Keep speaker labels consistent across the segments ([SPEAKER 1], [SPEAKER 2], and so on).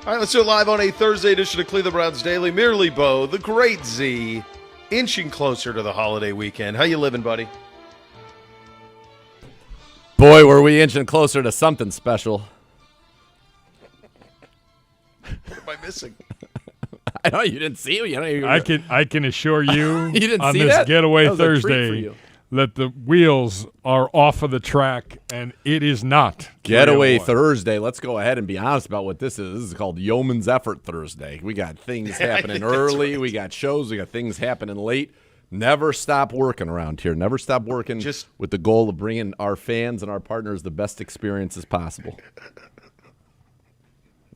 [SPEAKER 1] All right, let's do it live on a Thursday edition of Cleveland Browns Daily. Merely Bo, the great Z, inching closer to the holiday weekend. How you living, buddy?
[SPEAKER 2] Boy, were we inching closer to something special.
[SPEAKER 1] What am I missing?
[SPEAKER 2] I know you didn't see it.
[SPEAKER 3] I can assure you,
[SPEAKER 2] You didn't
[SPEAKER 3] on
[SPEAKER 2] see
[SPEAKER 3] this
[SPEAKER 2] that?
[SPEAKER 3] getaway
[SPEAKER 2] That was a treat for
[SPEAKER 3] Thursday
[SPEAKER 2] you.
[SPEAKER 3] that the wheels are off of the track, and it is not
[SPEAKER 2] Getaway
[SPEAKER 3] 301.
[SPEAKER 2] Thursday. Let's go ahead and be honest about what this is. This is called Yeoman's Effort Thursday. We got things happening early. Right. We got shows. We got things happening late. Never stop working around here. Never stop working
[SPEAKER 1] Just
[SPEAKER 2] with the goal of bringing our fans and our partners the best experiences possible.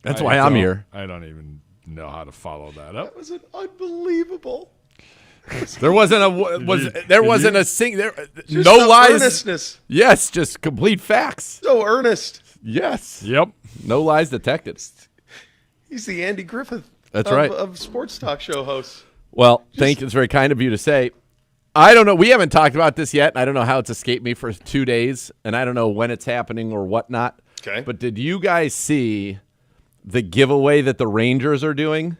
[SPEAKER 2] That's why I'm here.
[SPEAKER 3] I don't even know how to follow that up.
[SPEAKER 1] That was an unbelievable.
[SPEAKER 2] There wasn't a
[SPEAKER 1] Just
[SPEAKER 2] no
[SPEAKER 1] the
[SPEAKER 2] lies.
[SPEAKER 1] Earnestness.
[SPEAKER 2] Yes, just complete facts.
[SPEAKER 1] So earnest.
[SPEAKER 2] Yes.
[SPEAKER 3] Yep.
[SPEAKER 2] No lies detected.
[SPEAKER 1] He's the Andy Griffith.
[SPEAKER 2] That's right.
[SPEAKER 1] Of sports talk show hosts.
[SPEAKER 2] Well, thank you. It's very kind of you to say. I don't know. We haven't talked about this yet. I don't know how it's escaped me for 2 days, and I don't know when it's happening or whatnot.
[SPEAKER 1] Okay.
[SPEAKER 2] But did you guys see the giveaway that the Rangers are doing?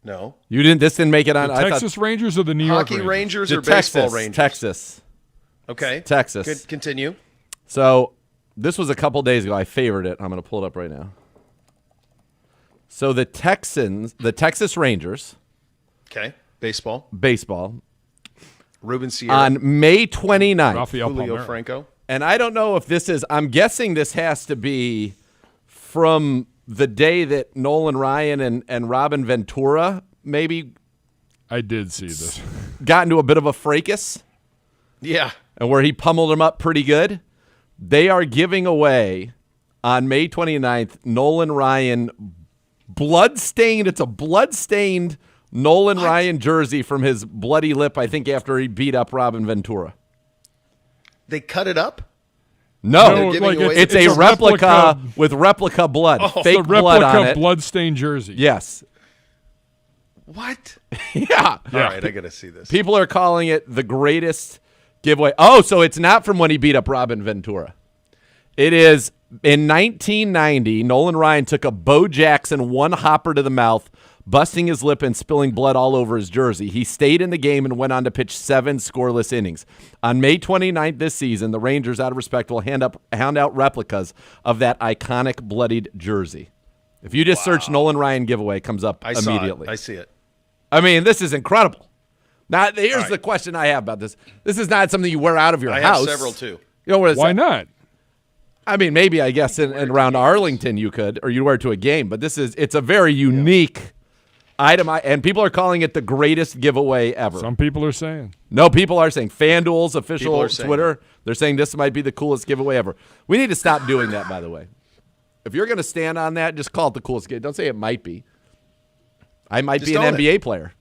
[SPEAKER 1] No.
[SPEAKER 2] You didn't. This didn't make it on.
[SPEAKER 3] The Texas Rangers or the New York
[SPEAKER 1] Hockey Rangers
[SPEAKER 2] The
[SPEAKER 1] or baseball
[SPEAKER 2] Texas,
[SPEAKER 1] Rangers?
[SPEAKER 2] Texas.
[SPEAKER 1] Okay.
[SPEAKER 2] Texas.
[SPEAKER 1] Continue.
[SPEAKER 2] So this was a couple days ago. I favored it. I'm going to pull it up right now. So the Texas Rangers.
[SPEAKER 1] Okay. Baseball. Ruben Sierra.
[SPEAKER 2] On May 29th.
[SPEAKER 3] Rafael
[SPEAKER 1] Julio
[SPEAKER 3] Palmeiro.
[SPEAKER 1] Franco.
[SPEAKER 2] And I don't know if this is, I'm guessing this has to be from the day that Nolan Ryan and Robin Ventura maybe
[SPEAKER 3] I did see this.
[SPEAKER 2] got into a bit of a fracas
[SPEAKER 1] Yeah.
[SPEAKER 2] and where he pummeled him up pretty good. They are giving away on May 29th Nolan Ryan blood-stained, it's a blood-stained Nolan Ryan jersey from his bloody lip, I think, after he beat up Robin Ventura.
[SPEAKER 1] They cut it up?
[SPEAKER 2] No,
[SPEAKER 1] They're giving away-
[SPEAKER 2] it's a replica with replica blood, fake
[SPEAKER 3] The
[SPEAKER 2] blood on
[SPEAKER 3] replica
[SPEAKER 2] it.
[SPEAKER 3] blood-stained jersey.
[SPEAKER 2] Yes.
[SPEAKER 1] What?
[SPEAKER 2] Yeah.
[SPEAKER 1] All right, I got to see this.
[SPEAKER 2] People are calling it the greatest giveaway. Oh, so it's not from when he beat up Robin Ventura. It is in 1990, Nolan Ryan took a Bo Jackson one-hopper to the mouth, busting his lip and spilling blood all over his jersey. He stayed in the game and went on to pitch 7 scoreless innings. On May 29th this season, the Rangers, out of respect, will hand out replicas of that iconic bloodied jersey. If you just search Nolan Ryan giveaway, it comes up immediately.
[SPEAKER 1] I see it.
[SPEAKER 2] I mean, this is incredible. Now, here's the question I have about this. This is not something you wear out of your
[SPEAKER 1] I
[SPEAKER 2] house.
[SPEAKER 1] have several, too.
[SPEAKER 2] You know what it's
[SPEAKER 3] Why not?
[SPEAKER 2] I mean, maybe I guess in around Arlington you could, or you'd wear it to a game. But it's a very unique item, and people are calling it the greatest giveaway ever.
[SPEAKER 3] Some people are saying.
[SPEAKER 2] No, people are saying FanDuel's official
[SPEAKER 1] are saying
[SPEAKER 2] Twitter. They're saying this might be the coolest giveaway ever. We need to stop doing that, by the way. If you're going to stand on that, just call it the coolest giveaway. Don't say it might be. I might
[SPEAKER 1] Just
[SPEAKER 2] be an
[SPEAKER 1] own
[SPEAKER 2] NBA
[SPEAKER 1] it.
[SPEAKER 2] player.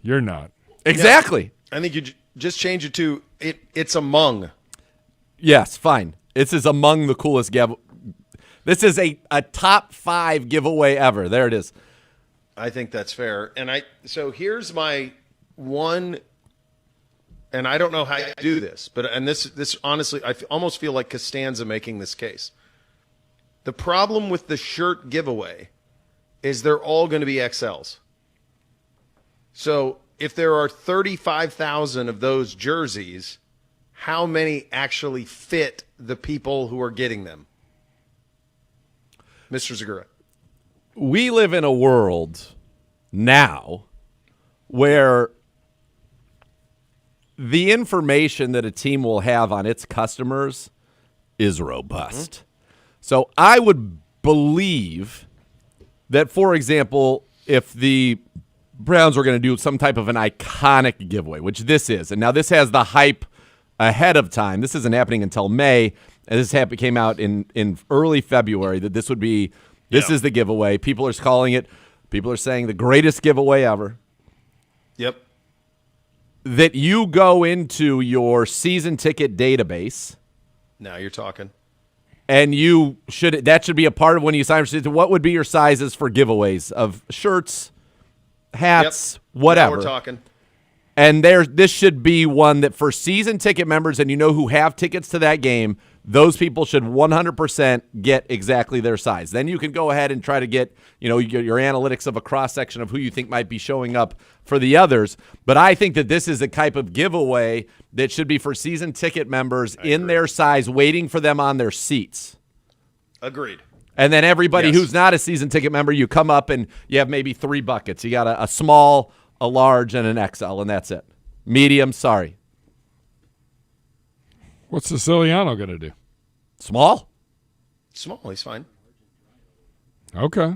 [SPEAKER 3] You're not.
[SPEAKER 2] Exactly.
[SPEAKER 1] I think you just change it to it's among.
[SPEAKER 2] Yes, fine. This is among the coolest giveaway. This is a top 5 giveaway ever. There it is.
[SPEAKER 1] I think that's fair. And so here's my one, and I don't know how you do this, and this honestly, I almost feel like Costanza making this case. The problem with the shirt giveaway is they're all going to be XLs. So if there are 35,000 of those jerseys, how many actually fit the people who are getting them? Mr. Zagura.
[SPEAKER 2] We live in a world now where the information that a team will have on its customers is robust. Mm-hmm. So I would believe that, for example, if the Browns were going to do some type of an iconic giveaway, which this is, and now this has the hype ahead of time. This isn't happening until May, and this came out in early February that this would be, this is the giveaway. People are calling it, people are saying the greatest giveaway ever.
[SPEAKER 1] Yep.
[SPEAKER 2] That you go into your season ticket database.
[SPEAKER 1] Now you're talking.
[SPEAKER 2] And that should be a part of when you sign for season. What would be your sizes for giveaways of shirts, hats, whatever?
[SPEAKER 1] Now we're talking.
[SPEAKER 2] And this should be one that for season ticket members and who have tickets to that game, those people should 100% get exactly their size. Then you can go ahead and try to get, your analytics of a cross-section of who you think might be showing up for the others. But I think that this is a type of giveaway that should be for season ticket members in their size, waiting for them on their seats.
[SPEAKER 1] Agreed.
[SPEAKER 2] And then everybody who's not a season ticket member, you come up and you have maybe 3 buckets. You got a small, a large, and an XL, and that's it. Medium, sorry.
[SPEAKER 3] What's Siciliano going to do?
[SPEAKER 2] Small?
[SPEAKER 1] Small, he's fine.
[SPEAKER 3] Okay.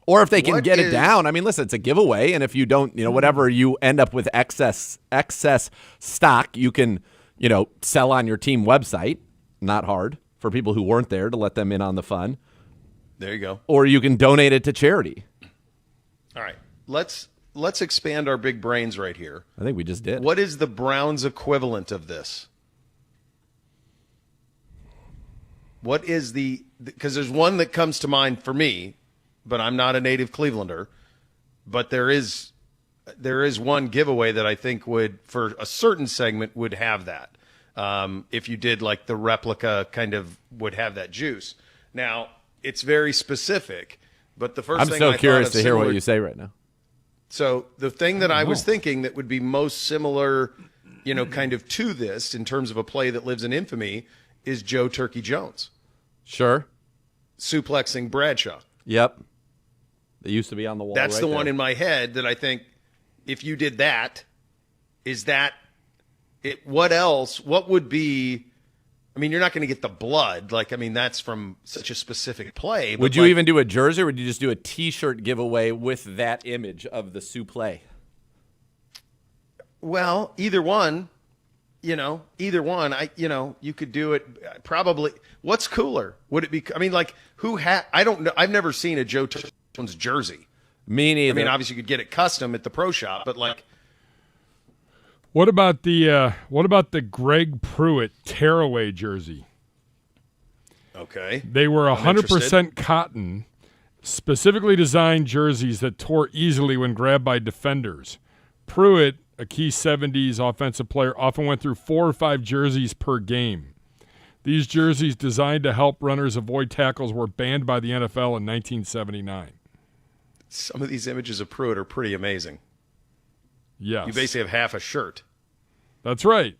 [SPEAKER 2] Or if they can get it down. I mean, listen, it's a giveaway, and if you don't, whatever you end up with excess stock, you can, sell on your team website. Not hard for people who weren't there to let them in on the fun.
[SPEAKER 1] There you go.
[SPEAKER 2] Or you can donate it to charity.
[SPEAKER 1] All right. Let's expand our big brains right here.
[SPEAKER 2] I think we just did.
[SPEAKER 1] What is the Browns equivalent of this? What is because there's one that comes to mind for me, but I'm not a native Clevelander. But there is one giveaway that I think would, for a certain segment, would have that. If you did like the replica, kind of would have that juice. Now it's very specific, but the first
[SPEAKER 2] I'm
[SPEAKER 1] thing
[SPEAKER 2] so
[SPEAKER 1] I
[SPEAKER 2] curious
[SPEAKER 1] thought of
[SPEAKER 2] to hear what you say right now.
[SPEAKER 1] So the thing that I was thinking that would be most similar, kind of to this in terms of a play that lives in infamy is Joe Turkey Jones.
[SPEAKER 2] Sure.
[SPEAKER 1] Suplexing Bradshaw.
[SPEAKER 2] Yep. They used to be on the wall.
[SPEAKER 1] That's
[SPEAKER 2] right
[SPEAKER 1] the
[SPEAKER 2] there.
[SPEAKER 1] one in my head that I think if you did that, is that it? What else? What would be? I mean, you're not going to get the blood. That's from such a specific play.
[SPEAKER 2] Would you even do a jersey, or would you just do a T-shirt giveaway with that image of the supplé?
[SPEAKER 1] Well, either one. Either one. You could do it. Probably. What's cooler? Would it be? I mean, I don't know. I've never seen a Joe Jones jersey.
[SPEAKER 2] Me neither.
[SPEAKER 1] I mean, obviously you could get it custom at the pro shop, but
[SPEAKER 3] What about the Greg Pruitt tearaway jersey?
[SPEAKER 1] Okay.
[SPEAKER 3] They were 100% cotton, specifically designed jerseys that tore easily when grabbed by defenders. Pruitt, a key 70s offensive player, often went through 4 or 5 jerseys per game. These jerseys, designed to help runners avoid tackles, were banned by the NFL in 1979.
[SPEAKER 1] Some of these images of Pruitt are pretty amazing.
[SPEAKER 3] Yes.
[SPEAKER 1] You basically have half a shirt.
[SPEAKER 3] That's right.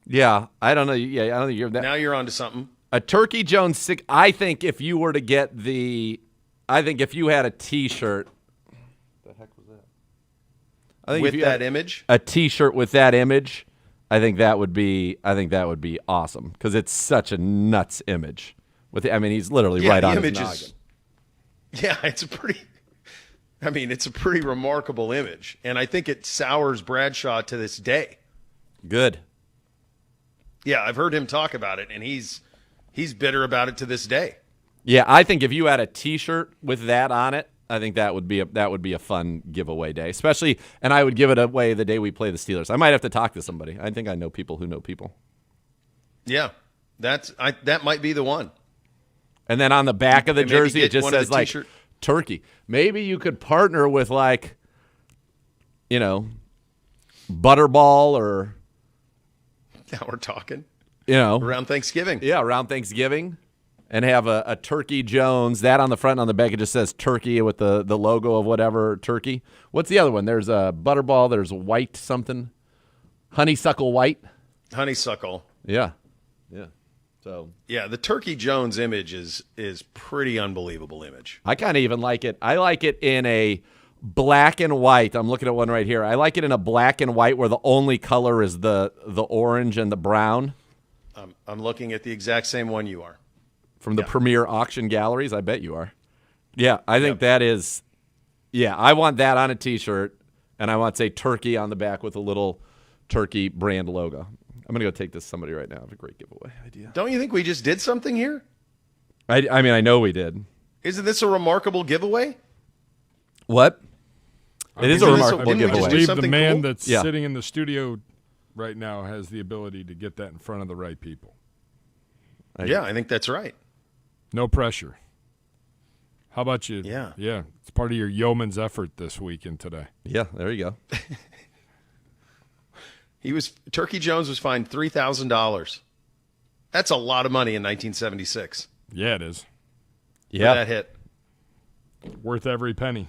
[SPEAKER 2] Yeah, I don't know. Yeah, I don't think you're that.
[SPEAKER 1] Now you're onto something.
[SPEAKER 2] A Turkey Jones. I think if you were to get if you had a T-shirt. What the heck was that? I think
[SPEAKER 1] with
[SPEAKER 2] if you
[SPEAKER 1] that
[SPEAKER 2] had
[SPEAKER 1] image,
[SPEAKER 2] a T-shirt with that image, I think that would be awesome because it's such a nuts image. He's literally right on his noggin.
[SPEAKER 1] Yeah, it's a pretty remarkable image, and I think it sours Bradshaw to this day.
[SPEAKER 2] Good.
[SPEAKER 1] Yeah, I've heard him talk about it, and he's bitter about it to this day.
[SPEAKER 2] Yeah, I think if you had a T-shirt with that on it, I think that would be a fun giveaway day, especially, and I would give it away the day we play the Steelers. I might have to talk to somebody. I think I know people who know people.
[SPEAKER 1] Yeah, that might be the one.
[SPEAKER 2] And then on the back of the jersey, it just says
[SPEAKER 1] t-shirt.
[SPEAKER 2] Turkey. Maybe you could partner with Butterball or.
[SPEAKER 1] Now we're talking.
[SPEAKER 2] Around
[SPEAKER 1] Thanksgiving.
[SPEAKER 2] Yeah, around Thanksgiving. And have a Turkey Jones. That on the front and on the back, it just says Turkey with the logo of whatever Turkey. What's the other one? There's a Butterball. There's white something. Honeysuckle white.
[SPEAKER 1] Honeysuckle.
[SPEAKER 2] Yeah. Yeah. So
[SPEAKER 1] yeah, the Turkey Jones image is pretty unbelievable image.
[SPEAKER 2] I kind of even like it. I like it in a black and white. I'm looking at one right here. I like it in a black and white where the only color is the orange and the brown.
[SPEAKER 1] I'm looking at the exact same one you are.
[SPEAKER 2] From the Premier Auction Galleries, I bet you are. Yeah, I think that is. Yeah, I want that on a T-shirt, and I want, say, Turkey on the back with a little Turkey brand logo. I'm going to go take this to somebody right now. I have a great giveaway idea.
[SPEAKER 1] Don't you think we just did something here?
[SPEAKER 2] I mean, I know we did.
[SPEAKER 1] Isn't this a remarkable giveaway?
[SPEAKER 2] What? It is a remarkable
[SPEAKER 1] didn't we just
[SPEAKER 2] giveaway.
[SPEAKER 1] do
[SPEAKER 3] I believe the
[SPEAKER 1] something
[SPEAKER 3] man
[SPEAKER 1] cool?
[SPEAKER 3] that's
[SPEAKER 2] Yeah.
[SPEAKER 3] sitting in the studio right now has the ability to get that in front of the right people.
[SPEAKER 1] Yeah, I think that's right.
[SPEAKER 3] No pressure. How about you?
[SPEAKER 1] Yeah.
[SPEAKER 3] Yeah. It's part of your yeoman's effort this week and today.
[SPEAKER 2] Yeah, there you go.
[SPEAKER 1] Turkey Jones was fined $3,000 That's a lot of money in 1976.
[SPEAKER 3] Yeah, it is.
[SPEAKER 2] Yeah.
[SPEAKER 1] For that hit.
[SPEAKER 3] Worth every penny.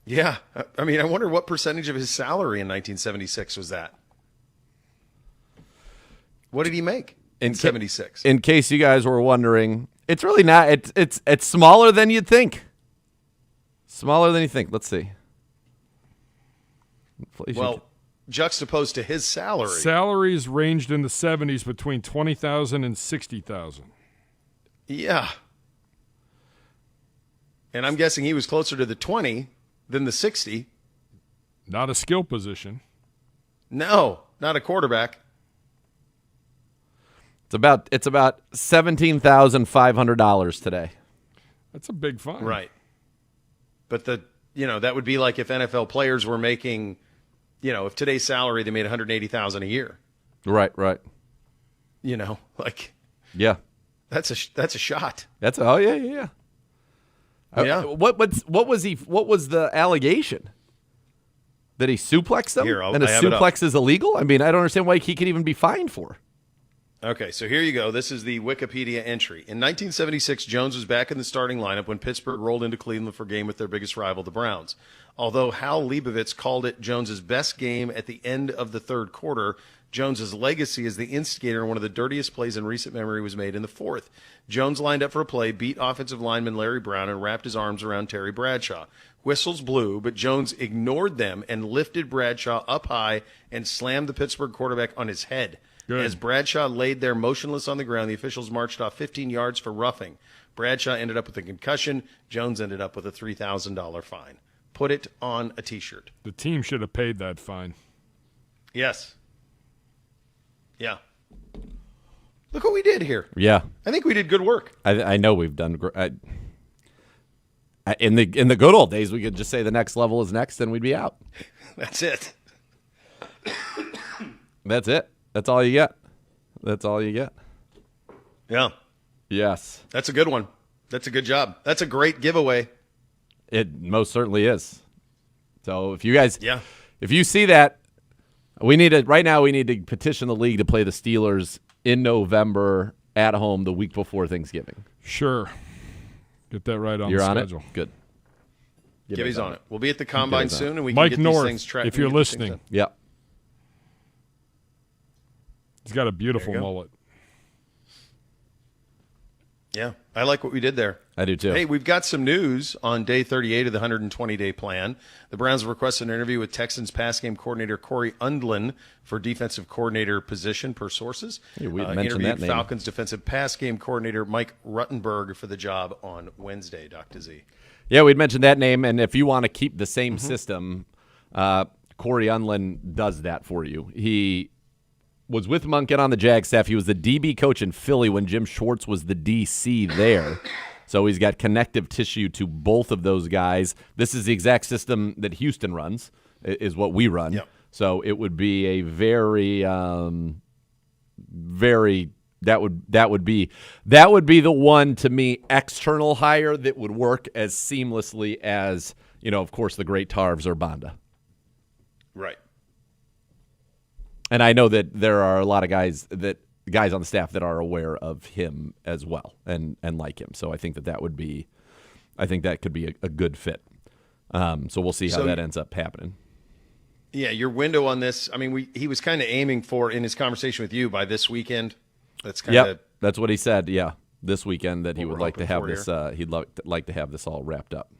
[SPEAKER 1] Yeah. I mean, I wonder what percentage of his salary in 1976 was that. What did he make in 76?
[SPEAKER 2] In case you guys were wondering, it's really not. It's smaller than you'd think. Smaller than you think. Let's see. Inflation.
[SPEAKER 1] Well, juxtaposed to his salary.
[SPEAKER 3] Salaries ranged in the 70s between $20,000 and $60,000.
[SPEAKER 1] Yeah. And I'm guessing he was closer to the 20 than the 60.
[SPEAKER 3] Not a skill position.
[SPEAKER 1] No, not a quarterback.
[SPEAKER 2] It's about $17,500 today.
[SPEAKER 3] That's a big fine.
[SPEAKER 1] Right. But that would be like if NFL players were making, if today's salary they made $180,000 a year.
[SPEAKER 2] Right.
[SPEAKER 1] Yeah. That's a shot.
[SPEAKER 2] Oh yeah.
[SPEAKER 1] Yeah.
[SPEAKER 2] What was the allegation? That he suplexed them?
[SPEAKER 1] Here,
[SPEAKER 2] and a
[SPEAKER 1] I have it up.
[SPEAKER 2] suplex is illegal? I mean, I don't understand why he could even be fined for.
[SPEAKER 1] Okay, so here you go. This is the Wikipedia entry. In 1976, Jones was back in the starting lineup when Pittsburgh rolled into Cleveland for a game with their biggest rival, the Browns. Although Hal Leibovitz called it Jones's best game at the end of the third quarter, Jones's legacy as the instigator in one of the dirtiest plays in recent memory was made in the fourth. Jones lined up for a play, beat offensive lineman Larry Brown, and wrapped his arms around Terry Bradshaw. Whistles blew, but Jones ignored them and lifted Bradshaw up high and slammed the Pittsburgh quarterback on his head.
[SPEAKER 3] Good.
[SPEAKER 1] As Bradshaw laid there motionless on the ground, the officials marched off 15 yards for roughing. Bradshaw ended up with a concussion. Jones ended up with a $3,000 fine. Put it on a T-shirt.
[SPEAKER 3] The team should have paid that fine.
[SPEAKER 1] Yes. Yeah. Look what we did here.
[SPEAKER 2] Yeah.
[SPEAKER 1] I think we did good work.
[SPEAKER 2] I know we've done great. In the good old days, we could just say the next level is next, and we'd be out.
[SPEAKER 1] That's it.
[SPEAKER 2] That's it. That's all you get. That's all you get.
[SPEAKER 1] Yeah.
[SPEAKER 2] Yes.
[SPEAKER 1] That's a good one. That's a good job. That's a great giveaway.
[SPEAKER 2] It most certainly is. So if you guys,
[SPEAKER 1] Yeah.
[SPEAKER 2] if you see that, we need to petition the league to play the Steelers in November at home the week before Thanksgiving.
[SPEAKER 3] Sure. Get that right on
[SPEAKER 2] You're
[SPEAKER 3] the
[SPEAKER 2] on
[SPEAKER 3] schedule.
[SPEAKER 2] it? Good.
[SPEAKER 1] Gibby's on it. We'll be at the combine
[SPEAKER 2] Gibby's on
[SPEAKER 1] soon, and we
[SPEAKER 3] Mike
[SPEAKER 1] can get
[SPEAKER 3] North,
[SPEAKER 1] these things tracked.
[SPEAKER 3] if you're listening.
[SPEAKER 2] Yep.
[SPEAKER 3] He's got a beautiful
[SPEAKER 1] There you go.
[SPEAKER 3] mullet.
[SPEAKER 1] Yeah, I like what we did there.
[SPEAKER 2] I do too.
[SPEAKER 1] Hey, we've got some news on day 38 of the 120-day plan. The Browns have requested an interview with Texans pass game coordinator Corey Undlin for defensive coordinator position, per sources.
[SPEAKER 2] Hey, we mentioned
[SPEAKER 1] interviewed
[SPEAKER 2] that name.
[SPEAKER 1] Falcons defensive pass game coordinator Mike Ruttenberg for the job on Wednesday, Dr. Z.
[SPEAKER 2] Yeah, we'd mentioned that name, and if you want to keep the same system, Corey Undlin does that for you. He was with Monken on the Jag staff. He was the DB coach in Philly when Jim Schwartz was the DC there. So he's got connective tissue to both of those guys. This is the exact system that Houston runs, is what we run.
[SPEAKER 1] Yep.
[SPEAKER 2] So it would be a very that would be the one, to me, external hire that would work as seamlessly as, of course, the great Tarvs or Banda.
[SPEAKER 1] Right.
[SPEAKER 2] And I know that there are a lot of guys on the staff that are aware of him as well and like him. So I think that could be a good fit. So we'll see how that ends up happening.
[SPEAKER 1] Yeah, your window on this, I mean, he was kind of aiming for, in his conversation with you, by this weekend. That's kind of
[SPEAKER 2] that's what he said. Yeah, this weekend that he would like to have
[SPEAKER 1] hoping
[SPEAKER 2] this.
[SPEAKER 1] for
[SPEAKER 2] He'd like to have this all wrapped up.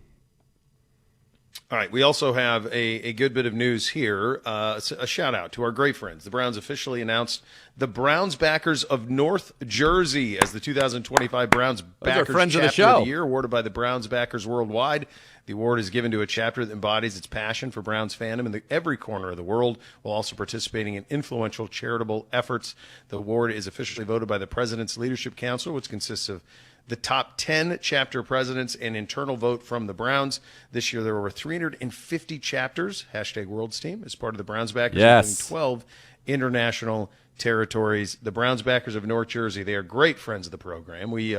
[SPEAKER 1] All right, we also have a good bit of news here. A shout out to our great friends. The Browns officially announced the Browns backers of North Jersey as the 2025 Browns Backers
[SPEAKER 2] friends of the
[SPEAKER 1] Chapter
[SPEAKER 2] show.
[SPEAKER 1] of the Year, awarded by the Browns Backers Worldwide. The award is given to a chapter that embodies its passion for Browns fandom in every corner of the world, while also participating in influential charitable efforts. The award is officially voted by the President's Leadership Council, which consists of the top 10 chapter presidents and internal vote from the Browns. This year there were over 350 chapters, #Worlds Team, as part of the Browns Backers,
[SPEAKER 2] Yes.
[SPEAKER 1] including 12 international territories. The Browns Backers of North Jersey, they are great friends of the program. We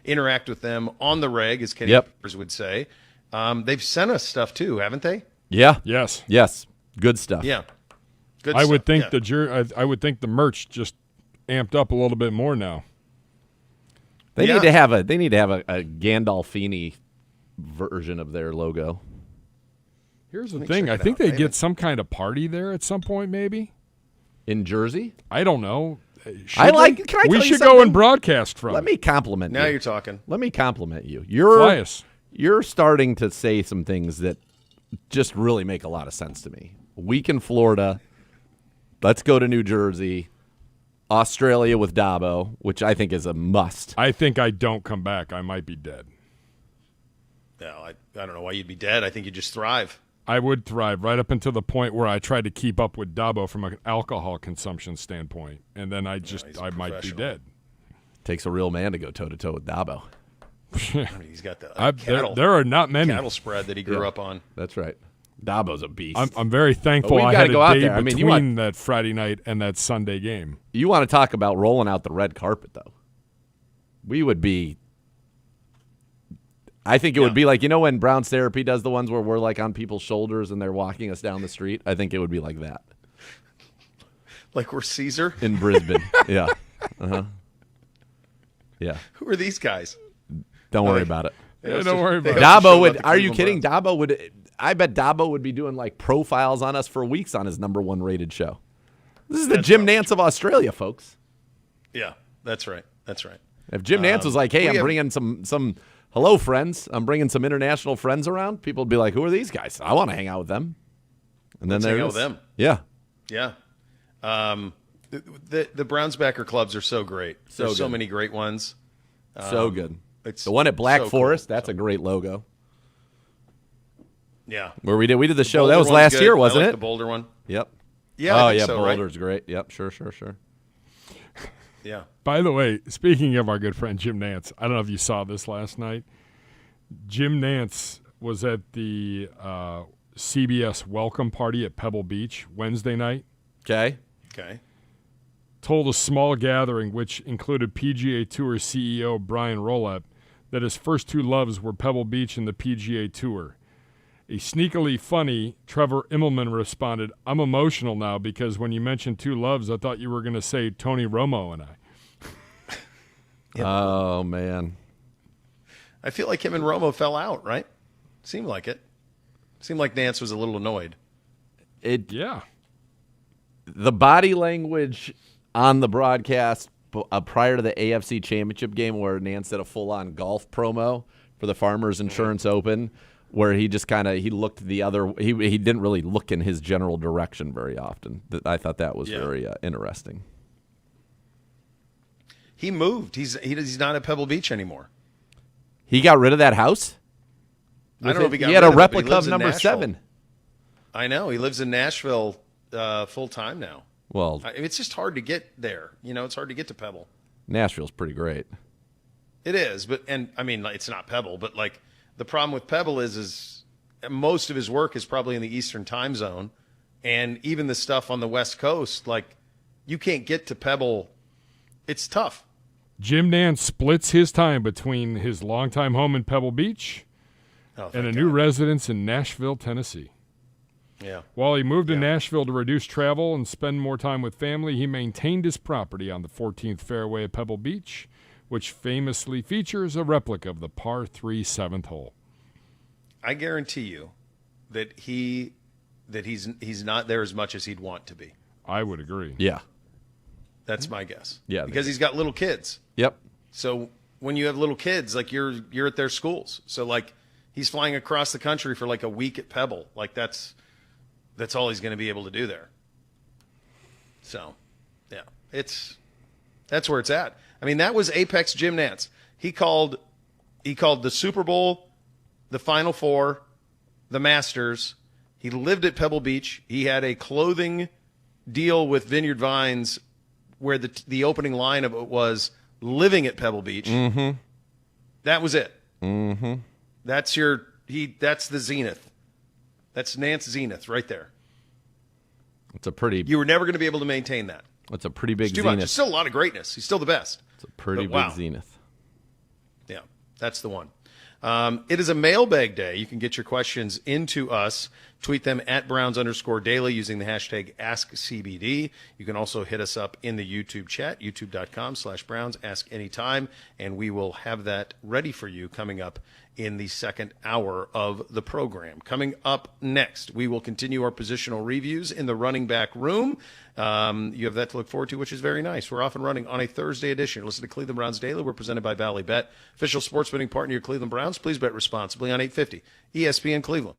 [SPEAKER 1] interact with them on the reg, as Kenny Peppers would say. They've sent us stuff too, haven't they?
[SPEAKER 2] Yeah.
[SPEAKER 3] Yes.
[SPEAKER 2] Good stuff.
[SPEAKER 1] Yeah. Good
[SPEAKER 3] I
[SPEAKER 1] stuff.
[SPEAKER 3] would think
[SPEAKER 1] Yeah.
[SPEAKER 3] I would think the merch just amped up a little bit more now.
[SPEAKER 2] They need to have a Gandolfini version of their logo.
[SPEAKER 3] Here's the thing. I think they get some kind of party there at some point, maybe.
[SPEAKER 2] In Jersey?
[SPEAKER 3] I don't know.
[SPEAKER 2] Can I tell you
[SPEAKER 3] we should
[SPEAKER 2] something?
[SPEAKER 3] go and broadcast from.
[SPEAKER 2] Let me compliment you.
[SPEAKER 1] Now you're talking.
[SPEAKER 2] Let me compliment you.
[SPEAKER 3] Fly us.
[SPEAKER 2] You're starting to say some things that just really make a lot of sense to me. A week in Florida. Let's go to New Jersey. Australia with Dabo, which I think is a must.
[SPEAKER 3] I think I don't come back. I might be dead.
[SPEAKER 1] No, I don't know why you'd be dead. I think you'd just thrive.
[SPEAKER 3] I would thrive right up until the point where I tried to keep up with Dabo from an alcohol consumption standpoint, and then I might be dead.
[SPEAKER 2] Takes a real man to go toe-to-toe with Dabo.
[SPEAKER 1] I mean, he's got the cattle.
[SPEAKER 3] There are not many
[SPEAKER 1] Cattle spread that he grew up on.
[SPEAKER 2] That's right. Dabo's a beast.
[SPEAKER 3] I'm very thankful I
[SPEAKER 2] gotta
[SPEAKER 3] had
[SPEAKER 2] go
[SPEAKER 3] a
[SPEAKER 2] out
[SPEAKER 3] day
[SPEAKER 2] there. I mean,
[SPEAKER 3] between that Friday night and that Sunday game.
[SPEAKER 2] You want to talk about rolling out the red carpet, though. We would be – I think it would be like, you know when Brown's Therapy does the ones where we're like on people's shoulders and they're walking us down the street? I think it would be like that.
[SPEAKER 1] Like we're Caesar?
[SPEAKER 2] In Brisbane. Yeah. Uh-huh. Yeah.
[SPEAKER 1] Who are these guys?
[SPEAKER 2] Don't worry about it.
[SPEAKER 3] Yeah, don't worry about it.
[SPEAKER 2] Dabo would – are you kidding? Dabo would – I bet Dabo would be doing like profiles on us for weeks on his number one rated show. This is the Jim Nance of Australia, folks.
[SPEAKER 1] Yeah, that's right. That's right.
[SPEAKER 2] If Jim Nance was like, hey, I'm bringing some hello friends, I'm bringing some international friends around, people would be like, who are these guys? I want to hang out with them. And then hang out with them. Yeah.
[SPEAKER 1] Yeah. The Browns backer clubs are so great. There's so many great ones.
[SPEAKER 2] So good. It's the one at Black Forest, that's a great logo.
[SPEAKER 1] Yeah.
[SPEAKER 2] Where we did the show. That was last year, wasn't it?
[SPEAKER 1] The Boulder one.
[SPEAKER 2] Yep.
[SPEAKER 1] Yeah.
[SPEAKER 2] Oh, yeah.
[SPEAKER 1] So,
[SPEAKER 2] Boulder's
[SPEAKER 1] right?
[SPEAKER 2] great. Yep. Sure.
[SPEAKER 1] Yeah.
[SPEAKER 3] By the way, speaking of our good friend Jim Nance, I don't know if you saw this last night. Jim Nance was at the CBS welcome party at Pebble Beach Wednesday night.
[SPEAKER 2] Okay.
[SPEAKER 3] Told a small gathering, which included PGA Tour CEO Brian Rolep, that his first two loves were Pebble Beach and the PGA Tour. A sneakily funny Trevor Immelman responded, I'm emotional now because when you mentioned two loves, I thought you were going to say Tony Romo and I.
[SPEAKER 2] Yep. Oh, man.
[SPEAKER 1] I feel like him and Romo fell out, right? Seemed like it. Seemed like Nance was a little annoyed.
[SPEAKER 3] Yeah.
[SPEAKER 2] The body language on the broadcast prior to the AFC Championship game where Nance did a full-on golf promo for the Farmers Insurance Open, where he just he looked the other – he didn't really look in his general direction very often. I thought that was very interesting.
[SPEAKER 1] He moved. He's not at Pebble Beach anymore.
[SPEAKER 2] He got rid of that house?
[SPEAKER 1] I don't know if he got
[SPEAKER 2] rid of it. He had a replica of number
[SPEAKER 1] Nashville.
[SPEAKER 2] 7.
[SPEAKER 1] I know. He lives in Nashville full-time now.
[SPEAKER 2] Well,
[SPEAKER 1] it's just hard to get there. You know, it's hard to get to Pebble.
[SPEAKER 2] Nashville's pretty great.
[SPEAKER 1] It is, it's not Pebble, but like the problem with Pebble is most of his work is probably in the Eastern time zone, and even the stuff on the West Coast, like you can't get to Pebble. It's tough.
[SPEAKER 3] Jim Nance splits his time between his longtime home in Pebble Beach and a new residence in Nashville, Tennessee.
[SPEAKER 1] Yeah.
[SPEAKER 3] While he moved to Nashville to reduce travel and spend more time with family, he maintained his property on the 14th fairway of Pebble Beach, which famously features a replica of the par 3 7th hole.
[SPEAKER 1] I guarantee you that he's not there as much as he'd want to be.
[SPEAKER 3] I would agree.
[SPEAKER 2] Yeah.
[SPEAKER 1] That's my guess.
[SPEAKER 2] Yeah.
[SPEAKER 1] Because he's got little kids.
[SPEAKER 2] Yep.
[SPEAKER 1] So when you have little kids, like you're at their schools. So like he's flying across the country for like a week at Pebble. Like that's all he's going to be able to do there. So, yeah, that's where it's at. I mean, that was Apex Jim Nance. He called the Super Bowl, the Final Four, the Masters. He lived at Pebble Beach. He had a clothing deal with Vineyard Vines where the opening line of it was living at Pebble Beach.
[SPEAKER 2] Mm-hmm.
[SPEAKER 1] That was it.
[SPEAKER 2] Mm-hmm.
[SPEAKER 1] That's the zenith. That's Nance Zenith right there. You were never going to be able to maintain that.
[SPEAKER 2] It's a pretty big
[SPEAKER 1] it's too
[SPEAKER 2] zenith.
[SPEAKER 1] Much. It's still a lot of greatness. He's still the best.
[SPEAKER 2] It's a pretty big zenith.
[SPEAKER 1] Yeah, that's the one. It is a mailbag day. You can get your questions into us. Tweet them at Browns_daily using the hashtag AskCBD. You can also hit us up in the YouTube chat, youtube.com/Browns, ask anytime, and we will have that ready for you coming up in the second hour of the program. Coming up next, we will continue our positional reviews in the running back room. You have that to look forward to, which is very nice. We're off and running on a Thursday edition. Listen to Cleveland Browns Daily. We're presented by Valley Bet, official sports betting partner of your Cleveland Browns. Please bet responsibly on 850 ESPN Cleveland.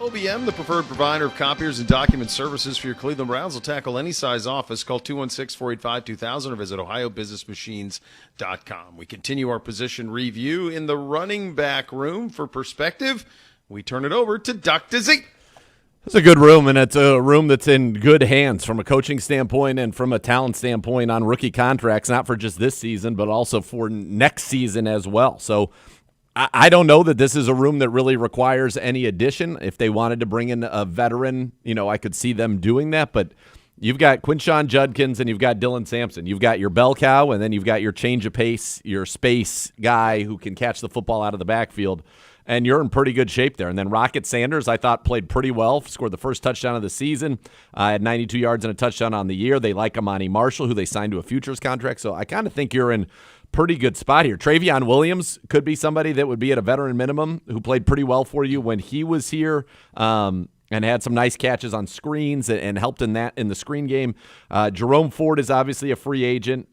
[SPEAKER 1] OBM, the preferred provider of copiers and document services for your Cleveland Browns, will tackle any size office. Call 216-485-2000 or visit ohiobusinessmachines.com. We continue our position review in the running back room. For perspective, we turn it over to Dr. Z.
[SPEAKER 2] It's a good room, and it's a room that's in good hands from a coaching standpoint and from a talent standpoint on rookie contracts, not for just this season, but also for next season as well. So I don't know that this is a room that really requires any addition. If they wanted to bring in a veteran, I could see them doing that. But you've got Quinshon Judkins and you've got Dylan Sampson. You've got your bell cow, and then you've got your change of pace, your space guy who can catch the football out of the backfield. And you're in pretty good shape there. And then Rocket Sanders, I thought, played pretty well, scored the first touchdown of the season, had 92 yards and a touchdown on the year. They like Amani Marshall, who they signed to a futures contract. So I kind of think you're in pretty good spot here. Travion Williams could be somebody that would be at a veteran minimum, who played pretty well for you when he was here, and had some nice catches on screens and helped in the screen game. Jerome Ford is obviously a free agent.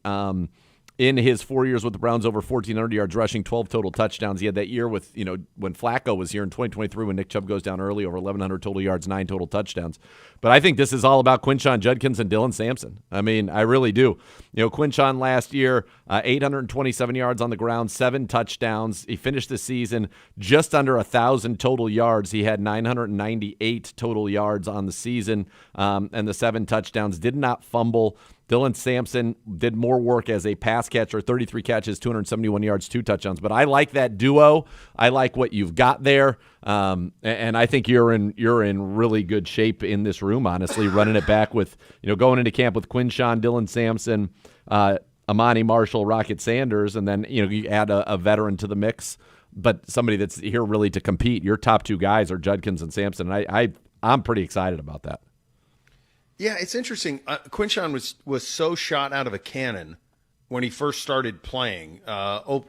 [SPEAKER 2] In his 4 years with the Browns, over 1,400 yards rushing, 12 total touchdowns. He had that year with, when Flacco was here in 2023, when Nick Chubb goes down early, over 1,100 total yards, 9 total touchdowns. But I think this is all about Quinshon Judkins and Dylan Sampson. I mean, I really do. Quinshon last year, 827 yards on the ground, 7 touchdowns. He finished the season just under 1,000 total yards. He had 998 total yards on the season, and the 7 touchdowns. Did not fumble. Dylan Sampson did more work as a pass catcher, 33 catches, 271 yards, 2 touchdowns. But I like that duo. I like what you've got there, and I think you're in really good shape in this room, honestly, running it back with, going into camp with Quinshon, Dylan Sampson, Amani Marshall, Rocket Sanders, and then, you add a veteran to the mix, but somebody that's here really to compete. Your top 2 guys are Judkins and Sampson, and I'm pretty excited about that.
[SPEAKER 1] Yeah, it's interesting. Quinshon was so shot out of a cannon when he first started playing.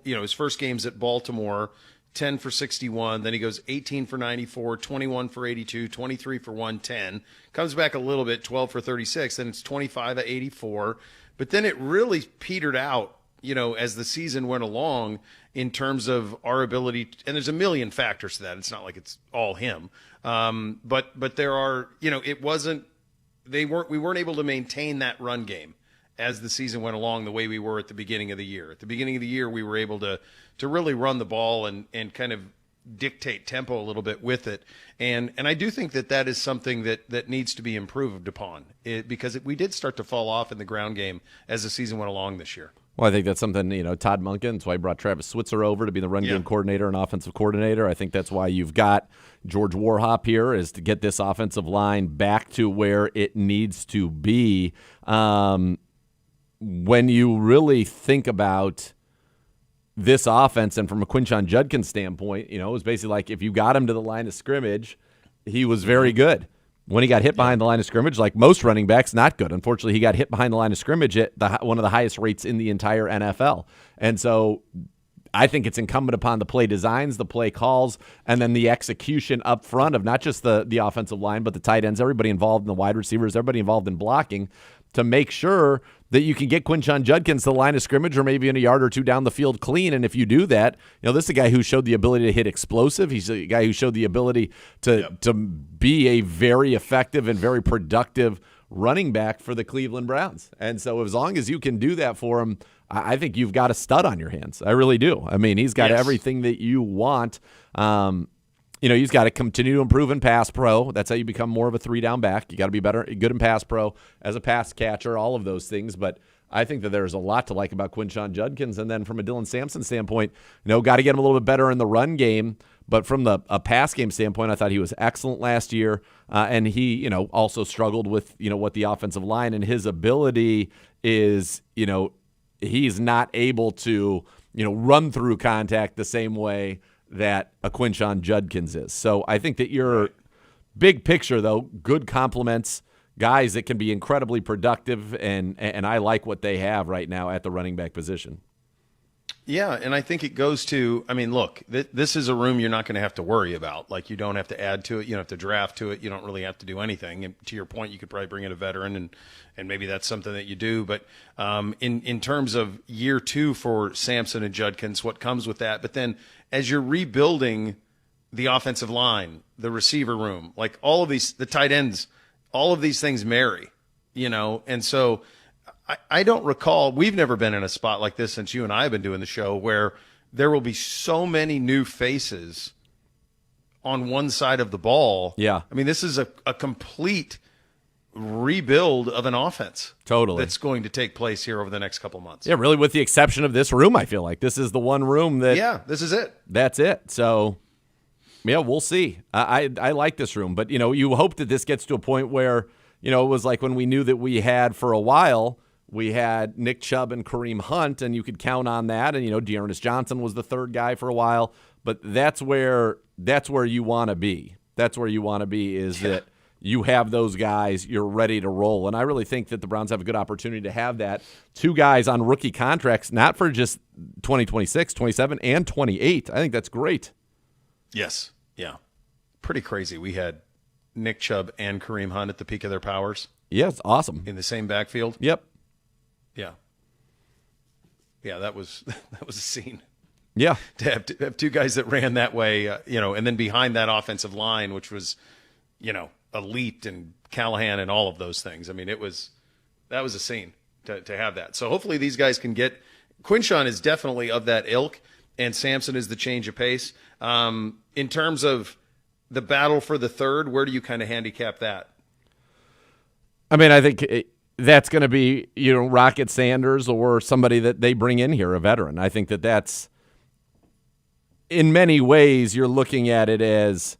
[SPEAKER 1] His first games at Baltimore, 10 for 61. Then he goes 18 for 94, 21 for 82, 23 for 110. Comes back a little bit, 12 for 36. Then it's 25 at 84. But then it really petered out, as the season went along in terms of our ability. And there's a million factors to that. It's not like it's all him. But there are, it wasn't. We weren't able to maintain that run game as the season went along the way we were at the beginning of the year. At the beginning of the year, we were able to really run the ball and kind of dictate tempo a little bit with it. And I do think that is something that needs to be improved upon, because we did start to fall off in the ground game as the season went along this year.
[SPEAKER 2] Well, I think that's something, Todd Monken, that's why he brought Travis Switzer over to be the run game coordinator and offensive coordinator. I think that's why you've got George Warhop here, is to get this offensive line back to where it needs to be. When you really think about this offense, and from a Quinshon Judkins standpoint, it was basically like if you got him to the line of scrimmage, he was very good. When he got hit behind the line of scrimmage, like most running backs, not good. Unfortunately, he got hit behind the line of scrimmage at one of the highest rates in the entire NFL. And so I think it's incumbent upon the play designs, the play calls, and then the execution up front of not just the offensive line, but the tight ends, everybody involved in the wide receivers, everybody involved in blocking, to make sure that you can get Quinshon Judkins to the line of scrimmage or maybe in a yard or 2 down the field clean. And if you do that, this is a guy who showed the ability to hit explosive. He's a guy who showed the ability to be a very effective and very productive running back for the Cleveland Browns. And so as long as you can do that for him, I think you've got a stud on your hands. I really do. I mean, he's got everything that you want. He's got to continue to improve in pass pro. That's how you become more of a 3-down back. You got to be good in pass pro as a pass catcher, all of those things. But I think that there's a lot to like about Quinshon Judkins. And then from a Dylan Sampson standpoint, got to get him a little bit better in the run game. But from a pass game standpoint, I thought he was excellent last year. And he, also struggled with, what the offensive line, and his ability is, he's not able to, run through contact the same way that a Quinshon Judkins is. So I think that your big picture, though, good compliments, guys that can be incredibly productive, and I like what they have right now at the running back position.
[SPEAKER 1] Yeah, and I think it goes to, look, this is a room you're not going to have to worry about. Like, you don't have to add to it. You don't have to draft to it. You don't really have to do anything. And to your point, you could probably bring in a veteran, and maybe that's something that you do. But in terms of year 2 for Sampson and Judkins, what comes with that? But then as you're rebuilding the offensive line, the receiver room, like all of these, the tight ends, all of these things marry, and so I don't recall, we've never been in a spot like this since you and I have been doing the show where there will be so many new faces on one side of the ball.
[SPEAKER 2] Yeah.
[SPEAKER 1] I mean, this is a complete rebuild of an offense.
[SPEAKER 2] Totally.
[SPEAKER 1] That's going to take place here over the next couple months.
[SPEAKER 2] Yeah, really, with the exception of this room, I feel like this is the one room that.
[SPEAKER 1] Yeah, this is it.
[SPEAKER 2] That's it. So, yeah, we'll see. I like this room, but you hope that this gets to a point where it was like when we knew that we had for a while. We had Nick Chubb and Kareem Hunt, and you could count on that. And Dearness Johnson was the third guy for a while, but that's where you want to be. That's where you want to be is that you have those guys, you're ready to roll. And I really think that the Browns have a good opportunity to have that. Two guys on rookie contracts, not for just 2026, 27, and 28. I think that's great.
[SPEAKER 1] Yes. Yeah. Pretty crazy. We had Nick Chubb and Kareem Hunt at the peak of their powers.
[SPEAKER 2] Yeah, it's awesome.
[SPEAKER 1] In the same backfield.
[SPEAKER 2] Yep.
[SPEAKER 1] Yeah. Yeah, that was a scene.
[SPEAKER 2] Yeah.
[SPEAKER 1] To have two guys that ran that way, and then behind that offensive line, which was, elite and Callahan and all of those things. I mean, that was a scene to have that. So hopefully these guys can get – Quinshawn is definitely of that ilk, and Sampson is the change of pace. In terms of the battle for the third, where do you kind of handicap that?
[SPEAKER 2] I mean, I think that's going to be, Rocket Sanders or somebody that they bring in here, a veteran. I think that's – in many ways, you're looking at it as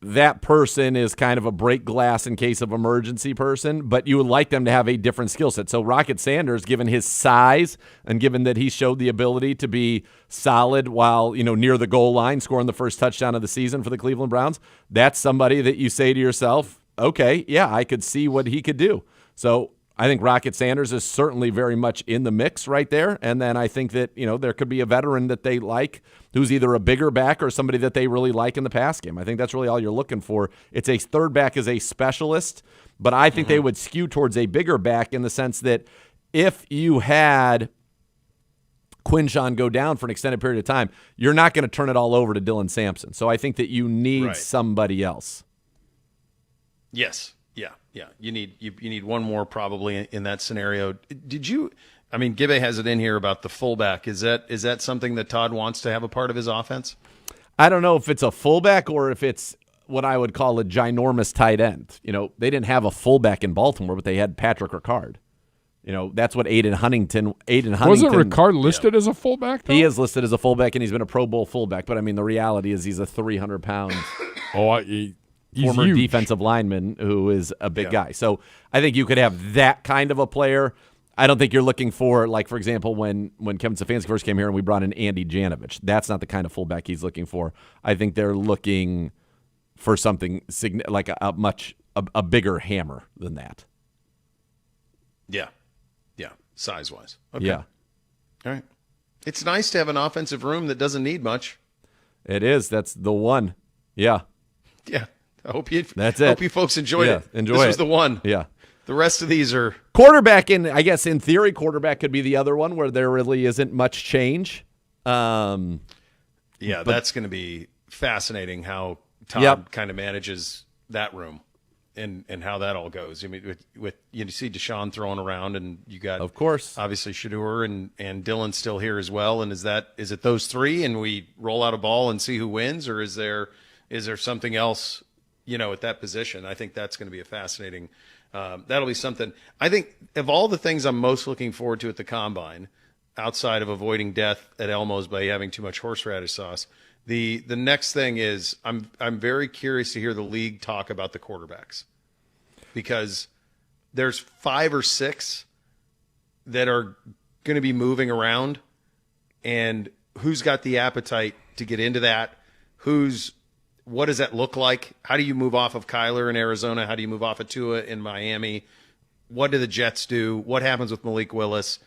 [SPEAKER 2] that person is kind of a break glass in case of emergency person, but you would like them to have a different skill set. So Rocket Sanders, given his size and given that he showed the ability to be solid while, near the goal line, scoring the first touchdown of the season for the Cleveland Browns, that's somebody that you say to yourself, okay, yeah, I could see what he could do. So I think Rocket Sanders is certainly very much in the mix right there. And then I think that, there could be a veteran that they like who's either a bigger back or somebody that they really like in the pass game. I think that's really all you're looking for. It's a third back as a specialist, but I think they would skew towards a bigger back in the sense that if you had Quinshawn go down for an extended period of time, you're not going to turn it all over to Dylan Sampson. So I think that you need somebody else.
[SPEAKER 1] Yes. Yeah. You need one more probably in that scenario. Gibbe has it in here about the fullback. Is that something that Todd wants to have a part of his offense?
[SPEAKER 2] I don't know if it's a fullback or if it's what I would call a ginormous tight end. They didn't have a fullback in Baltimore, but they had Patrick Ricard. That's what Aiden Huntington.
[SPEAKER 3] Wasn't Ricard listed as a fullback, though?
[SPEAKER 2] He is listed as a fullback, and he's been a Pro Bowl fullback. But, the reality is he's a 300-pound former
[SPEAKER 3] huge
[SPEAKER 2] defensive lineman who is a big guy. So I think you could have that kind of a player. I don't think you're looking for, like, for example, when Kevin Stefanski first came here and we brought in Andy Janovich. That's not the kind of fullback he's looking for. I think they're looking for something like a bigger hammer than that.
[SPEAKER 1] Yeah. Size-wise. Okay.
[SPEAKER 2] Yeah.
[SPEAKER 1] All right. It's nice to have an offensive room that doesn't need much.
[SPEAKER 2] It is. That's the one. Yeah.
[SPEAKER 1] Yeah. I hope you folks enjoyed it.
[SPEAKER 2] Enjoy
[SPEAKER 1] this
[SPEAKER 2] it.
[SPEAKER 1] was the one.
[SPEAKER 2] Yeah.
[SPEAKER 1] The rest of these are
[SPEAKER 2] quarterback. I guess in theory, quarterback could be the other one where there really isn't much change.
[SPEAKER 1] That's going to be fascinating how Todd kind of manages that room and how that all goes. I mean, with you see Deshaun throwing around, and you got,
[SPEAKER 2] of course,
[SPEAKER 1] obviously Shedeur and Dylan's still here as well. And is it those three, and we roll out a ball and see who wins, or is there something else, at that position? I think that's going to be a fascinating. That'll be something. I think of all the things I'm most looking forward to at the Combine, outside of avoiding death at Elmo's by having too much horseradish sauce, the next thing is I'm very curious to hear the league talk about the quarterbacks, because there's 5 or 6 that are going to be moving around, and who's got the appetite to get into that? What does that look like? How do you move off of Kyler in Arizona? How do you move off of Tua in Miami? What do the Jets do? What happens with Malik Willis?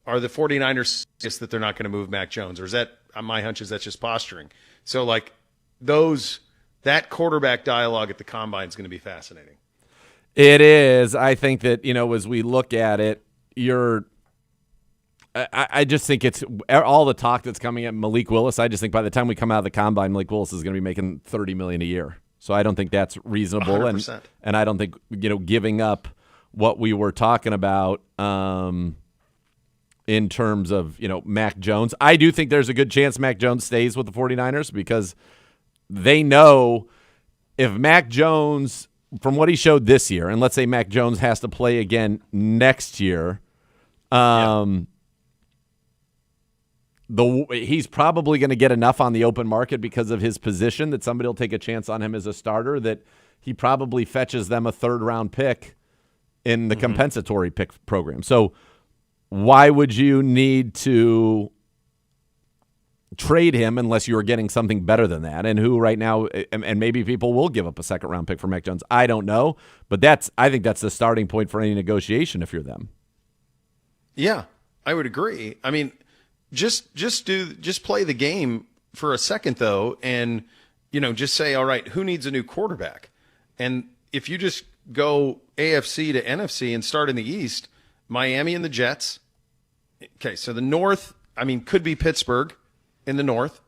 [SPEAKER 1] Are the 49ers just that they're not going to move Mac Jones? Or is that, my hunch is that's just posturing? So, like, that quarterback dialogue at the Combine is going to be fascinating.
[SPEAKER 2] It is. I think that, as we look at it, I just think it's all the talk that's coming at Malik Willis. I just think by the time we come out of the combine, Malik Willis is going to be making $30 million a year. So I don't think that's reasonable,
[SPEAKER 1] 100%.
[SPEAKER 2] and I don't think giving up what we were talking about in terms of Mac Jones. I do think there's a good chance Mac Jones stays with the 49ers because they know if Mac Jones, from what he showed this year, and let's say Mac Jones has to play again next year. He's probably going to get enough on the open market because of his position that somebody will take a chance on him as a starter, that he probably fetches them a third-round pick in the compensatory pick program. So why would you need to trade him unless you were getting something better than that? And who right now, and maybe people will give up a second-round pick for Mac Jones. I don't know, but I think that's the starting point for any negotiation if you're them.
[SPEAKER 1] Yeah, I would agree. I mean, just play the game for a second though, and just say, all right, who needs a new quarterback? And if you just go AFC to NFC and start in the East, Miami and the Jets. Okay, so the North, could be Pittsburgh in the North.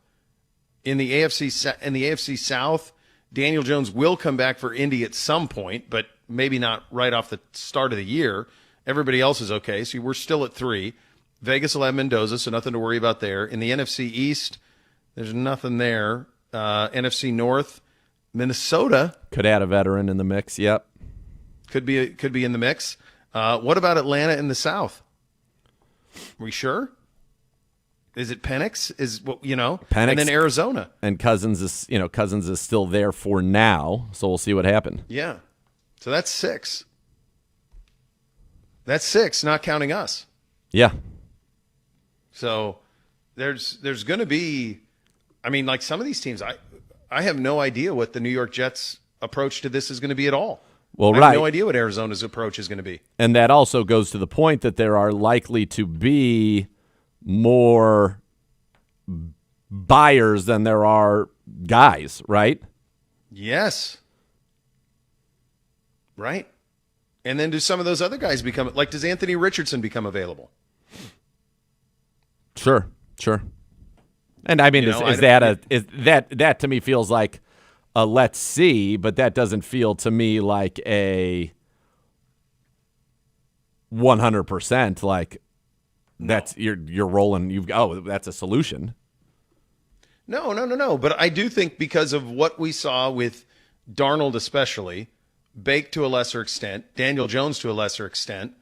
[SPEAKER 1] In the AFC South, Daniel Jones will come back for Indy at some point, but maybe not right off the start of the year. Everybody else is okay, so we're still at 3. Vegas will have Mendoza, so nothing to worry about there. In the NFC East, there's nothing there. NFC North, Minnesota
[SPEAKER 2] could add a veteran in the mix. Yep,
[SPEAKER 1] could be in the mix. What about Atlanta in the South? Are we sure? Is it Penix? Penix, and then Arizona
[SPEAKER 2] and Cousins is still there for now. So we'll see what happens.
[SPEAKER 1] Yeah, so that's 6. That's 6, not counting us.
[SPEAKER 2] Yeah.
[SPEAKER 1] So there's going to be, like some of these teams, I have no idea what the New York Jets' approach to this is going to be at all.
[SPEAKER 2] Well,
[SPEAKER 1] I have no idea what Arizona's approach is going to be.
[SPEAKER 2] And that also goes to the point that there are likely to be more buyers than there are guys, right?
[SPEAKER 1] Yes. Right. And then do some of those other guys become, does Anthony Richardson become available?
[SPEAKER 2] Sure. And that to me feels like a let's see, but that doesn't feel to me like a 100% like that's you're rolling. That's a solution.
[SPEAKER 1] No. But I do think because of what we saw with Darnold, especially Bake to a lesser extent, Daniel Jones to a lesser extent,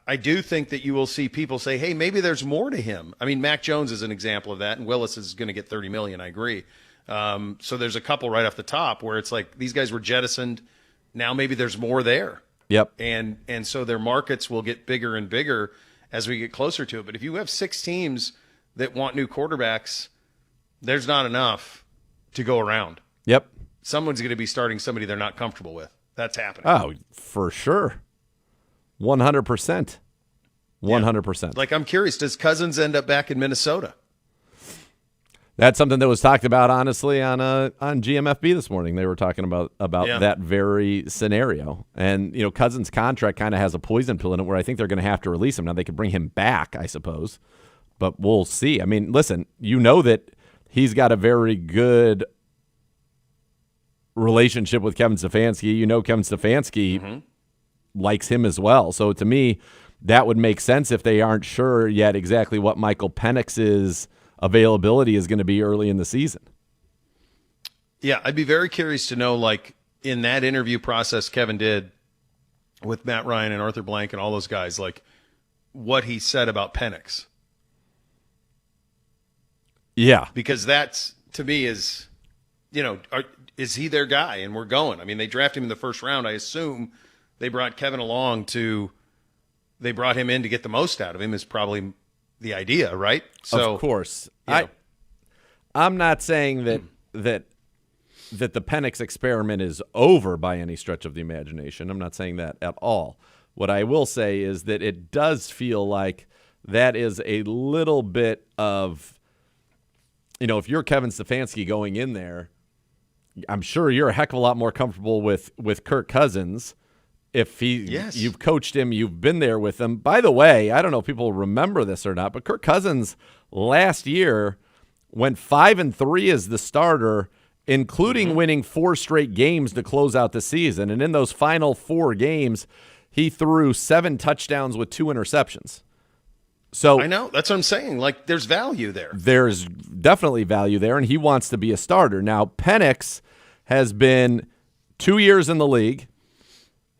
[SPEAKER 1] I do think that you will see people say, hey, maybe there's more to him. Mac Jones is an example of that, and Willis is going to get $30 million. I agree. So there's a couple right off the top where it's like these guys were jettisoned. Now maybe there's more there.
[SPEAKER 2] Yep.
[SPEAKER 1] And so their markets will get bigger and bigger as we get closer to it. But if you have 6 teams that want new quarterbacks, there's not enough to go around.
[SPEAKER 2] Yep.
[SPEAKER 1] Someone's going to be starting somebody they're not comfortable with. That's happening.
[SPEAKER 2] Oh, for sure. 100%. 100%.
[SPEAKER 1] I'm curious, does Cousins end up back in Minnesota?
[SPEAKER 2] That's something that was talked about, honestly, on GMFB this morning. They were talking about that very scenario. And, Cousins' contract kind of has a poison pill in it where I think they're going to have to release him. Now, they could bring him back, I suppose. But we'll see. Listen, that he's got a very good relationship with Kevin Stefanski. Kevin Stefanski likes him as well. So to me, that would make sense if they aren't sure yet exactly what Michael Penix's availability is going to be early in the season.
[SPEAKER 1] Yeah, I'd be very curious to know, in that interview process Kevin did with Matt Ryan and Arthur Blank and all those guys, what he said about Penix.
[SPEAKER 2] Yeah.
[SPEAKER 1] Because that's, to me, is, is he their guy? And we're going. They drafted him in the first round. I assume they brought Kevin along they brought him in to get the most out of him is probably the idea, right? So,
[SPEAKER 2] of course. I'm not saying that the Penix experiment is over by any stretch of the imagination. I'm not saying that at all. What I will say is that it does feel like that is a little bit of, if you're Kevin Stefanski going in there, I'm sure you're a heck of a lot more comfortable with Kirk Cousins You've coached him, you've been there with him. By the way, I don't know if people remember this or not, but Kirk Cousins last year went 5-3 as the starter, including winning 4 straight games to close out the season. And in those final 4 games, he threw 7 touchdowns with 2 interceptions. So
[SPEAKER 1] I know. That's what I'm saying. Like, there's value there.
[SPEAKER 2] There's definitely value there, and he wants to be a starter. Now, Penix has been 2 years in the league.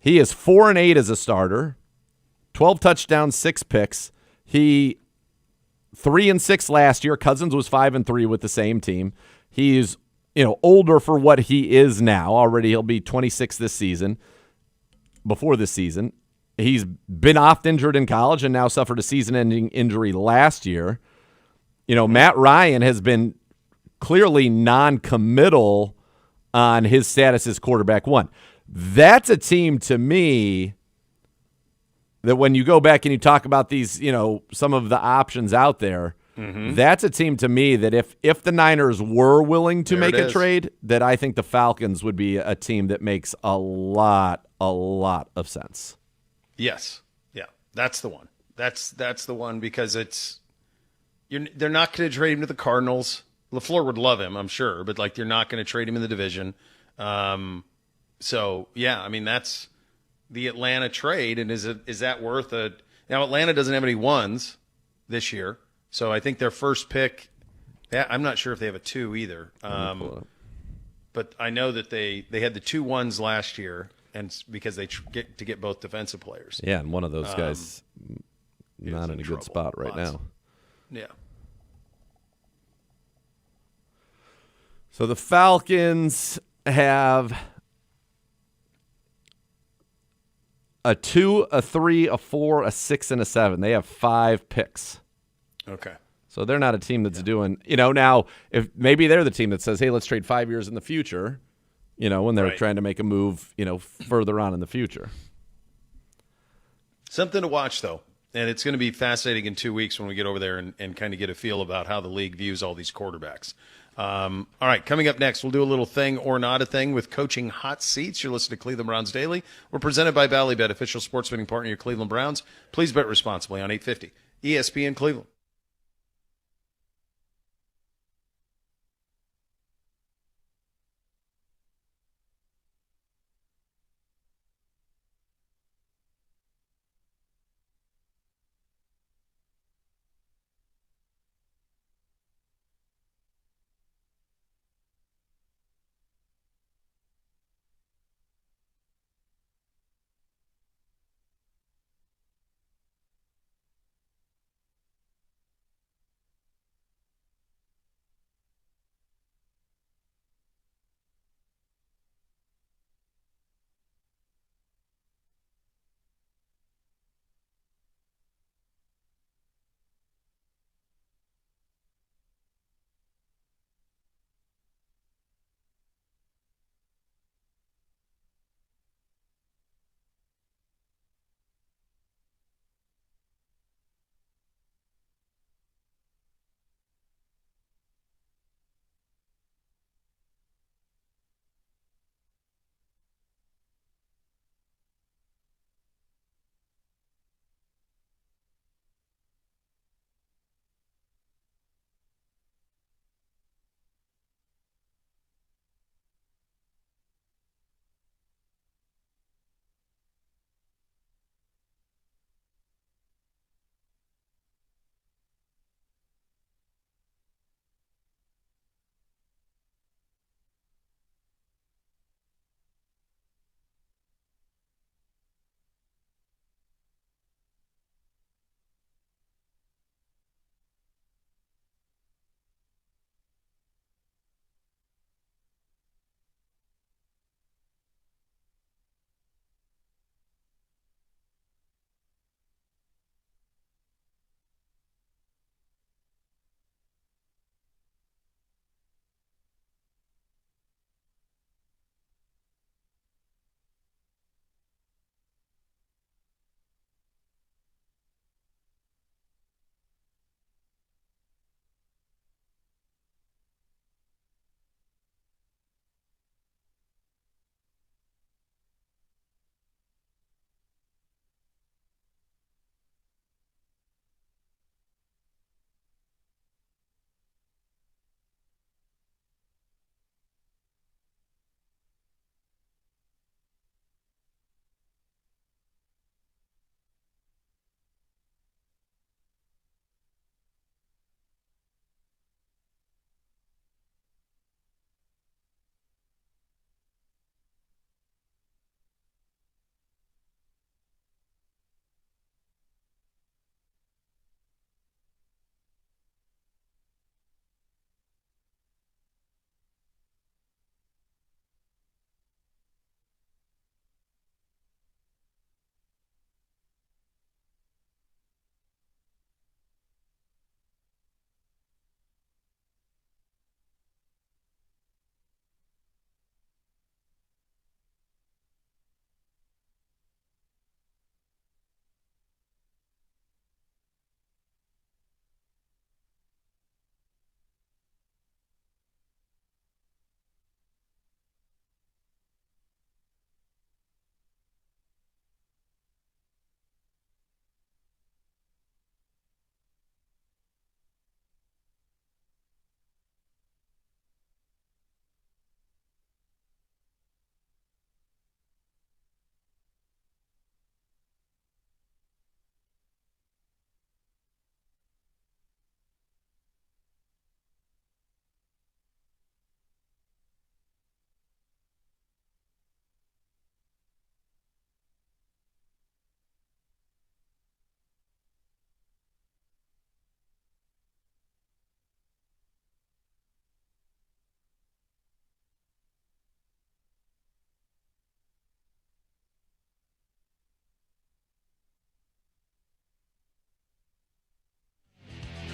[SPEAKER 2] He is 4-8 as a starter, 12 touchdowns, 6 picks. He 3-6 last year. Cousins was 5-3 with the same team. He's older for what he is now. Already, he'll be 26 this season. Before this season, he's been oft injured in college and now suffered a season-ending injury last year. Matt Ryan has been clearly non-committal on his status as quarterback 1. That's a team to me that when you go back and you talk about these, some of the options out there, that's a team to me that if the Niners were willing to make a trade, that I think the Falcons would be a team that makes a lot of sense.
[SPEAKER 1] Yes. Yeah. That's the one. That's the one because they're not going to trade him to the Cardinals. LaFleur would love him, I'm sure, but they're not going to trade him in the division. So yeah, I mean that's the Atlanta trade, and is that worth a? Now Atlanta doesn't have any ones this year, so I think their first pick. I'm not sure if they have a 2 either. But I know that they had the 2 1s last year, and because they get both defensive players.
[SPEAKER 2] Yeah, and one of those guys not in a good spot right now.
[SPEAKER 1] Yeah.
[SPEAKER 2] So the Falcons have a 2, a 3, a 4, a 6, and a 7. They have 5 picks.
[SPEAKER 1] Okay.
[SPEAKER 2] So they're not a team that's doing, now if maybe they're the team that says, hey, let's trade 5 years in the future, when they're trying to make a move, further on in the future.
[SPEAKER 1] Something to watch, though. And it's going to be fascinating in 2 weeks when we get over there and kind of get a feel about how the league views all these quarterbacks. All right, coming up next, we'll do a little thing or not a thing with Coaching Hot Seats. You're listening to Cleveland Browns Daily. We're presented by Ballybet, official sports betting partner of your Cleveland Browns. Please bet responsibly on 850 ESPN Cleveland.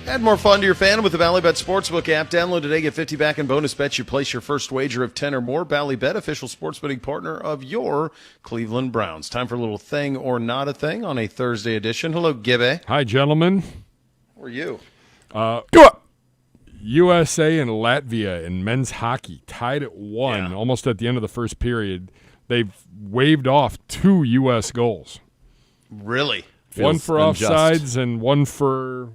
[SPEAKER 1] Add more fun to your fandom with the Ballybet Sportsbook app. Download today, get 50 back in bonus bets. You place your first wager of 10 or more. Ballybet, official sports betting partner of your Cleveland Browns. Time for a little thing or not a thing on a Thursday edition. Hello, Gibby.
[SPEAKER 3] Hi, gentlemen.
[SPEAKER 1] How are you?
[SPEAKER 3] USA and Latvia in men's hockey tied at 1, almost at the end of the first period. They've waved off 2 U.S. goals.
[SPEAKER 1] Really?
[SPEAKER 3] One for offsides and one for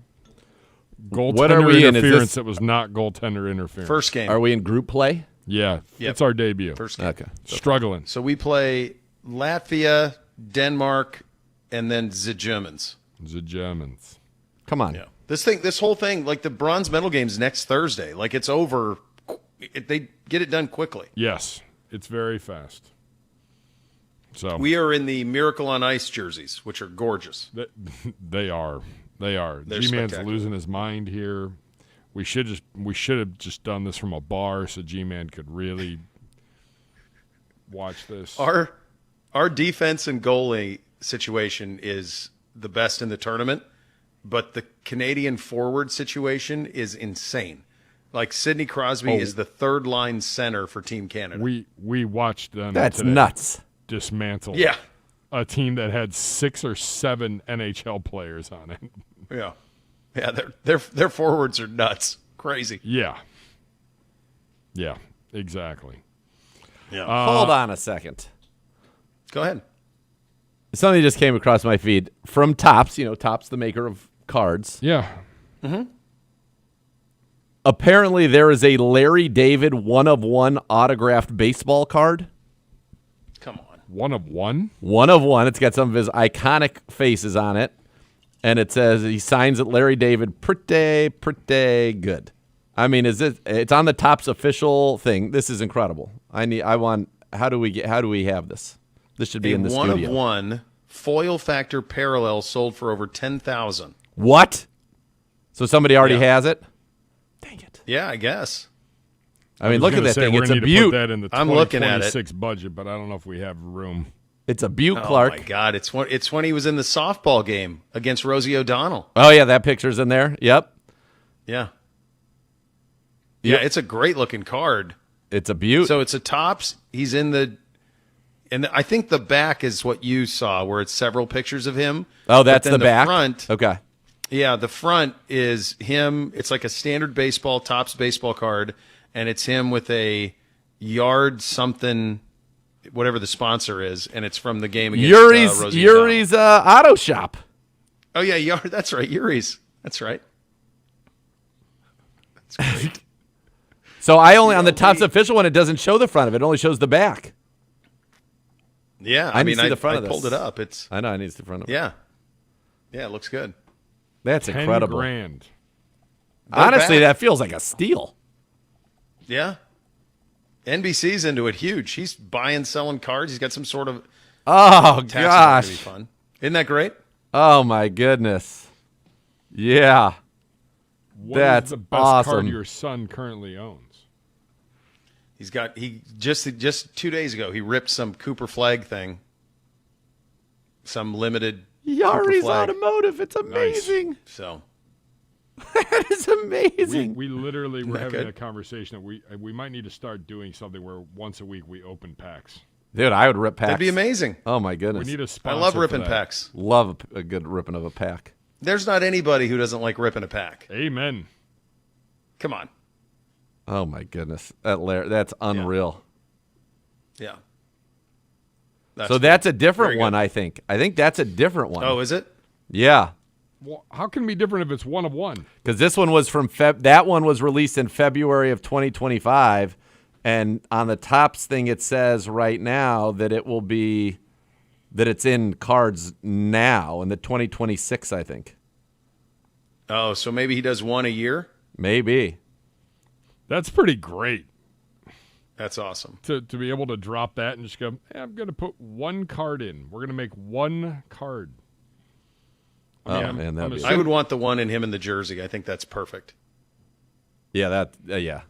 [SPEAKER 2] What are we
[SPEAKER 3] goaltender
[SPEAKER 2] in? Is
[SPEAKER 3] interference
[SPEAKER 2] this-
[SPEAKER 3] that was not goaltender interference.
[SPEAKER 1] First game.
[SPEAKER 2] Are we in group play?
[SPEAKER 3] Yeah,
[SPEAKER 1] Yep.
[SPEAKER 3] it's our debut.
[SPEAKER 1] First game.
[SPEAKER 2] Okay.
[SPEAKER 3] Struggling.
[SPEAKER 1] So we play Latvia, Denmark, and then the Germans.
[SPEAKER 3] The Germans.
[SPEAKER 2] Come on.
[SPEAKER 1] Yeah. This whole thing, like the bronze medal game's next Thursday. Like it's over. They get it done quickly.
[SPEAKER 3] Yes, it's very fast. So
[SPEAKER 1] We are in the Miracle on Ice jerseys, which are gorgeous.
[SPEAKER 3] they are. They're G-Man's
[SPEAKER 1] spectacular.
[SPEAKER 3] losing his mind here. We should have just done this from a bar so G-Man could really watch this.
[SPEAKER 1] Our defense and goalie situation is the best in the tournament, but the Canadian forward situation is insane. Like Sidney Crosby is the third line center for Team Canada.
[SPEAKER 3] We watched them.
[SPEAKER 2] That's
[SPEAKER 3] today
[SPEAKER 2] nuts.
[SPEAKER 3] dismantle.
[SPEAKER 1] Yeah.
[SPEAKER 3] A team that had 6 or 7 NHL players on it.
[SPEAKER 1] Yeah. Yeah, their forwards are nuts. Crazy.
[SPEAKER 3] Yeah. Yeah, exactly.
[SPEAKER 1] Yeah.
[SPEAKER 2] Hold on a second.
[SPEAKER 1] Go ahead.
[SPEAKER 2] Something just came across my feed from Topps. You know, Topps, the maker of cards.
[SPEAKER 3] Yeah.
[SPEAKER 2] Apparently, there is a Larry David 1-of-1 autographed baseball card.
[SPEAKER 1] Come on.
[SPEAKER 3] 1 of 1?
[SPEAKER 2] 1-of-1. It's got some of his iconic faces on it. And it says he signs it Larry David. Pretty good. I mean, it's on the Topps official thing. This is incredible. How do we have this? This should be in the
[SPEAKER 1] one
[SPEAKER 2] studio.
[SPEAKER 1] of one foil factor parallel sold for over 10,000.
[SPEAKER 2] What? So somebody already
[SPEAKER 1] Yeah.
[SPEAKER 2] has it? Dang it.
[SPEAKER 1] Yeah, I guess.
[SPEAKER 2] I mean, look at that thing.
[SPEAKER 3] We're
[SPEAKER 2] It's a
[SPEAKER 3] gonna need to
[SPEAKER 2] beaut.
[SPEAKER 3] put that in the
[SPEAKER 1] I'm looking at it.
[SPEAKER 3] 2026 budget, but I don't know if we have room.
[SPEAKER 2] It's a beaut,
[SPEAKER 1] Oh
[SPEAKER 2] Clark.
[SPEAKER 1] my God! It's when he was in the softball game against Rosie O'Donnell.
[SPEAKER 2] Oh, yeah, that picture's in there. Yep.
[SPEAKER 1] Yeah.
[SPEAKER 2] Yep.
[SPEAKER 1] Yeah, it's a great looking card.
[SPEAKER 2] It's a beaut.
[SPEAKER 1] So it's a Topps. He's in and I think the back is what you saw, where it's several pictures of him.
[SPEAKER 2] oh, that's
[SPEAKER 1] But then
[SPEAKER 2] the back?
[SPEAKER 1] Front,
[SPEAKER 2] Okay.
[SPEAKER 1] yeah, the front is him. It's like a standard baseball Topps baseball card, and it's him with a yard something, whatever the sponsor is, and it's from the game against Rosie O'Donnell.
[SPEAKER 2] Yuri's auto shop.
[SPEAKER 1] Oh yeah, Yard. That's right, Yuri's. That's right. That's great.
[SPEAKER 2] So on the Topps official one, it doesn't show the front of it. It only shows the back.
[SPEAKER 1] Yeah,
[SPEAKER 2] I
[SPEAKER 1] I
[SPEAKER 2] didn't
[SPEAKER 1] mean,
[SPEAKER 2] see the front of
[SPEAKER 1] pulled
[SPEAKER 2] this.
[SPEAKER 1] it up. It's
[SPEAKER 2] I know it needs the front of it.
[SPEAKER 1] yeah, it looks good.
[SPEAKER 2] That's
[SPEAKER 3] 10
[SPEAKER 2] incredible.
[SPEAKER 3] grand.
[SPEAKER 2] Honestly,
[SPEAKER 1] back.
[SPEAKER 2] that feels like a steal.
[SPEAKER 1] Yeah, NBC's into it huge. He's buying, selling cards. He's got some sort of
[SPEAKER 2] Oh,
[SPEAKER 1] tax. It's gonna be
[SPEAKER 2] gosh.
[SPEAKER 1] fun. Isn't that great?
[SPEAKER 2] Oh, my goodness. Yeah.
[SPEAKER 3] What
[SPEAKER 2] That's
[SPEAKER 3] is the best
[SPEAKER 2] awesome.
[SPEAKER 3] card your son currently owns?
[SPEAKER 1] He just 2 days ago he ripped some Cooper Flag thing, some limited Cooper
[SPEAKER 2] Yari's
[SPEAKER 1] Flag.
[SPEAKER 2] Automotive. It's amazing.
[SPEAKER 1] So
[SPEAKER 2] That is amazing.
[SPEAKER 3] We literally were
[SPEAKER 1] that
[SPEAKER 3] having
[SPEAKER 1] good?
[SPEAKER 3] a conversation that we might need to start doing something where once a week we open packs.
[SPEAKER 2] Dude, I would rip packs.
[SPEAKER 1] that'd be amazing.
[SPEAKER 2] Oh, my
[SPEAKER 3] We
[SPEAKER 2] goodness.
[SPEAKER 3] need a
[SPEAKER 1] I
[SPEAKER 3] sponsor.
[SPEAKER 1] love
[SPEAKER 3] for
[SPEAKER 1] ripping
[SPEAKER 3] that.
[SPEAKER 1] packs.
[SPEAKER 2] Love a good ripping of a pack.
[SPEAKER 1] There's not anybody who doesn't like ripping a pack.
[SPEAKER 3] Amen.
[SPEAKER 1] Come on.
[SPEAKER 2] Oh, my goodness. That's unreal.
[SPEAKER 1] Yeah.
[SPEAKER 2] So that's a different
[SPEAKER 1] Very
[SPEAKER 2] one,
[SPEAKER 1] good.
[SPEAKER 2] I think. I think that's a different one.
[SPEAKER 1] Oh, is it?
[SPEAKER 2] Yeah.
[SPEAKER 3] Well, how can it be different if it's 1 of 1?
[SPEAKER 2] Because this one was from that one was released in February of 2025, and on the Topps thing it says right now that it's in cards now in the 2026, I think.
[SPEAKER 1] Oh, so maybe he does one a year?
[SPEAKER 2] Maybe.
[SPEAKER 3] That's pretty great
[SPEAKER 1] That's awesome.
[SPEAKER 3] to be able to drop that and just go, hey, I'm going to put 1 card in. We're going to make 1 card.
[SPEAKER 2] Oh
[SPEAKER 3] Yeah,
[SPEAKER 2] man,
[SPEAKER 3] I'm
[SPEAKER 2] that'd be
[SPEAKER 1] I would want the one in him in the jersey. I think that's perfect.
[SPEAKER 2] yeah.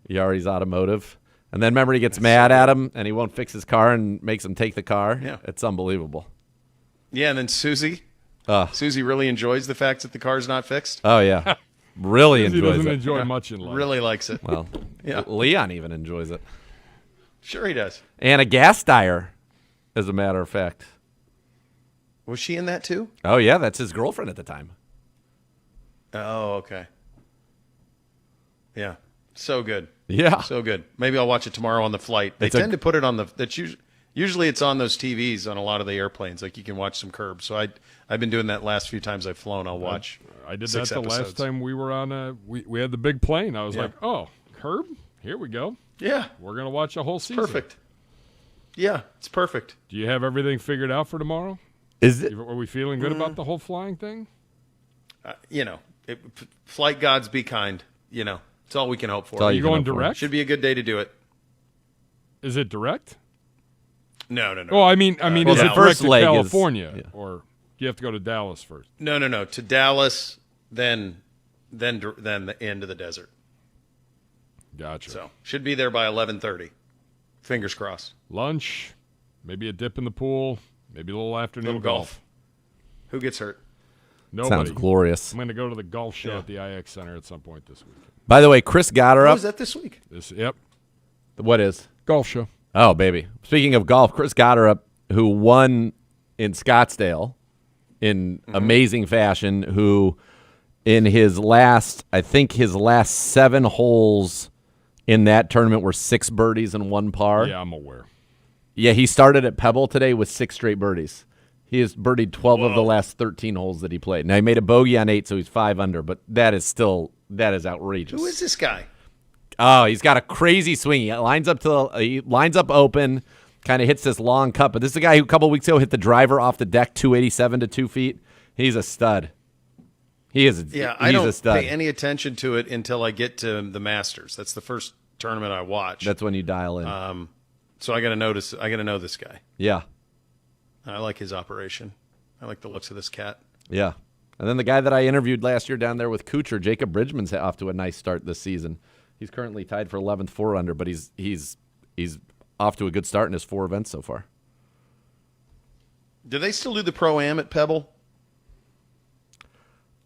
[SPEAKER 2] Yari's Automotive, and then remember he gets mad at him and he won't fix his car and makes him take the car.
[SPEAKER 1] Yeah.
[SPEAKER 2] It's unbelievable.
[SPEAKER 1] Yeah, and then Susie. Susie really enjoys the fact that the car's not fixed.
[SPEAKER 2] Oh yeah, really
[SPEAKER 3] He
[SPEAKER 2] enjoys
[SPEAKER 3] doesn't
[SPEAKER 2] it.
[SPEAKER 3] enjoy much in life.
[SPEAKER 1] Really likes it.
[SPEAKER 2] Well,
[SPEAKER 1] Yeah.
[SPEAKER 2] Leon even enjoys it,
[SPEAKER 1] Sure he does.
[SPEAKER 2] and a gas dyer, as a matter of fact.
[SPEAKER 1] Was she in that too?
[SPEAKER 2] Oh yeah, that's his girlfriend at the time.
[SPEAKER 1] Oh, okay. Yeah. So good.
[SPEAKER 2] Yeah,
[SPEAKER 1] So good. Maybe I'll watch it tomorrow on the flight. They
[SPEAKER 2] It's a-
[SPEAKER 1] tend to put it on the. Usually it's on those TVs on a lot of the airplanes. Like you can watch some Curb. So I've been doing that last few times I've flown. I'll watch.
[SPEAKER 3] I did
[SPEAKER 1] 6
[SPEAKER 3] that the
[SPEAKER 1] episodes.
[SPEAKER 3] last time we were on we had the big plane. I was
[SPEAKER 1] Yeah.
[SPEAKER 3] like, oh, Curb, here we go.
[SPEAKER 1] Yeah.
[SPEAKER 3] We're gonna watch a whole season.
[SPEAKER 1] Perfect. Yeah, it's perfect.
[SPEAKER 3] Do you have everything figured out for tomorrow?
[SPEAKER 2] is it?
[SPEAKER 3] Are we feeling good about the whole flying thing?
[SPEAKER 1] Flight gods be kind. It's all we can hope for.
[SPEAKER 2] all
[SPEAKER 3] Are
[SPEAKER 2] you
[SPEAKER 3] you
[SPEAKER 2] can
[SPEAKER 3] going
[SPEAKER 2] hope for.
[SPEAKER 3] direct?
[SPEAKER 1] Should be a good day to do it.
[SPEAKER 3] Is it direct?
[SPEAKER 1] No.
[SPEAKER 3] Oh, I mean,
[SPEAKER 2] well,
[SPEAKER 3] is
[SPEAKER 2] the
[SPEAKER 3] it
[SPEAKER 2] first
[SPEAKER 3] direct to
[SPEAKER 2] leg is-
[SPEAKER 3] California,
[SPEAKER 2] yeah.
[SPEAKER 3] or do you have to go to Dallas first?
[SPEAKER 1] No. To Dallas, then the end of the desert.
[SPEAKER 3] Gotcha.
[SPEAKER 1] So should be there by 11:30. Fingers crossed.
[SPEAKER 3] Lunch, maybe a dip in the pool, maybe a little afternoon
[SPEAKER 1] Little golf. Who gets hurt?
[SPEAKER 3] Nobody.
[SPEAKER 2] Sounds glorious.
[SPEAKER 3] I'm going to go to the golf show
[SPEAKER 1] Yeah.
[SPEAKER 3] at the IX Center at some point this week.
[SPEAKER 2] By the way, Chris
[SPEAKER 1] Oh,
[SPEAKER 2] Gotterup.
[SPEAKER 1] is that this week?
[SPEAKER 3] Yep,
[SPEAKER 2] What is?
[SPEAKER 3] golf show.
[SPEAKER 2] Oh, baby. Speaking of golf, Chris Gotterup, who won in Scottsdale in amazing fashion, who in his last 7 holes in that tournament were 6 birdies and 1 par.
[SPEAKER 3] Yeah, I'm aware.
[SPEAKER 2] Yeah, he started at Pebble today with 6 straight birdies. He has birdied 12 of the last 13 holes that he played. Now, he made a bogey on 8, so he's 5 under, but that is outrageous.
[SPEAKER 1] Who is this guy?
[SPEAKER 2] Oh, he's got a crazy swing. He lines up open, kind of hits this long cut. But this is a guy who a couple weeks ago hit the driver off the deck, 287 to 2 feet. He's a stud. I
[SPEAKER 1] don't
[SPEAKER 2] a stud.
[SPEAKER 1] pay any attention to it until I get to the Masters. That's the first tournament I watch.
[SPEAKER 2] That's when you dial in.
[SPEAKER 1] So I got to know this guy.
[SPEAKER 2] Yeah,
[SPEAKER 1] I like his operation. I like the looks of this cat.
[SPEAKER 2] yeah. And then the guy that I interviewed last year down there with Kuchar, Jacob Bridgman's off to a nice start this season. He's currently tied for 11th, 4 under, but he's off to a good start in his 4 events so far.
[SPEAKER 1] Do they still do the Pro-Am at Pebble?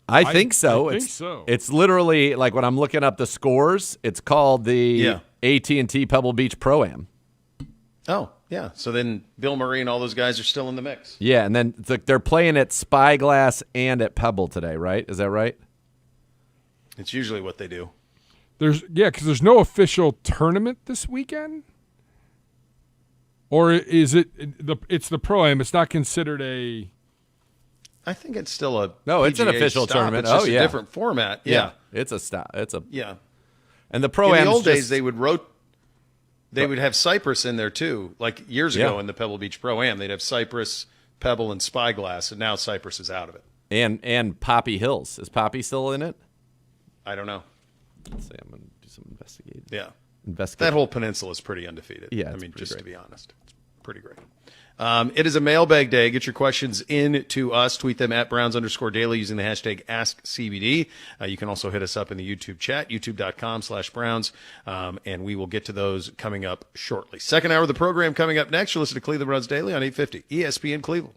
[SPEAKER 2] I think so.
[SPEAKER 3] I think so.
[SPEAKER 2] It's literally like when I'm looking up the scores, it's called the AT&T Pebble Beach Pro-Am.
[SPEAKER 1] Oh, yeah. So then Bill Murray and all those guys are still in the mix.
[SPEAKER 2] Yeah, and then they're playing at Spyglass and at Pebble today, right? Is that right?
[SPEAKER 1] It's usually what they do.
[SPEAKER 3] Because there's no official tournament this weekend, or is it it's the Pro-Am? It's not considered a.
[SPEAKER 1] I think it's still a
[SPEAKER 2] No, it's an
[SPEAKER 1] PGA
[SPEAKER 2] official
[SPEAKER 1] stop.
[SPEAKER 2] tournament.
[SPEAKER 1] It's just
[SPEAKER 2] Oh, yeah.
[SPEAKER 1] a different format. Yeah.
[SPEAKER 2] It's a stop.
[SPEAKER 1] Yeah.
[SPEAKER 2] And the
[SPEAKER 1] In
[SPEAKER 2] Pro-Am.
[SPEAKER 1] the old days, they would have Cypress in there too. Like years ago in the Pebble Beach Pro-Am, they'd have Cypress, Pebble, and Spyglass, and now Cypress is out of it.
[SPEAKER 2] and Poppy Hills. Is Poppy still in it?
[SPEAKER 1] I don't know.
[SPEAKER 2] Let's see. I'm going to do some investigating.
[SPEAKER 1] Yeah.
[SPEAKER 2] Investigate.
[SPEAKER 1] That whole peninsula is pretty undefeated.
[SPEAKER 2] Yeah,
[SPEAKER 1] I
[SPEAKER 2] it's
[SPEAKER 1] mean,
[SPEAKER 2] pretty
[SPEAKER 1] just
[SPEAKER 2] great.
[SPEAKER 1] to be honest, it's pretty great. It is a mailbag day. Get your questions in to us. Tweet them at Browns_daily using the hashtag AskCBD. You can also hit us up in the YouTube chat, youtube.com/Browns, and we will get to those coming up shortly. Second hour of the program coming up next. You'll listen to Cleveland Browns Daily on 850 ESPN Cleveland.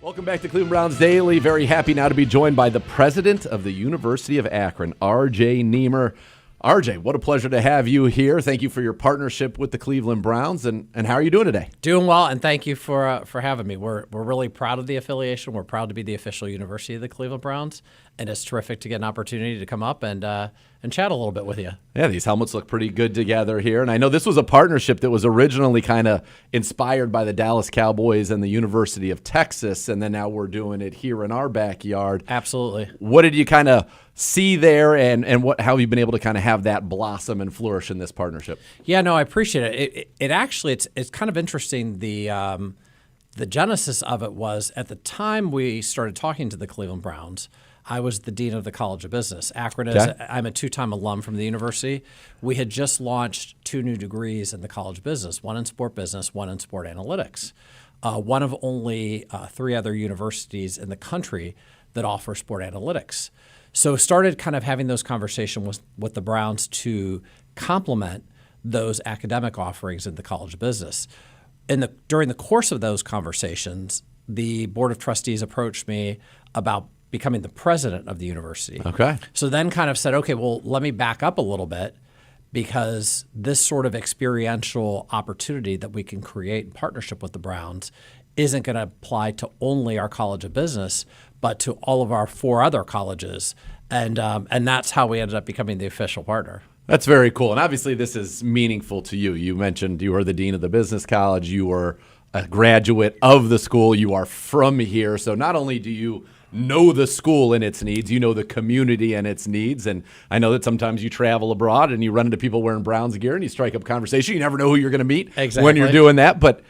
[SPEAKER 2] Welcome back to Cleveland Browns Daily. Very happy now to be joined by the president of the University of Akron, R.J. Niemer. RJ, what a pleasure to have you here. Thank you for your partnership with the Cleveland Browns, and how are you doing today?
[SPEAKER 4] Doing well, and thank you for having me. We're really proud of the affiliation. We're proud to be the official university of the Cleveland Browns, and it's terrific to get an opportunity to come up and chat a little bit with you.
[SPEAKER 2] Yeah, these helmets look pretty good together here, and I know this was a partnership that was originally kind of inspired by the Dallas Cowboys and the University of Texas, and then now we're doing it here in our backyard.
[SPEAKER 4] Absolutely.
[SPEAKER 2] What did you kind of see there, and how have you been able to kind of have that blossom and flourish in this partnership?
[SPEAKER 4] Yeah, no, I appreciate it. It actually it's kind of interesting. The genesis of it was at the time we started talking to the Cleveland Browns. I was the dean of the College of Business. Akron is. I'm a two-time alum from the university. We had just launched 2 new degrees in the College of Business, one in sport business, one in sport analytics. One of only 3 other universities in the country that offer sport analytics. So started kind of having those conversations with the Browns to complement those academic offerings in the College of Business. During the course of those conversations, the Board of Trustees approached me about becoming the president of the university.
[SPEAKER 2] Okay.
[SPEAKER 4] So then kind of said, okay, well, let me back up a little bit, because this sort of experiential opportunity that we can create in partnership with the Browns isn't going to apply to only our College of Business, but to all of our 4 other colleges. And that's how we ended up becoming the official partner.
[SPEAKER 2] That's very cool. And obviously this is meaningful to you. You mentioned you were the dean of the business college. You were a graduate of the school. You are from here. So not only do you know the school and its needs, you know the community and its needs. And I know that sometimes you travel abroad and you run into people wearing Browns gear and you strike up conversation. You never know who you're going to meet when you're doing that. But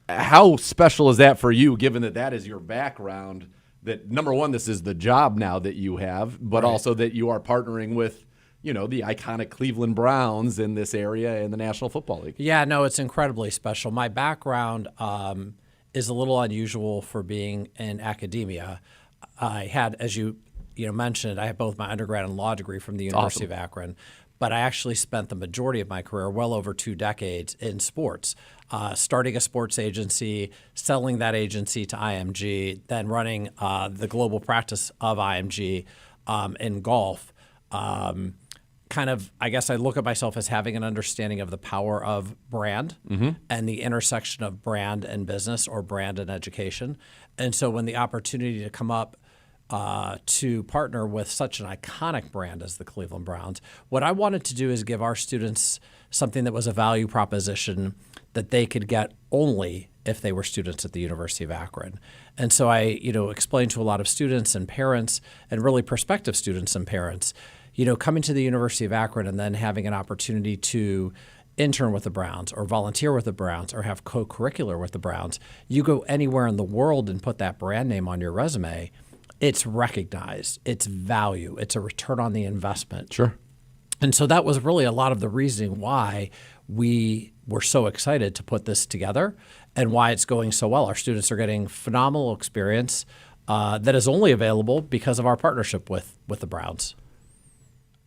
[SPEAKER 2] how special is that for you, given that that is your background, that number one, this is the job now that you have, but also that you are partnering with, you know, the iconic Cleveland Browns in this area in the National Football League?
[SPEAKER 4] Yeah, no, it's incredibly special. My background is a little unusual for being in academia. I had, as you mentioned, I had both my undergrad and law degree from the University of Akron, but I actually spent the majority of my career, well over 2 decades, in sports, starting a sports agency, selling that agency to IMG, then running the global practice of IMG in golf. Kind of, I guess I look at myself as having an understanding of the power of brand and the intersection of brand and business, or brand and education. And so when the opportunity to come up to partner with such an iconic brand as the Cleveland Browns, what I wanted to do is give our students something that was a value proposition that they could get only if they were students at the University of Akron. And so I, explained to a lot of students and parents, and really prospective students and parents, coming to the University of Akron and then having an opportunity to intern with the Browns or volunteer with the Browns or have co-curricular with the Browns. You go anywhere in the world and put that brand name on your resume, it's recognized, it's value, it's a return on the investment.
[SPEAKER 2] Sure.
[SPEAKER 4] And so that was really a lot of the reasoning why we were so excited to put this together and why it's going so well. Our students are getting phenomenal experience that is only available because of our partnership with the Browns.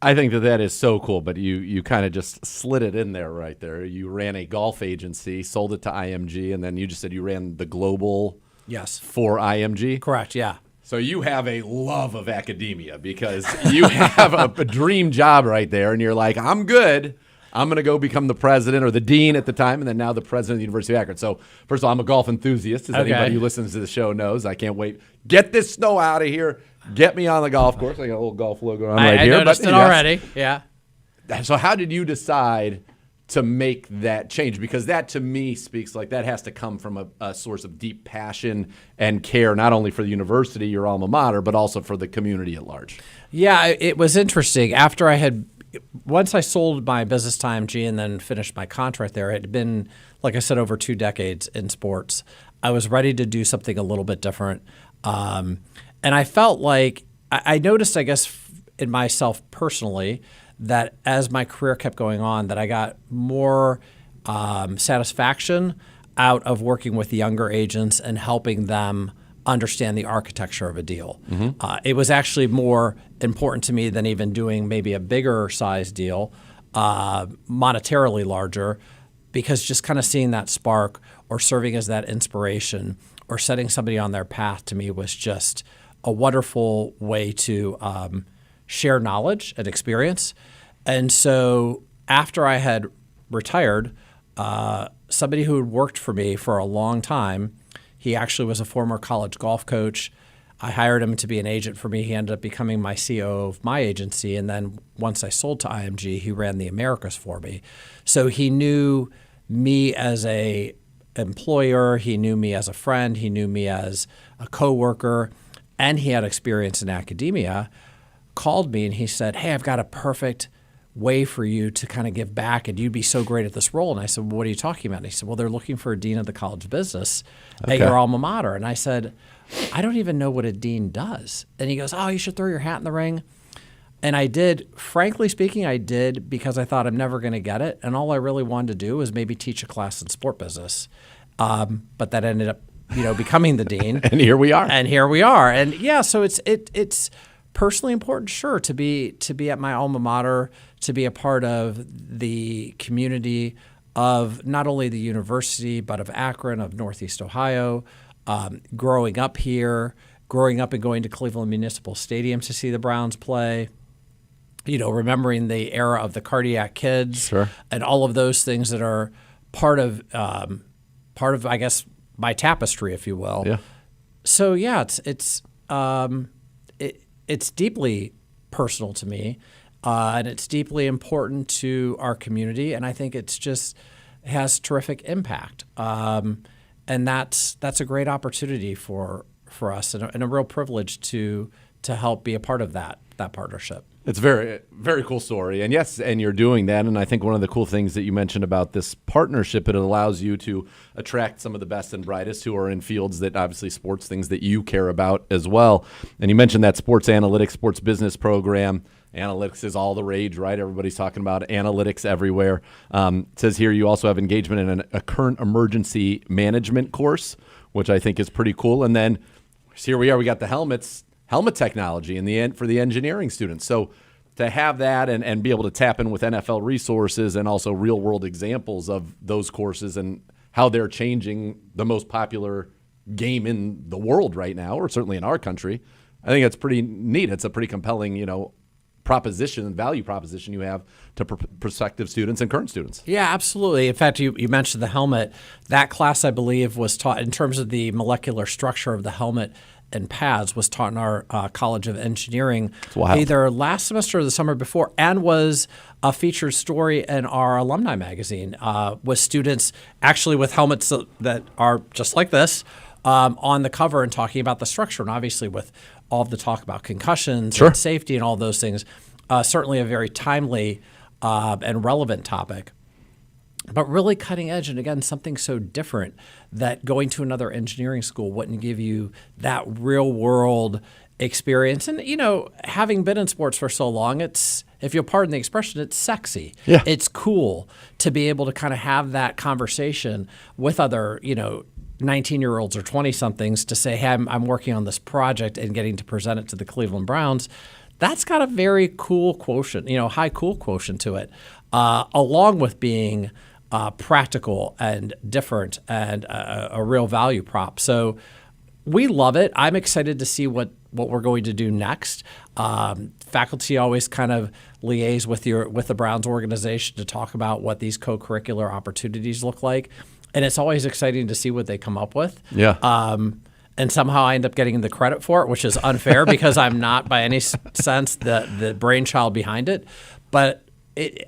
[SPEAKER 2] I think that is so cool, but you kind of just slid it in there right there. You ran a golf agency, sold it to IMG, and then you just said you ran the global for IMG?
[SPEAKER 4] Correct, yeah.
[SPEAKER 2] So you have a love of academia, because you have a dream job right there, and you're like, I'm good. I'm going to go become the president or the dean at the time, and then now the president of the University of Akron. So first of all, I'm a golf enthusiast, as anybody who listens to the show knows. I can't wait. Get this snow out of here. Get me on the golf course. I got a little golf logo on right here.
[SPEAKER 4] I noticed it already, yeah.
[SPEAKER 2] So how did you decide to make that change? Because that, to me, speaks like that has to come from a source of deep passion and care, not only for the university, your alma mater, but also for the community at large.
[SPEAKER 4] Yeah, it was interesting. Once I sold my business to IMG and then finished my contract there, it had been, like I said, over 2 decades in sports. I was ready to do something a little bit different. And I felt like, I noticed, I guess, in myself personally, that as my career kept going on, that I got more satisfaction out of working with younger agents and helping them understand the architecture of a deal. It was actually more important to me than even doing maybe a bigger size deal, monetarily larger, because just kind of seeing that spark or serving as that inspiration or setting somebody on their path to me was just a wonderful way to share knowledge and experience. And so after I had retired, somebody who had worked for me for a long time, he actually was a former college golf coach. I hired him to be an agent for me. He ended up becoming my CEO of my agency. And then once I sold to IMG, he ran the Americas for me. So he knew me as a employer. He knew me as a friend. He knew me as a coworker. And he had experience in academia. Called me and he said, hey, I've got a perfect way for you to kind of give back, and you'd be so great at this role. And I said, well, what are you talking about? And he said, well, they're looking for a dean of the College of Business at your alma mater. And I said, I don't even know what a dean does. And he goes, oh, you should throw your hat in the ring. And I did. Frankly speaking, I did because I thought I'm never going to get it. And all I really wanted to do was maybe teach a class in sport business. But that ended up, becoming the dean.
[SPEAKER 2] And here we are.
[SPEAKER 4] And yeah, so it's personally important, sure, to be at my alma mater, to be a part of the community of not only the university, but of Akron, of Northeast Ohio, growing up here, growing up and going to Cleveland Municipal Stadium to see the Browns play, remembering the era of the cardiac kids,
[SPEAKER 2] sure,
[SPEAKER 4] and all of those things that are part of, I guess, my tapestry, if you will.
[SPEAKER 2] Yeah.
[SPEAKER 4] So yeah, it's deeply personal to me, and it's deeply important to our community, and I think it has terrific impact, and that's a great opportunity for us, and a real privilege to help be a part of that partnership.
[SPEAKER 2] It's a very, very cool story. And yes, and you're doing that. And I think one of the cool things that you mentioned about this partnership, it allows you to attract some of the best and brightest who are in fields that obviously sports things that you care about as well. And you mentioned that sports analytics, sports business program. Analytics is all the rage, right? Everybody's talking about analytics everywhere. It says here you also have engagement in a current emergency management course, which I think is pretty cool. And then here we are, we got the helmet technology in the end for the engineering students. So to have that and be able to tap in with NFL resources and also real world examples of those courses and how they're changing the most popular game in the world right now, or certainly in our country, I think that's pretty neat. It's a pretty compelling, value proposition you have to prospective students and current students.
[SPEAKER 4] Yeah, absolutely. In fact, you mentioned the helmet. That class, I believe, was taught in terms of the molecular structure of the helmet and pads, was taught in our College of Engineering either last semester or the summer before, and was a featured story in our alumni magazine with students actually with helmets that are just like this on the cover and talking about the structure. And obviously with all of the talk about concussions
[SPEAKER 2] sure,
[SPEAKER 4] and safety and all those things, certainly a very timely and relevant topic. But really cutting edge, and again, something so different that going to another engineering school wouldn't give you that real world experience. And, having been in sports for so long, it's, if you'll pardon the expression, it's sexy.
[SPEAKER 2] Yeah.
[SPEAKER 4] It's cool to be able to kind of have that conversation with other, 19-year-olds or 20-somethings to say, hey, I'm working on this project and getting to present it to the Cleveland Browns. That's got a very cool quotient, high cool quotient to it, along with being practical and different and a real value prop. So we love it. I'm excited to see what we're going to do next. Faculty always kind of liaise with the Browns organization to talk about what these co-curricular opportunities look like. And it's always exciting to see what they come up with.
[SPEAKER 2] Yeah.
[SPEAKER 4] And somehow I end up getting the credit for it, which is unfair because I'm not by any sense the brainchild behind it. But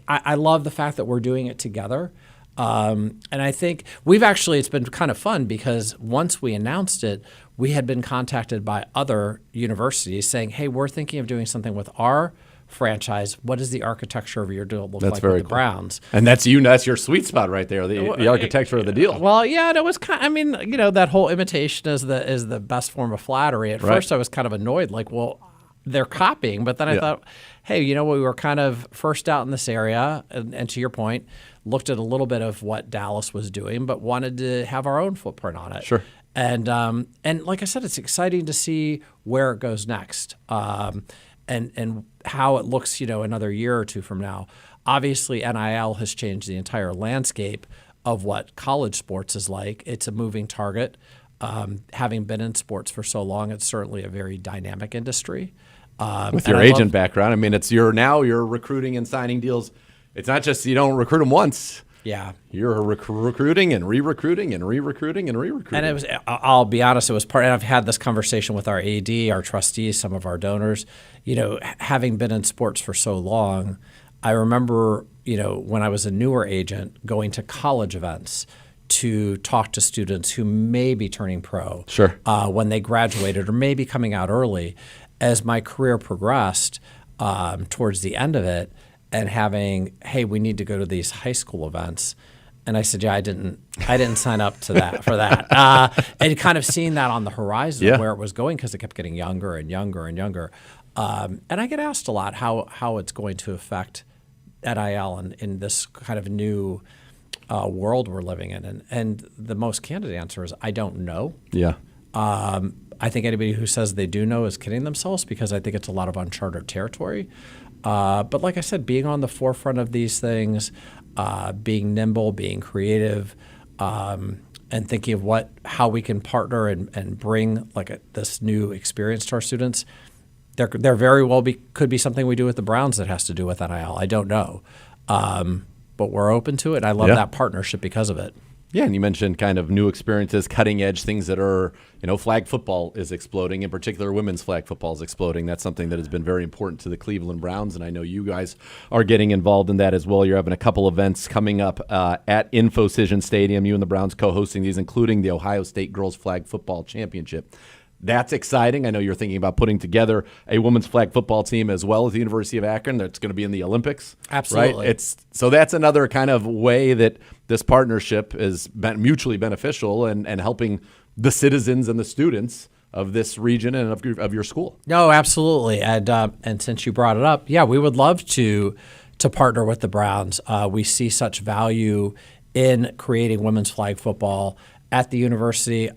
[SPEAKER 4] I love the fact that we're doing it together. And I think it's been kind of fun because once we announced it, we had been contacted by other universities saying, hey, we're thinking of doing something with our franchise. What does the architecture of your deal look like with the Browns?
[SPEAKER 2] And that's your sweet spot right there, the architecture of the deal.
[SPEAKER 4] Well, yeah, it was kind of, that whole imitation is the best form of flattery. At first I was kind of annoyed, like, well, they're copying. But then I thought, hey, we were kind of first out in this area. And to your point, looked at a little bit of what Dallas was doing, but wanted to have our own footprint on it.
[SPEAKER 2] Sure.
[SPEAKER 4] And like I said, it's exciting to see where it goes next. And how it looks, another year or two from now. Obviously, NIL has changed the entire landscape of what college sports is like. It's a moving target. Having been in sports for so long, it's certainly a very dynamic industry.
[SPEAKER 2] With your agent background, I mean, you're recruiting and signing deals. It's not just you don't recruit them once.
[SPEAKER 4] Yeah,
[SPEAKER 2] you're recruiting and re-recruiting and re-recruiting and re-recruiting.
[SPEAKER 4] And I'll be honest, it was part. And I've had this conversation with our AD, our trustees, some of our donors. Having been in sports for so long, I remember, when I was a newer agent, going to college events to talk to students who may be turning pro.
[SPEAKER 2] Sure.
[SPEAKER 4] When they graduated or maybe coming out early. As my career progressed towards the end of it, and having, hey, we need to go to these high school events, and I said, yeah, I didn't sign up to that for that, and kind of seeing that on the horizon of where it was going because it kept getting younger and younger and younger, and I get asked a lot how it's going to affect NIL in this kind of new world we're living in, and the most candid answer is I don't know.
[SPEAKER 2] Yeah.
[SPEAKER 4] I think anybody who says they do know is kidding themselves because I think it's a lot of uncharted territory. But like I said, being on the forefront of these things, being nimble, being creative, and thinking of how we can partner and bring this new experience to our students, there very well could be something we do with the Browns that has to do with NIL. I don't know. But we're open to it. I love that partnership because of it.
[SPEAKER 2] Yeah, and you mentioned kind of new experiences, cutting edge things that are, flag football is exploding. In particular, women's flag football is exploding. That's something that has been very important to the Cleveland Browns, and I know you guys are getting involved in that as well. You're having a couple events coming up at InfoCision Stadium. You and the Browns co-hosting these, including the Ohio State Girls Flag Football Championship. That's exciting. I know you're thinking about putting together a women's flag football team as well as the University of Akron that's going to be in the Olympics.
[SPEAKER 4] Absolutely.
[SPEAKER 2] Right? So that's another kind of way that this partnership is mutually beneficial and helping the citizens and the students of this region and of your school.
[SPEAKER 4] No, absolutely. And since you brought it up, yeah, we would love to partner with the Browns. We see such value in creating women's flag football at the university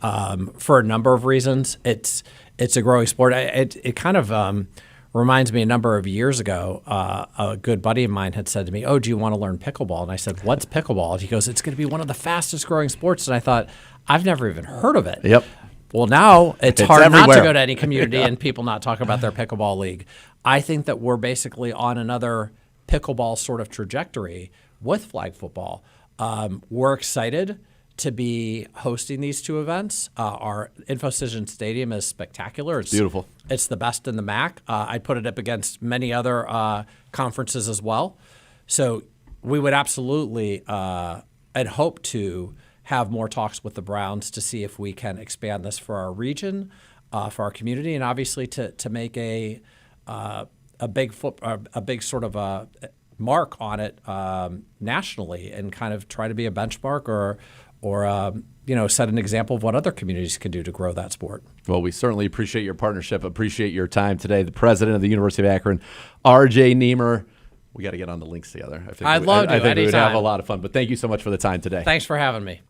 [SPEAKER 4] for a number of reasons. It's a growing sport. It kind of reminds me a number of years ago, a good buddy of mine had said to me, oh, do you want to learn pickleball? And I said, what's pickleball? And he goes, it's going to be one of the fastest growing sports. And I thought, I've never even heard of it.
[SPEAKER 2] Yep.
[SPEAKER 4] Well, now it's hard
[SPEAKER 2] everywhere.
[SPEAKER 4] not to go to any community and people not talk about their pickleball league. I think that we're basically on another pickleball sort of trajectory with flag football. We're excited to be hosting these two events. Our InfoCision Stadium is spectacular. It's
[SPEAKER 2] beautiful.
[SPEAKER 4] It's the best in the MAC. I'd put it up against many other conferences as well. So we would absolutely and hope to have more talks with the Browns to see if we can expand this for our region, for our community, and obviously to make a big sort of a mark on it nationally and kind of try to be a benchmark or set an example of what other communities can do to grow that sport.
[SPEAKER 2] Well, we certainly appreciate your partnership, appreciate your time today. The president of the University of Akron, R.J. Niemer. We got to get on the links together. I think we would have a lot of fun. But thank you so much for the time today.
[SPEAKER 4] Thanks for having me.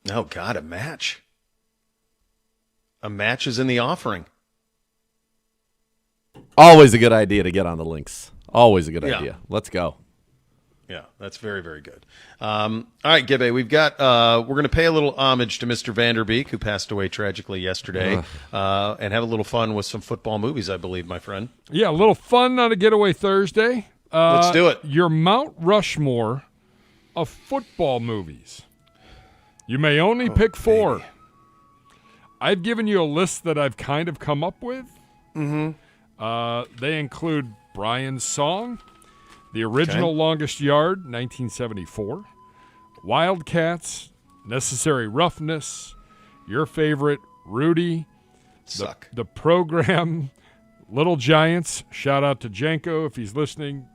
[SPEAKER 1] Oh, God, a match. A match is in the offering.
[SPEAKER 2] Always a good idea to get on the links. Always a good idea. Let's go.
[SPEAKER 1] Yeah, that's very, very good. All right, Gibbe, we've got we're going to pay a little homage to Mr. Vanderbeek, who passed away tragically yesterday, and have a little fun with some football movies, I believe, my friend.
[SPEAKER 3] Yeah, a little fun on a Getaway Thursday.
[SPEAKER 1] Let's do it.
[SPEAKER 3] Your Mount Rushmore of football movies. You may only pick 4. Baby. I've given you a list that I've kind of come up with. Mm-hmm. They include Brian's Song, The Original Longest Yard, 1974, Wildcats, Necessary Roughness, your favorite, Rudy, the Program, Little Giants, shout out to Janko if he's listening,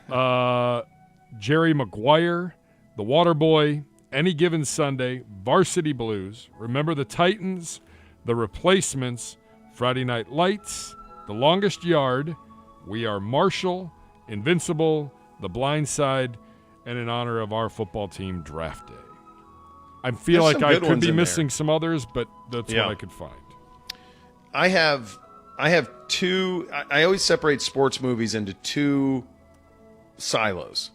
[SPEAKER 3] Jerry Maguire, The Waterboy, Any Given Sunday, Varsity Blues, Remember the Titans, The Replacements, Friday Night Lights, The Longest Yard, We Are Marshall, Invincible, The Blind Side, and in honor of our football team, Draft Day. I feel like I could be missing some others, but that's what I could find.
[SPEAKER 1] I have 2. I always separate sports movies into 2 silos.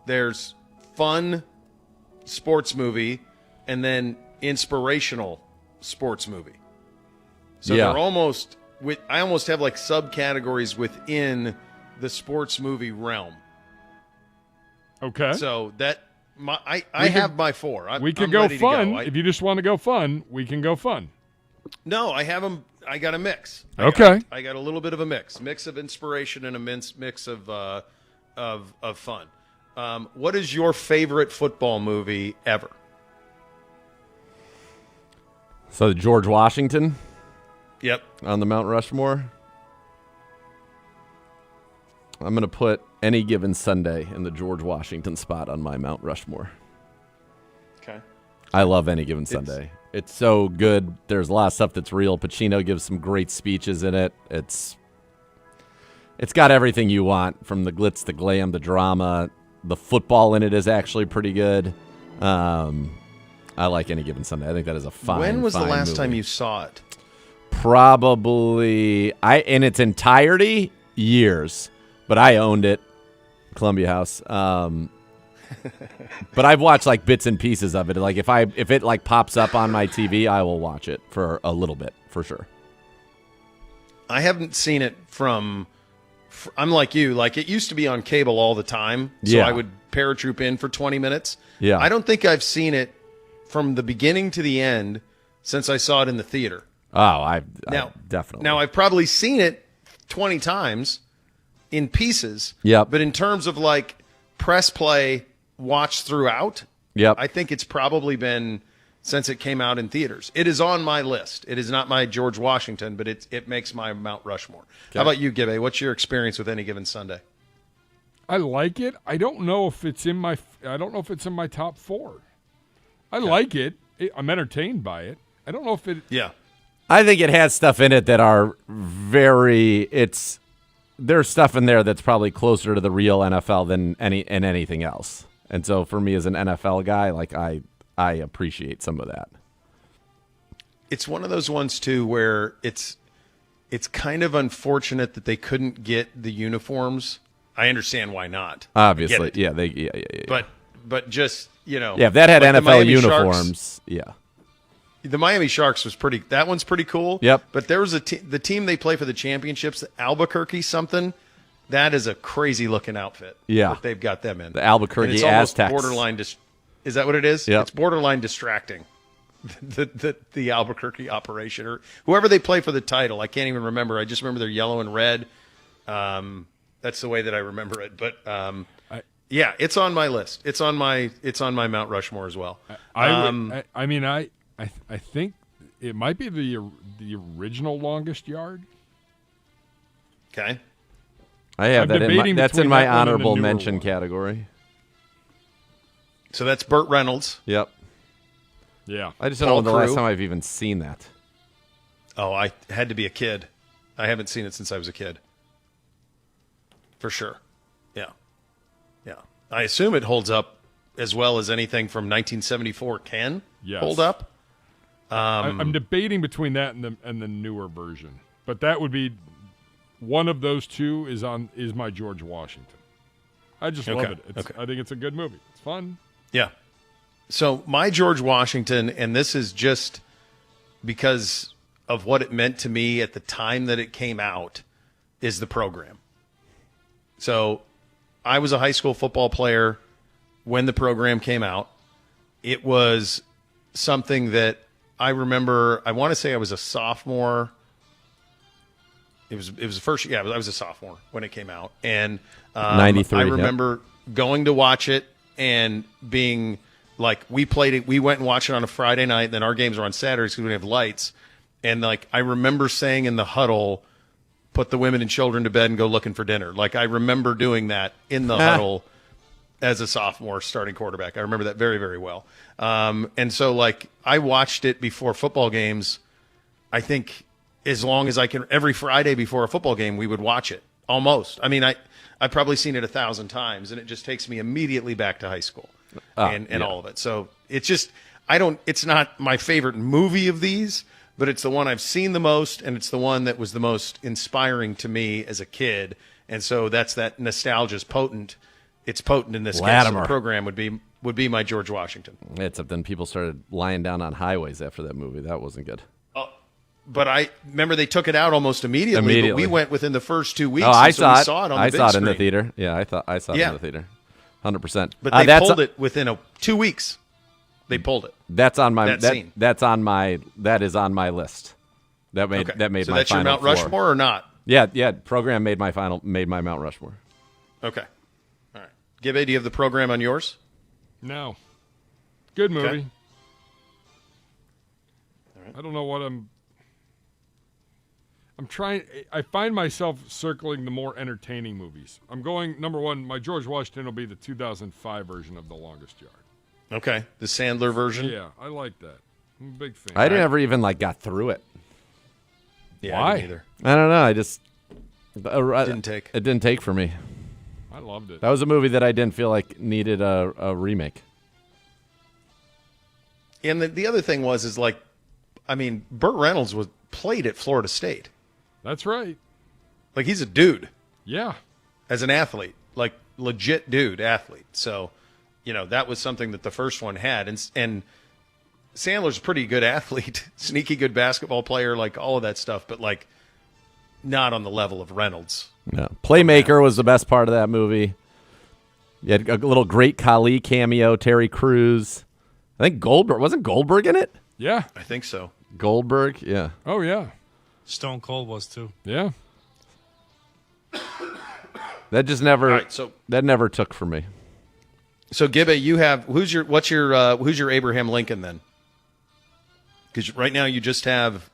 [SPEAKER 1] There's fun sports movie, and then inspirational sports movie. So
[SPEAKER 2] Yeah.
[SPEAKER 1] they're almost I almost have like subcategories within the sports movie realm.
[SPEAKER 3] Okay.
[SPEAKER 1] So that I have my 4.
[SPEAKER 3] We could
[SPEAKER 1] I'm
[SPEAKER 3] go
[SPEAKER 1] ready to
[SPEAKER 3] fun.
[SPEAKER 1] go.
[SPEAKER 3] If you just want to go fun, we can go fun.
[SPEAKER 1] No, I have them. I got a mix.
[SPEAKER 3] Okay.
[SPEAKER 1] I got a little bit of a mix of inspiration and a mix of fun. What is your favorite football movie ever?
[SPEAKER 2] So George Washington
[SPEAKER 1] Yep.
[SPEAKER 2] on the Mount Rushmore. I'm going to put Any Given Sunday in the George Washington spot on my Mount Rushmore.
[SPEAKER 1] Okay.
[SPEAKER 2] I love Any Given Sunday. It's so good. There's a lot of stuff that's real. Pacino gives some great speeches in it. It's got everything you want, from the glitz, the glam, the drama. The football in it is actually pretty good. I like Any Given Sunday. I think that is a fine.
[SPEAKER 1] When was the
[SPEAKER 2] fine
[SPEAKER 1] last
[SPEAKER 2] movie.
[SPEAKER 1] time you saw it?
[SPEAKER 2] Probably in its entirety, years. But I owned it, Columbia House. But I've watched like bits and pieces of it. Like if it like pops up on my TV, I will watch it for a little bit for sure.
[SPEAKER 1] I haven't seen it from. I'm like you. Like it used to be on cable all the time, so
[SPEAKER 2] Yeah.
[SPEAKER 1] I would paratroop in for 20 minutes.
[SPEAKER 2] Yeah.
[SPEAKER 1] I don't think I've seen it from the beginning to the end since I saw it in the theater.
[SPEAKER 2] Oh, I definitely.
[SPEAKER 1] Now I've probably seen it 20 times in pieces.
[SPEAKER 2] Yep.
[SPEAKER 1] But in terms of like press play, watch throughout,
[SPEAKER 2] Yep.
[SPEAKER 1] I think it's probably been since it came out in theaters. It is on my list. It is not my George Washington, but it makes my Mount Rushmore. How about you, Gibbe? What's your experience with Any Given Sunday?
[SPEAKER 3] I like it. I don't know if it's in my top 4. I like it. I'm entertained by it. I don't know if it.
[SPEAKER 1] Yeah.
[SPEAKER 2] I think it has stuff in it that are there's stuff in there that's probably closer to the real NFL than anything else. And so for me as an NFL guy, like I appreciate some of that.
[SPEAKER 1] It's one of those ones too where it's kind of unfortunate that they couldn't get the uniforms. I understand why not.
[SPEAKER 2] Obviously,
[SPEAKER 1] I get it.
[SPEAKER 2] yeah.
[SPEAKER 1] But just,
[SPEAKER 2] Yeah, if that had
[SPEAKER 1] like the
[SPEAKER 2] NFL
[SPEAKER 1] Miami
[SPEAKER 2] uniforms, yeah.
[SPEAKER 1] The Miami Sharks was pretty. That one's pretty cool.
[SPEAKER 2] Yep.
[SPEAKER 1] But there was the team they play for the championships, Albuquerque something. That is a crazy looking outfit.
[SPEAKER 2] Yeah.
[SPEAKER 1] That they've got them in
[SPEAKER 2] The Albuquerque
[SPEAKER 1] and it's almost
[SPEAKER 2] Aztecs.
[SPEAKER 1] Borderline. Is that what it is?
[SPEAKER 2] Yep.
[SPEAKER 1] It's borderline distracting. The Albuquerque operation or whoever they play for the title. I can't even remember. I just remember they're yellow and red. That's the way that I remember it. But yeah, it's on my list. It's on my Mount Rushmore as well.
[SPEAKER 3] I think it might be the original Longest Yard.
[SPEAKER 1] Okay.
[SPEAKER 2] I have
[SPEAKER 3] I'm
[SPEAKER 2] that
[SPEAKER 3] debating
[SPEAKER 2] that's
[SPEAKER 3] between
[SPEAKER 2] in my
[SPEAKER 3] that one and the
[SPEAKER 2] honorable
[SPEAKER 3] newer
[SPEAKER 2] mention
[SPEAKER 3] one.
[SPEAKER 2] category.
[SPEAKER 1] So that's Burt Reynolds.
[SPEAKER 2] Yep.
[SPEAKER 3] Yeah.
[SPEAKER 2] I just don't know
[SPEAKER 1] Paul
[SPEAKER 2] when the last
[SPEAKER 1] Crewe.
[SPEAKER 2] time I've even seen that.
[SPEAKER 1] Oh, I had to be a kid. I haven't seen it since I was a kid. For sure. Yeah. Yeah. I assume it holds up as well as anything from 1974 can
[SPEAKER 3] Yes.
[SPEAKER 1] hold up.
[SPEAKER 3] I'm debating between that and the newer version, but that would be one of those two is my George Washington. I just love
[SPEAKER 1] Okay,
[SPEAKER 3] it.
[SPEAKER 1] okay.
[SPEAKER 3] I think it's a good movie. It's fun.
[SPEAKER 1] Yeah. So my George Washington, and this is just because of what it meant to me at the time that it came out, is the program. So I was a high school football player when the program came out. It was something that I remember. I want to say I was a sophomore. It was the first. Yeah, I was a sophomore when it came out, and
[SPEAKER 2] 93,
[SPEAKER 1] I
[SPEAKER 2] yep.
[SPEAKER 1] remember going to watch it and being like, we played it. We went and watched it on a Friday night. And then our games were on Saturdays because we didn't have lights. And like I remember saying in the huddle, "Put the women and children to bed and go looking for dinner." Like I remember doing that in the huddle as a sophomore starting quarterback. I remember that very, very well. And so like I watched it before football games. I think as long as I can, every Friday before a football game, we would watch it almost. I mean, I've probably seen it 1,000 times, and it just takes me immediately back to high school and
[SPEAKER 2] yeah.
[SPEAKER 1] all of it. So it's just, it's not my favorite movie of these, but it's the one I've seen the most, and it's the one that was the most inspiring to me as a kid. And so that's that nostalgia is potent. it's potent in this case. So
[SPEAKER 2] Latimer.
[SPEAKER 1] the program would be my George Washington.
[SPEAKER 2] Except then people started lying down on highways after that movie. That wasn't good.
[SPEAKER 1] But I remember they took it out almost immediately. But we went within the first 2 weeks.
[SPEAKER 2] Oh, I
[SPEAKER 1] and so
[SPEAKER 2] saw
[SPEAKER 1] we
[SPEAKER 2] it.
[SPEAKER 1] saw it on
[SPEAKER 2] I
[SPEAKER 1] the big
[SPEAKER 2] saw it in the
[SPEAKER 1] screen.
[SPEAKER 2] theater. Yeah, I saw it
[SPEAKER 1] Yeah.
[SPEAKER 2] in the theater. 100%.
[SPEAKER 1] But they
[SPEAKER 2] that's
[SPEAKER 1] pulled it within 2 weeks. They pulled it.
[SPEAKER 2] That's on my
[SPEAKER 1] That scene.
[SPEAKER 2] that is on my list. That made
[SPEAKER 1] Okay.
[SPEAKER 2] that made
[SPEAKER 1] so
[SPEAKER 2] my
[SPEAKER 1] that's your
[SPEAKER 2] final
[SPEAKER 1] Mount
[SPEAKER 2] four.
[SPEAKER 1] Rushmore or not?
[SPEAKER 2] Yeah. Program made my Mount Rushmore.
[SPEAKER 1] Okay. All right. Gibby, do you have the program on yours?
[SPEAKER 3] No. Good movie.
[SPEAKER 1] Okay.
[SPEAKER 3] I don't know what I'm trying. I find myself circling the more entertaining movies. I'm going, number one, my George Washington will be the 2005 version of The Longest Yard.
[SPEAKER 1] Okay. The Sandler version?
[SPEAKER 3] Yeah, I like that. I'm a big fan.
[SPEAKER 2] I never even got through it.
[SPEAKER 1] Yeah,
[SPEAKER 3] Why?
[SPEAKER 1] I didn't either.
[SPEAKER 2] I don't know. I just
[SPEAKER 1] Didn't take.
[SPEAKER 2] It didn't take for me.
[SPEAKER 3] I loved it.
[SPEAKER 2] That was a movie that I didn't feel like needed a remake.
[SPEAKER 1] And the other thing is like, I mean, Burt Reynolds played at Florida State.
[SPEAKER 3] That's right.
[SPEAKER 1] Like, he's a dude
[SPEAKER 3] Yeah.
[SPEAKER 1] as an athlete, like legit dude athlete. So, that was something that the first one had. And Sandler's a pretty good athlete, sneaky good basketball player, like all of that stuff, but like not on the level of Reynolds.
[SPEAKER 2] No. Playmaker was the best part of that movie. You had a little Great Khali cameo, Terry Crews. I think wasn't Goldberg in it?
[SPEAKER 3] Yeah.
[SPEAKER 1] I think so.
[SPEAKER 2] Goldberg, yeah.
[SPEAKER 3] Oh, yeah.
[SPEAKER 5] Stone Cold was too.
[SPEAKER 3] Yeah.
[SPEAKER 2] That just never
[SPEAKER 1] All right, so
[SPEAKER 2] took for me.
[SPEAKER 1] So Gibby, you have who's your Abraham Lincoln then? Because right now you just have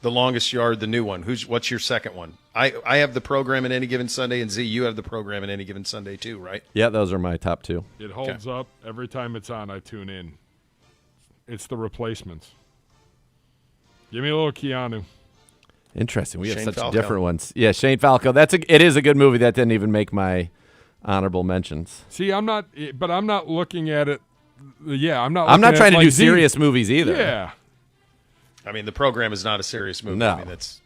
[SPEAKER 1] The Longest Yard, the new one. What's your second one? I have the program in Any Given Sunday, and Z, you have the program in Any Given Sunday too, right?
[SPEAKER 2] Yeah, those are my top two.
[SPEAKER 3] It holds up. Every time it's on, I tune in. It's The Replacements. Give me a little Keanu.
[SPEAKER 2] Interesting. We have
[SPEAKER 1] Shane
[SPEAKER 2] such
[SPEAKER 1] Falco.
[SPEAKER 2] different ones. Yeah, Shane Falco. It is a good movie that didn't even make my honorable mentions.
[SPEAKER 3] See, I'm not looking at it. Yeah, I'm not.
[SPEAKER 2] I'm not
[SPEAKER 3] looking
[SPEAKER 2] trying
[SPEAKER 3] at
[SPEAKER 2] to
[SPEAKER 3] it
[SPEAKER 2] do
[SPEAKER 3] like
[SPEAKER 2] serious movies either.
[SPEAKER 3] Yeah,
[SPEAKER 1] I mean, the program is not a serious movie.
[SPEAKER 2] No.
[SPEAKER 1] I mean, it's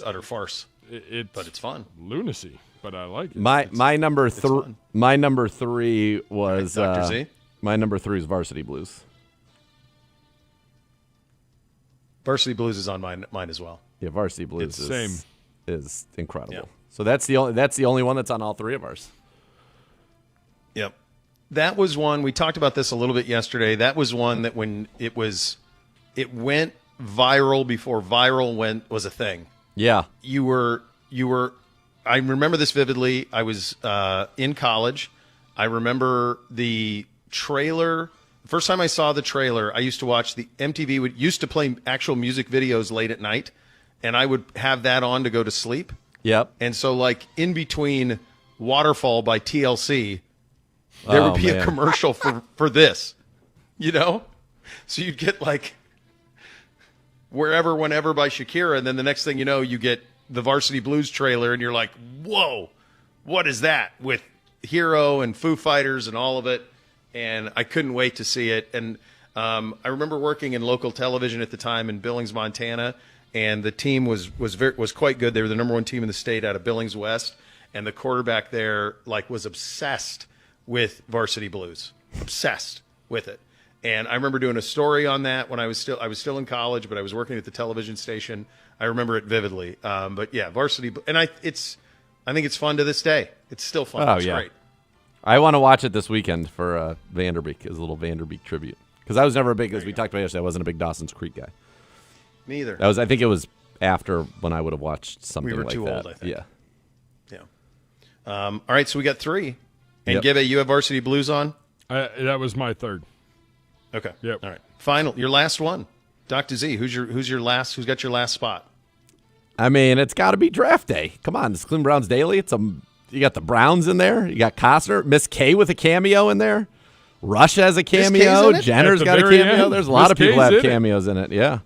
[SPEAKER 1] utter farce, but it's fun.
[SPEAKER 3] lunacy. But I like it.
[SPEAKER 2] My number
[SPEAKER 1] fun.
[SPEAKER 2] my number three was
[SPEAKER 1] Dr. Z?
[SPEAKER 2] My number three is Varsity Blues.
[SPEAKER 1] Varsity Blues is on mine as well.
[SPEAKER 2] Yeah, Varsity Blues
[SPEAKER 3] It's
[SPEAKER 2] is incredible.
[SPEAKER 1] Yeah.
[SPEAKER 2] So that's the only one that's on all three of ours.
[SPEAKER 1] Yep. That was one, we talked about this a little bit yesterday. That was one that when it went viral before viral was a thing.
[SPEAKER 2] Yeah.
[SPEAKER 1] You were I remember this vividly. I was in college. I remember the trailer. The first time I saw the trailer, I used to watch the MTV used to play actual music videos late at night, and I would have that on to go to sleep.
[SPEAKER 2] Yep.
[SPEAKER 1] And so, like, in between Waterfall by TLC, there would be a commercial for this, So you'd get, like, Wherever, Whenever by Shakira, and then the next thing you know, you get the Varsity Blues trailer, and you're like, whoa, what is that? With Hero and Foo Fighters and all of it, and I couldn't wait to see it. And I remember working in local television at the time in Billings, Montana, and the team was quite good. They were the number one team in the state out of Billings West, and the quarterback there was obsessed with Varsity Blues, obsessed with it. And I remember doing a story on that when I was still in college, but I was working at the television station. I remember it vividly. But yeah, Varsity, and I think it's fun to this day. It's still fun.
[SPEAKER 2] Oh,
[SPEAKER 1] It's
[SPEAKER 2] yeah.
[SPEAKER 1] great.
[SPEAKER 2] I want to watch it this weekend for Vanderbeek as a little Vanderbeek tribute because I was never a big, as we talked about yesterday, I wasn't a big Dawson's Creek guy.
[SPEAKER 1] Me either.
[SPEAKER 2] I think it was after when I would have watched something
[SPEAKER 1] were
[SPEAKER 2] like
[SPEAKER 1] too
[SPEAKER 2] that.
[SPEAKER 1] old, I think.
[SPEAKER 2] Yeah.
[SPEAKER 1] Yeah. All right, so we got three. And
[SPEAKER 2] Yep.
[SPEAKER 1] Gibby, you have Varsity Blues on?
[SPEAKER 3] That was my third.
[SPEAKER 1] Okay.
[SPEAKER 3] Yep.
[SPEAKER 1] All right. Final, your last one. Dr. Z, who's got your last spot?
[SPEAKER 2] I mean, it's got to be draft day. Come on, it's Cleveland Browns Daily. You got the Browns in there. You got Costner, Miss K with a cameo in there. Rush has a
[SPEAKER 1] K's
[SPEAKER 2] cameo.
[SPEAKER 1] in it?
[SPEAKER 2] Jenner's
[SPEAKER 3] At the
[SPEAKER 2] got a
[SPEAKER 3] very
[SPEAKER 2] cameo.
[SPEAKER 3] end.
[SPEAKER 2] There's a lot
[SPEAKER 3] Miss
[SPEAKER 2] of people
[SPEAKER 3] K's
[SPEAKER 2] have
[SPEAKER 3] in it.
[SPEAKER 2] cameos in it. Yeah.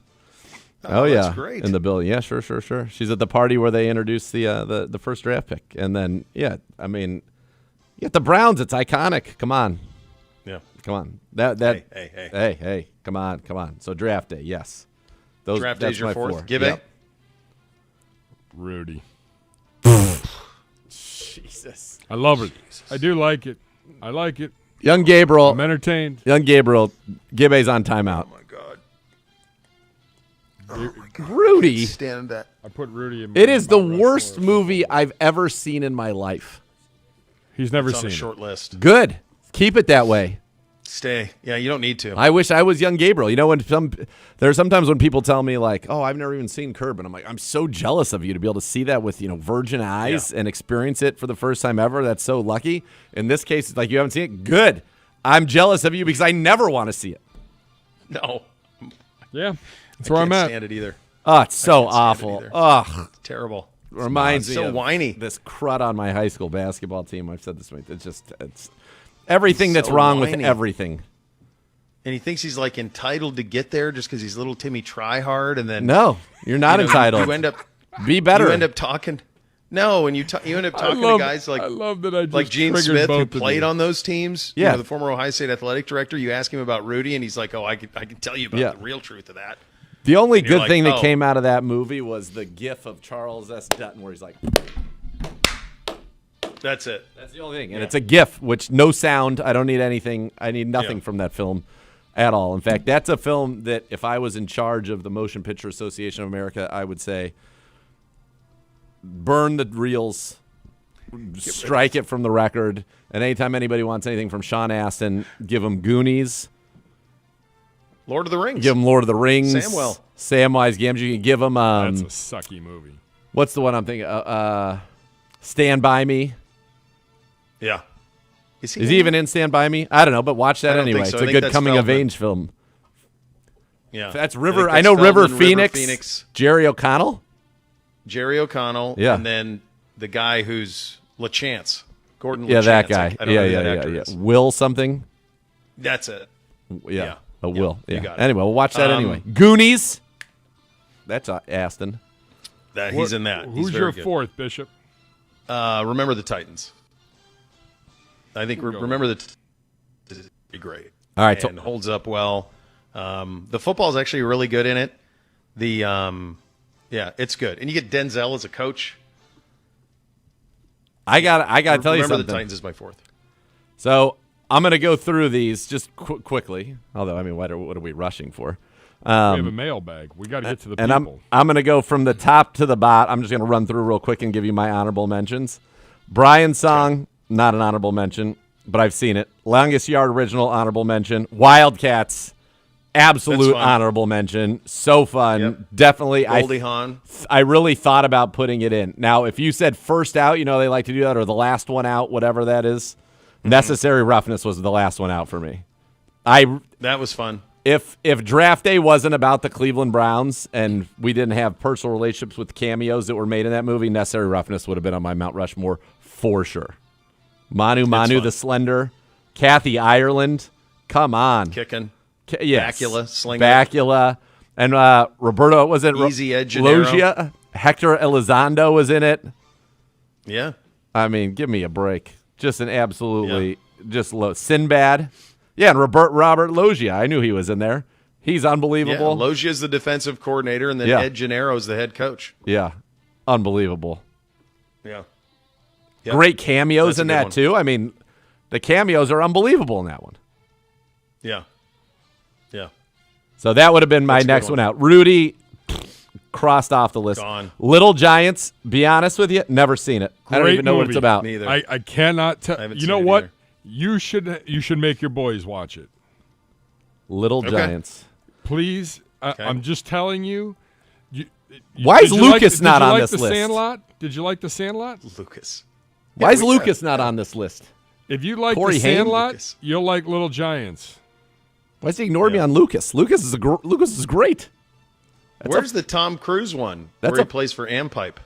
[SPEAKER 2] Oh,
[SPEAKER 1] that's
[SPEAKER 2] yeah,
[SPEAKER 1] great.
[SPEAKER 2] in the building. Yeah, sure. She's at the party where they introduced the first draft pick, and then I mean, you got the Browns. It's iconic. Come on.
[SPEAKER 1] Yeah.
[SPEAKER 2] Come on. That
[SPEAKER 1] Hey.
[SPEAKER 2] Come on. So draft day, yes.
[SPEAKER 1] Draft
[SPEAKER 2] that's
[SPEAKER 1] day's your
[SPEAKER 2] my
[SPEAKER 1] fourth.
[SPEAKER 2] four.
[SPEAKER 1] Gibby?
[SPEAKER 2] Yep.
[SPEAKER 3] Rudy.
[SPEAKER 2] Jesus.
[SPEAKER 3] I love it. I do like it. I like it.
[SPEAKER 2] Young Gabriel.
[SPEAKER 3] I'm entertained.
[SPEAKER 2] Young Gabriel. Gibbe's on timeout.
[SPEAKER 1] Oh, my God.
[SPEAKER 2] Rudy.
[SPEAKER 1] Stand that.
[SPEAKER 3] I put Rudy in.
[SPEAKER 2] It is the
[SPEAKER 3] Mount
[SPEAKER 2] worst
[SPEAKER 3] Rushmore.
[SPEAKER 2] movie I've ever seen in my life.
[SPEAKER 3] He's never
[SPEAKER 1] It's on
[SPEAKER 3] seen
[SPEAKER 1] a
[SPEAKER 3] it.
[SPEAKER 1] short list.
[SPEAKER 2] Good. Keep it that way.
[SPEAKER 1] Stay. Yeah, you don't need to.
[SPEAKER 2] I wish I was young Gabriel. You know, there's sometimes when people tell me like, "Oh, I've never even seen Curb," and I'm like, I'm so jealous of you to be able to see that with virgin eyes and experience it for the first time ever. That's so lucky. In this case, it's like you haven't seen it. Good. I'm jealous of you because I never want to see it.
[SPEAKER 1] No.
[SPEAKER 3] Yeah, that's
[SPEAKER 1] I
[SPEAKER 3] where
[SPEAKER 1] can't
[SPEAKER 3] I'm at.
[SPEAKER 1] stand it either.
[SPEAKER 2] Oh, it's so
[SPEAKER 1] can't stand it
[SPEAKER 2] awful.
[SPEAKER 1] either.
[SPEAKER 2] Ugh.
[SPEAKER 1] It's terrible.
[SPEAKER 2] Reminds me
[SPEAKER 1] so
[SPEAKER 2] of
[SPEAKER 1] whiny.
[SPEAKER 2] this crud on my high school basketball team. I've said this. It's everything that's
[SPEAKER 1] so
[SPEAKER 2] wrong with
[SPEAKER 1] whiny.
[SPEAKER 2] everything.
[SPEAKER 1] And he thinks he's like entitled to get there just because he's little Timmy Tryhard, and then
[SPEAKER 2] No, you're not
[SPEAKER 1] you know,
[SPEAKER 2] entitled.
[SPEAKER 1] You end up
[SPEAKER 2] Be better.
[SPEAKER 1] You end up talking. No, and you end up talking to guys like
[SPEAKER 3] I love that I just
[SPEAKER 1] like Gene
[SPEAKER 3] triggered
[SPEAKER 1] Smith who
[SPEAKER 3] both of
[SPEAKER 1] played
[SPEAKER 3] you.
[SPEAKER 1] on those teams.
[SPEAKER 2] Yeah.
[SPEAKER 1] The former Ohio State athletic director. You ask him about Rudy, and he's like, "Oh, I can tell you about the real truth of that."
[SPEAKER 2] The only
[SPEAKER 1] And you're
[SPEAKER 2] good
[SPEAKER 1] like,
[SPEAKER 2] thing that
[SPEAKER 1] oh.
[SPEAKER 2] came out of that movie was the gif of Charles S. Dutton where he's like,
[SPEAKER 1] That's it.
[SPEAKER 2] that's the only thing. And it's a gif, which no sound. I don't need anything. I need nothing
[SPEAKER 1] Yeah.
[SPEAKER 2] from that film at all. In fact, that's a film that if I was in charge of the Motion Picture Association of America, I would say burn the reels, strike it from the record. And anytime anybody wants anything from Sean Astin, give them Goonies.
[SPEAKER 1] Lord of the Rings.
[SPEAKER 2] Give them Lord of the Rings. Samwise Gamgee. You can give them
[SPEAKER 3] That's a sucky movie.
[SPEAKER 2] what's the one I'm thinking? Stand By Me.
[SPEAKER 1] Yeah.
[SPEAKER 2] Is he even in Stand By Me? I don't know, but watch that
[SPEAKER 1] I don't
[SPEAKER 2] anyway.
[SPEAKER 1] think so.
[SPEAKER 2] It's
[SPEAKER 1] I
[SPEAKER 2] a
[SPEAKER 1] think
[SPEAKER 2] good
[SPEAKER 1] that's
[SPEAKER 2] coming of
[SPEAKER 1] Feldman.
[SPEAKER 2] age film.
[SPEAKER 1] Yeah.
[SPEAKER 2] That's
[SPEAKER 1] I
[SPEAKER 2] River.
[SPEAKER 1] think
[SPEAKER 2] I know
[SPEAKER 1] that's
[SPEAKER 2] River
[SPEAKER 1] Feldman,
[SPEAKER 2] Phoenix. Jerry O'Connell.
[SPEAKER 1] Jerry O'Connell.
[SPEAKER 2] Yeah.
[SPEAKER 1] And then the guy who's LaChance. Gordon
[SPEAKER 2] Yeah,
[SPEAKER 1] LaChance.
[SPEAKER 2] that guy.
[SPEAKER 1] I don't know who that
[SPEAKER 2] Yeah.
[SPEAKER 1] actor is.
[SPEAKER 2] Will something.
[SPEAKER 1] That's it.
[SPEAKER 2] Yeah.
[SPEAKER 1] Yeah.
[SPEAKER 2] Will.
[SPEAKER 1] You
[SPEAKER 2] Yeah.
[SPEAKER 1] got it.
[SPEAKER 2] Anyway, we'll watch that anyway. Goonies. That's Aston.
[SPEAKER 1] He's in that. He's
[SPEAKER 3] Who's
[SPEAKER 1] very
[SPEAKER 3] your
[SPEAKER 1] good.
[SPEAKER 3] fourth, Bishop?
[SPEAKER 1] Remember the Titans. I think Remember the Titans is great.
[SPEAKER 2] All right,
[SPEAKER 1] and holds up well. The football is actually really good in it. It's good, and you get Denzel as a coach.
[SPEAKER 2] I got to tell you
[SPEAKER 1] Remember
[SPEAKER 2] something.
[SPEAKER 1] the Titans is my fourth.
[SPEAKER 2] So I'm going to go through these just quickly. Although, I mean, what are we rushing for?
[SPEAKER 3] We have a mailbag. We got to get to the
[SPEAKER 2] And
[SPEAKER 3] people.
[SPEAKER 2] I'm going to go from the top to the bottom. I'm just going to run through real quick and give you my honorable mentions. Brian's song, not an honorable mention, but I've seen it. Longest Yard original, honorable mention. Wildcats, absolute
[SPEAKER 1] That's fun.
[SPEAKER 2] honorable mention. So fun.
[SPEAKER 1] Yep.
[SPEAKER 2] Definitely.
[SPEAKER 1] Goldie Hawn.
[SPEAKER 2] I really thought about putting it in. Now, if you said first out, they like to do that, or the last one out, whatever that is. Necessary Roughness was the last one out for me.
[SPEAKER 1] That was fun.
[SPEAKER 2] If draft day wasn't about the Cleveland Browns and we didn't have personal relationships with cameos that were made in that movie, Necessary Roughness would have been on my Mount Rushmore for sure. Manu
[SPEAKER 1] fun.
[SPEAKER 2] the Slender, Kathy Ireland, come on,
[SPEAKER 1] Kicking.
[SPEAKER 2] yes,
[SPEAKER 1] Bacula, slinger.
[SPEAKER 2] Bacula, and Roberto was it?
[SPEAKER 1] Easy Ed Gennaro.
[SPEAKER 2] Logia, Hector Elizondo was in it.
[SPEAKER 1] Yeah.
[SPEAKER 2] I mean, give me a break. Just an absolutely just low Sinbad. Yeah, and Robert Loggia. I knew he was in there. He's
[SPEAKER 1] Yeah.
[SPEAKER 2] unbelievable.
[SPEAKER 1] Logia's the defensive coordinator, and then
[SPEAKER 2] Yeah.
[SPEAKER 1] Ed Gennaro's the head coach.
[SPEAKER 2] Yeah, unbelievable.
[SPEAKER 1] Yeah. Yep.
[SPEAKER 2] Great cameos
[SPEAKER 1] That's a
[SPEAKER 2] in
[SPEAKER 1] good
[SPEAKER 2] that
[SPEAKER 1] one.
[SPEAKER 2] too. I mean, the cameos are unbelievable in that one.
[SPEAKER 1] Yeah. Yeah.
[SPEAKER 2] So that would have been my
[SPEAKER 1] That's a good
[SPEAKER 2] next
[SPEAKER 1] one.
[SPEAKER 2] one out. Rudy crossed off the list.
[SPEAKER 1] Gone.
[SPEAKER 2] Little Giants. Be honest with you, never seen it. I don't
[SPEAKER 3] Great
[SPEAKER 2] even know what it's
[SPEAKER 3] movie.
[SPEAKER 2] about.
[SPEAKER 1] Neither.
[SPEAKER 3] I cannot tell.
[SPEAKER 1] I haven't
[SPEAKER 3] You
[SPEAKER 1] seen
[SPEAKER 3] know
[SPEAKER 1] it
[SPEAKER 3] what?
[SPEAKER 1] either.
[SPEAKER 3] You should make your boys watch it.
[SPEAKER 2] Little
[SPEAKER 1] Okay.
[SPEAKER 2] Giants.
[SPEAKER 3] Please. I'm just telling you.
[SPEAKER 2] Why is
[SPEAKER 3] did you
[SPEAKER 2] Lucas
[SPEAKER 3] did
[SPEAKER 2] not
[SPEAKER 3] you
[SPEAKER 2] on
[SPEAKER 3] like
[SPEAKER 2] this
[SPEAKER 3] the
[SPEAKER 2] list?
[SPEAKER 3] Sandlot? Did you like the Sandlot?
[SPEAKER 1] Lucas.
[SPEAKER 2] Why is
[SPEAKER 1] we-
[SPEAKER 2] Lucas not on this list?
[SPEAKER 3] If you like
[SPEAKER 2] Corey
[SPEAKER 3] the
[SPEAKER 2] Haim?
[SPEAKER 3] Sandlot,
[SPEAKER 1] Lucas.
[SPEAKER 3] you'll like Little Giants.
[SPEAKER 2] Why is he ignoring me on Lucas? Lucas is great.
[SPEAKER 1] Where's the Tom Cruise one
[SPEAKER 2] That's
[SPEAKER 1] where he
[SPEAKER 2] a-
[SPEAKER 1] plays for Ampipe?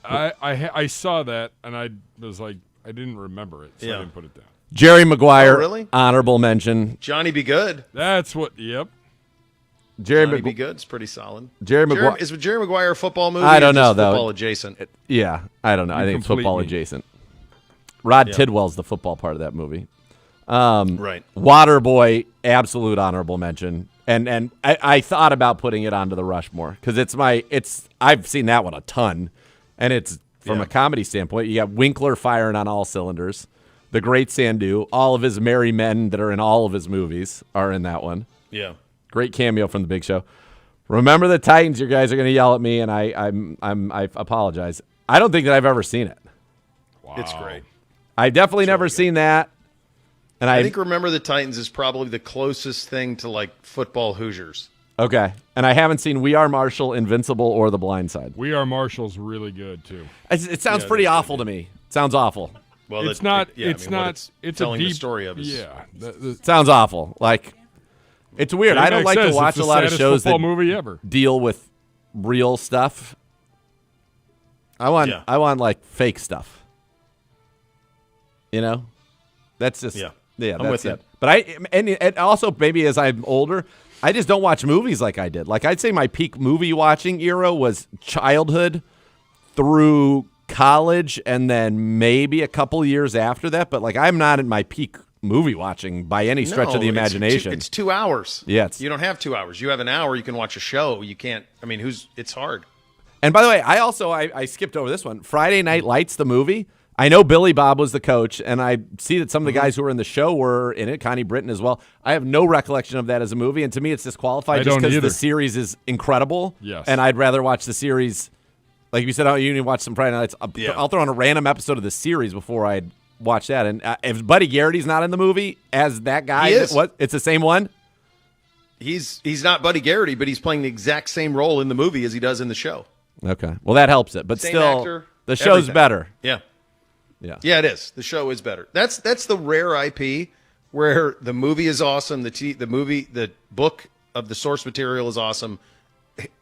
[SPEAKER 3] I saw that and I was like, I didn't remember it, so
[SPEAKER 1] Yeah.
[SPEAKER 3] I didn't put it down.
[SPEAKER 2] Jerry Maguire.
[SPEAKER 1] Oh, really?
[SPEAKER 2] Honorable mention.
[SPEAKER 1] Johnny Be Good.
[SPEAKER 3] That's what. Yep.
[SPEAKER 2] Jerry
[SPEAKER 1] Johnny Be
[SPEAKER 2] Maguire.
[SPEAKER 1] Good's pretty solid.
[SPEAKER 2] Jerry Maguire.
[SPEAKER 1] Is Jerry Maguire a football movie?
[SPEAKER 2] I
[SPEAKER 1] or
[SPEAKER 2] don't know,
[SPEAKER 1] just
[SPEAKER 2] though.
[SPEAKER 1] Football adjacent.
[SPEAKER 2] Yeah, I don't know. I think it's
[SPEAKER 3] complete
[SPEAKER 2] football
[SPEAKER 3] me.
[SPEAKER 2] adjacent. Rod
[SPEAKER 1] Yeah.
[SPEAKER 2] Tidwell's the football part of that movie.
[SPEAKER 1] Right.
[SPEAKER 2] Waterboy, absolute honorable mention. And I thought about putting it onto the Rushmore because I've seen that one a ton, and it's from
[SPEAKER 1] Yeah.
[SPEAKER 2] a comedy standpoint. You got Winkler firing on all cylinders. the great Sandu. All of his merry men that are in all of his movies are in that one.
[SPEAKER 1] Yeah.
[SPEAKER 2] Great cameo from The Big Show. Remember the Titans. You guys are going to yell at me, and I apologize. I don't think that I've ever seen it.
[SPEAKER 3] Wow.
[SPEAKER 1] It's great.
[SPEAKER 2] I've definitely never seen that. And
[SPEAKER 1] I think Remember the Titans is probably the closest thing to like football Hoosiers.
[SPEAKER 2] Okay. And I haven't seen We Are Marshall, Invincible, or The Blind Side.
[SPEAKER 3] We Are Marshall's really good too.
[SPEAKER 2] It sounds pretty awful to me. It sounds awful.
[SPEAKER 1] Well,
[SPEAKER 3] It's not.
[SPEAKER 1] yeah,
[SPEAKER 3] It's
[SPEAKER 1] I mean, what
[SPEAKER 3] not.
[SPEAKER 1] it's
[SPEAKER 3] It's
[SPEAKER 1] telling
[SPEAKER 3] a deep
[SPEAKER 1] the story of. Is,
[SPEAKER 3] Yeah.
[SPEAKER 2] It sounds awful. Like, it's weird. I don't like to watch a lot of shows that
[SPEAKER 3] movie ever.
[SPEAKER 2] deal with real stuff. I want like fake stuff. You know? That's just
[SPEAKER 1] Yeah,
[SPEAKER 2] that's
[SPEAKER 1] I'm with you.
[SPEAKER 2] it. But and also maybe as I'm older, I just don't watch movies like I did. Like I'd say my peak movie watching era was childhood through college and then maybe a couple years after that. But like I'm not in my peak movie watching by any stretch of the imagination.
[SPEAKER 1] It's 2 hours.
[SPEAKER 2] Yeah,
[SPEAKER 1] you don't have 2 hours. You have an hour. You can watch a show. You can't. I mean, it's hard.
[SPEAKER 2] And by the way, I skipped over this one. Friday Night Lights, the movie. I know Billy Bob was the coach, and I see that some of the guys who were in the show were in it, Connie Britton as well. I have no recollection of that as a movie, and to me it's disqualified just because the series is incredible.
[SPEAKER 3] Yes.
[SPEAKER 2] And I'd rather watch the series. Like you said, oh, you need to watch some Friday Night Lights. I'll throw on a random episode of the series before I'd watch that. And if Buddy Garrity's not in the movie as that guy,
[SPEAKER 1] He is.
[SPEAKER 2] It's the same one?
[SPEAKER 1] He's not Buddy Garrity, but he's playing the exact same role in the movie as he does in the show.
[SPEAKER 2] Okay. Well, that helps it. But
[SPEAKER 1] Same
[SPEAKER 2] still,
[SPEAKER 1] actor,
[SPEAKER 2] the show's
[SPEAKER 1] everything.
[SPEAKER 2] better.
[SPEAKER 1] Yeah.
[SPEAKER 2] Yeah.
[SPEAKER 1] It is. The show is better. That's the rare IP where the movie is awesome, the book of the source material is awesome,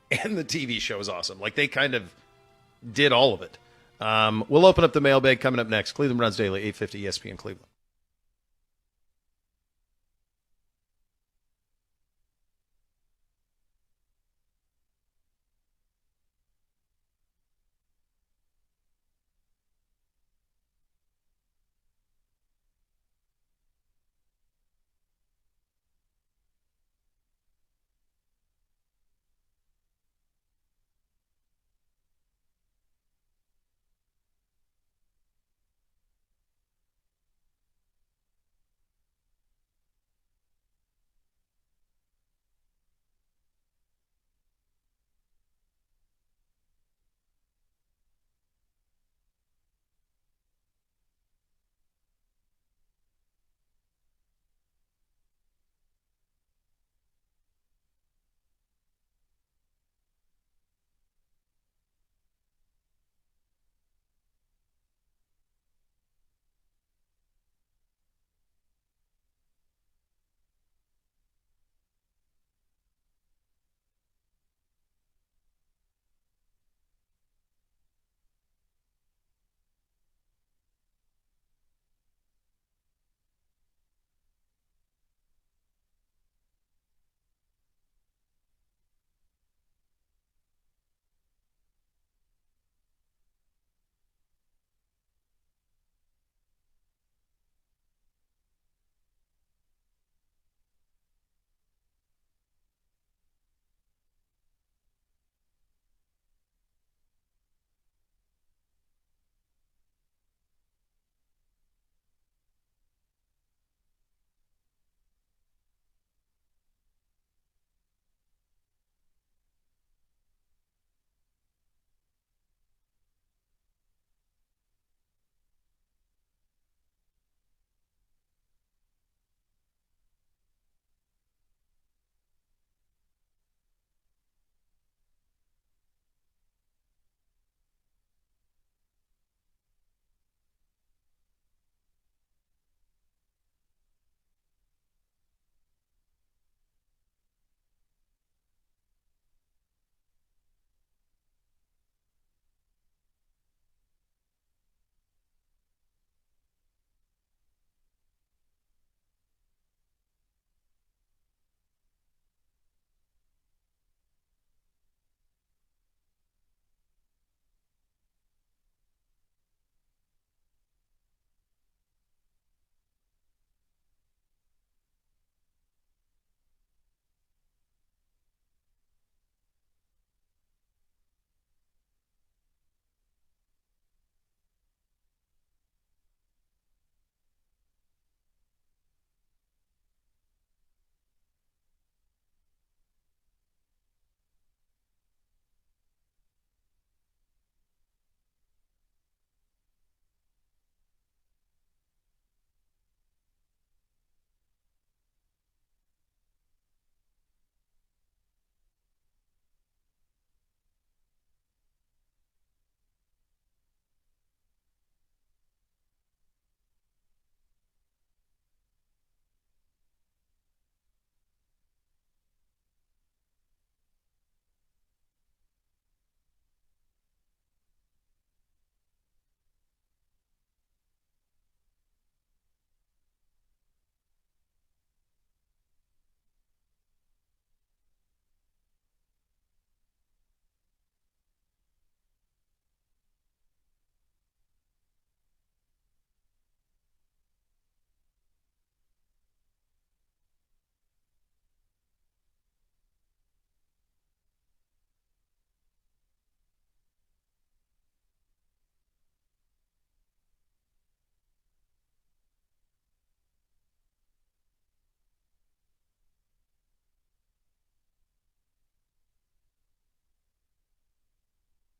[SPEAKER 1] and the TV show is awesome. Like they kind of did all of it. We'll open up the mailbag coming up next. Cleveland Browns Daily, 850 ESPN Cleveland.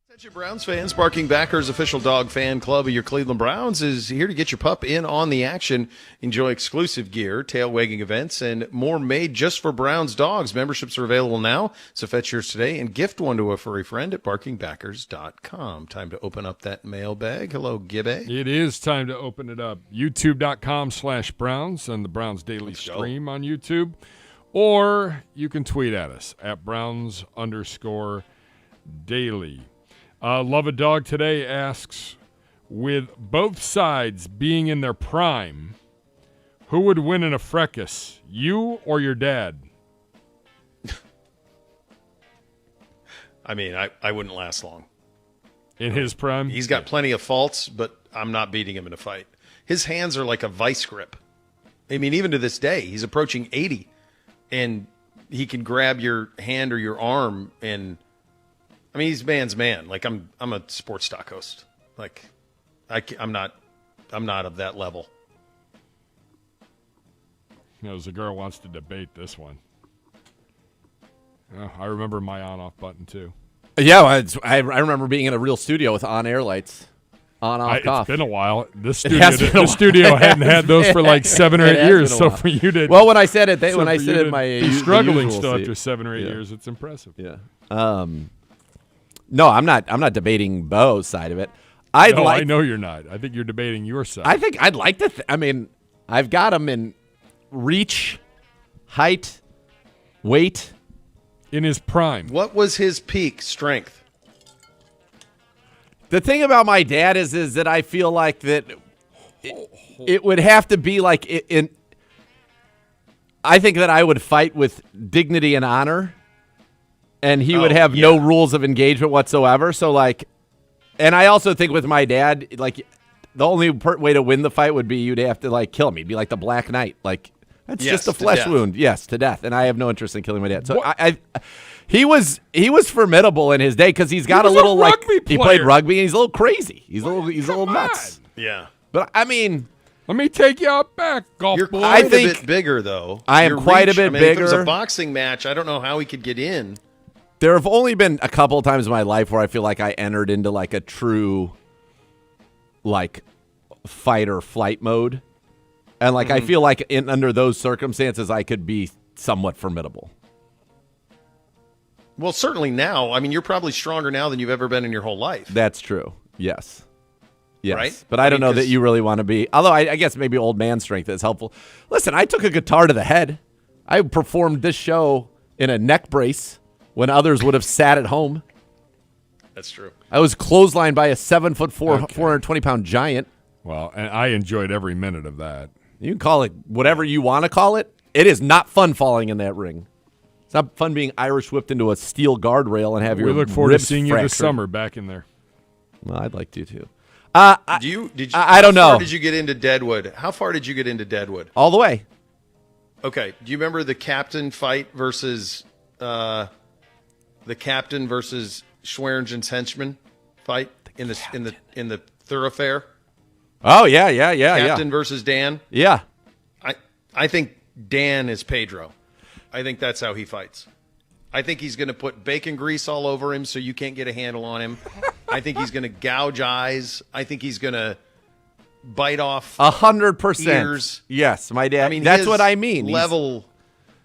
[SPEAKER 1] Attention Browns fans, Barking Backers official dog fan club of your Cleveland Browns is here to get your pup in on the action. Enjoy exclusive gear, tail wagging events, and more made just for Browns dogs. Memberships are available now, so fetch yours today and gift one to a furry friend at barkingbackers.com. Time to open up that mailbag. Hello, Gibby.
[SPEAKER 3] It is time to open it up. YouTube.com/Browns and the Browns Daily Stream on YouTube. Or you can tweet at us at Browns_daily. Love a Dog today asks, with both sides being in their prime, who would win in a fracas, you or your dad?
[SPEAKER 1] I mean, I wouldn't last long.
[SPEAKER 3] In his prime?
[SPEAKER 1] He's got plenty of faults, but I'm not beating him in a fight. His hands are like a vice grip. I mean, even to this day, he's approaching 80, and he can grab your hand or your arm and – I mean, he's man's man. Like I'm a sports stock host. Like I'm not of that level.
[SPEAKER 3] You know, the girl wants to debate this one. Oh, I remember my on-off button too.
[SPEAKER 2] Yeah, well, I remember being in a real studio with on-air lights, on-off, off.
[SPEAKER 3] It's been a while. This studio hadn't had those for like 7 or 8 years. So for you to
[SPEAKER 2] when I said it, when I said it, my
[SPEAKER 3] struggling still after 7 or 8 years, it's impressive.
[SPEAKER 2] Yeah. No, I'm not debating Bo's side of it.
[SPEAKER 3] I know you're not. I think you're debating your side.
[SPEAKER 2] I think I'd like to. I mean, I've got him in reach, height, weight.
[SPEAKER 3] In his prime.
[SPEAKER 1] What was his peak strength?
[SPEAKER 2] The thing about my dad is that I feel like that it would have to be like in. I think that I would fight with dignity and honor. And he would have no rules of engagement whatsoever. So, like, and I also think with my dad, like, the only way to win the fight would be you'd have to, like, kill him. He'd be like the Black Knight. Like, that's just a flesh wound. Yes, to death. And I have no interest in killing my dad. So, he was formidable in his day because he's got a little, like, he played rugby and he's a little crazy. He's a little nuts.
[SPEAKER 1] Yeah.
[SPEAKER 2] But, I mean.
[SPEAKER 3] Let me take you out back, golf
[SPEAKER 1] You're
[SPEAKER 3] boy.
[SPEAKER 1] quite a bit bigger, though.
[SPEAKER 2] I am quite a bit bigger. If it was
[SPEAKER 1] a boxing match, I don't know how he could get in.
[SPEAKER 2] There have only been a couple of times in my life where I feel like I entered into like a true like fight or flight mode. And like I feel like under those circumstances I could be somewhat formidable.
[SPEAKER 1] Well, certainly now. I mean, you're probably stronger now than you've ever been in your whole life.
[SPEAKER 2] That's true. Yes. Yes.
[SPEAKER 1] Right?
[SPEAKER 2] But I don't know that you really want to be. Although I guess maybe old man strength is helpful. Listen, I took a guitar to the head. I performed this show in a neck brace. When others would have sat at home.
[SPEAKER 1] That's true.
[SPEAKER 2] I was clotheslined by a 7'4", 420-pound giant.
[SPEAKER 3] Well, and I enjoyed every minute of that.
[SPEAKER 2] You can call it whatever you want to call it. It is not fun falling in that ring. It's not fun being Irish whipped into a steel guardrail and have your
[SPEAKER 3] We look forward to seeing
[SPEAKER 2] fractured.
[SPEAKER 3] you this summer back in there.
[SPEAKER 2] Well, I'd like to too.
[SPEAKER 1] I don't
[SPEAKER 2] know.
[SPEAKER 1] How far did you get into Deadwood? How far did you get into Deadwood?
[SPEAKER 2] All the way.
[SPEAKER 1] Okay. Do you remember the captain fight versus the captain versus Schwerengen's henchman fight in the thoroughfare?
[SPEAKER 2] Oh yeah.
[SPEAKER 1] Captain versus Dan.
[SPEAKER 2] Yeah.
[SPEAKER 1] I think Dan is Pedro. I think that's how he fights. I think he's going to put bacon grease all over him so you can't get a handle on him. I think he's going to gouge eyes. I think he's going to bite off
[SPEAKER 2] 100%.
[SPEAKER 1] ears.
[SPEAKER 2] Yes, my dad.
[SPEAKER 1] I mean,
[SPEAKER 2] that's
[SPEAKER 1] his
[SPEAKER 2] what I mean.
[SPEAKER 1] Level,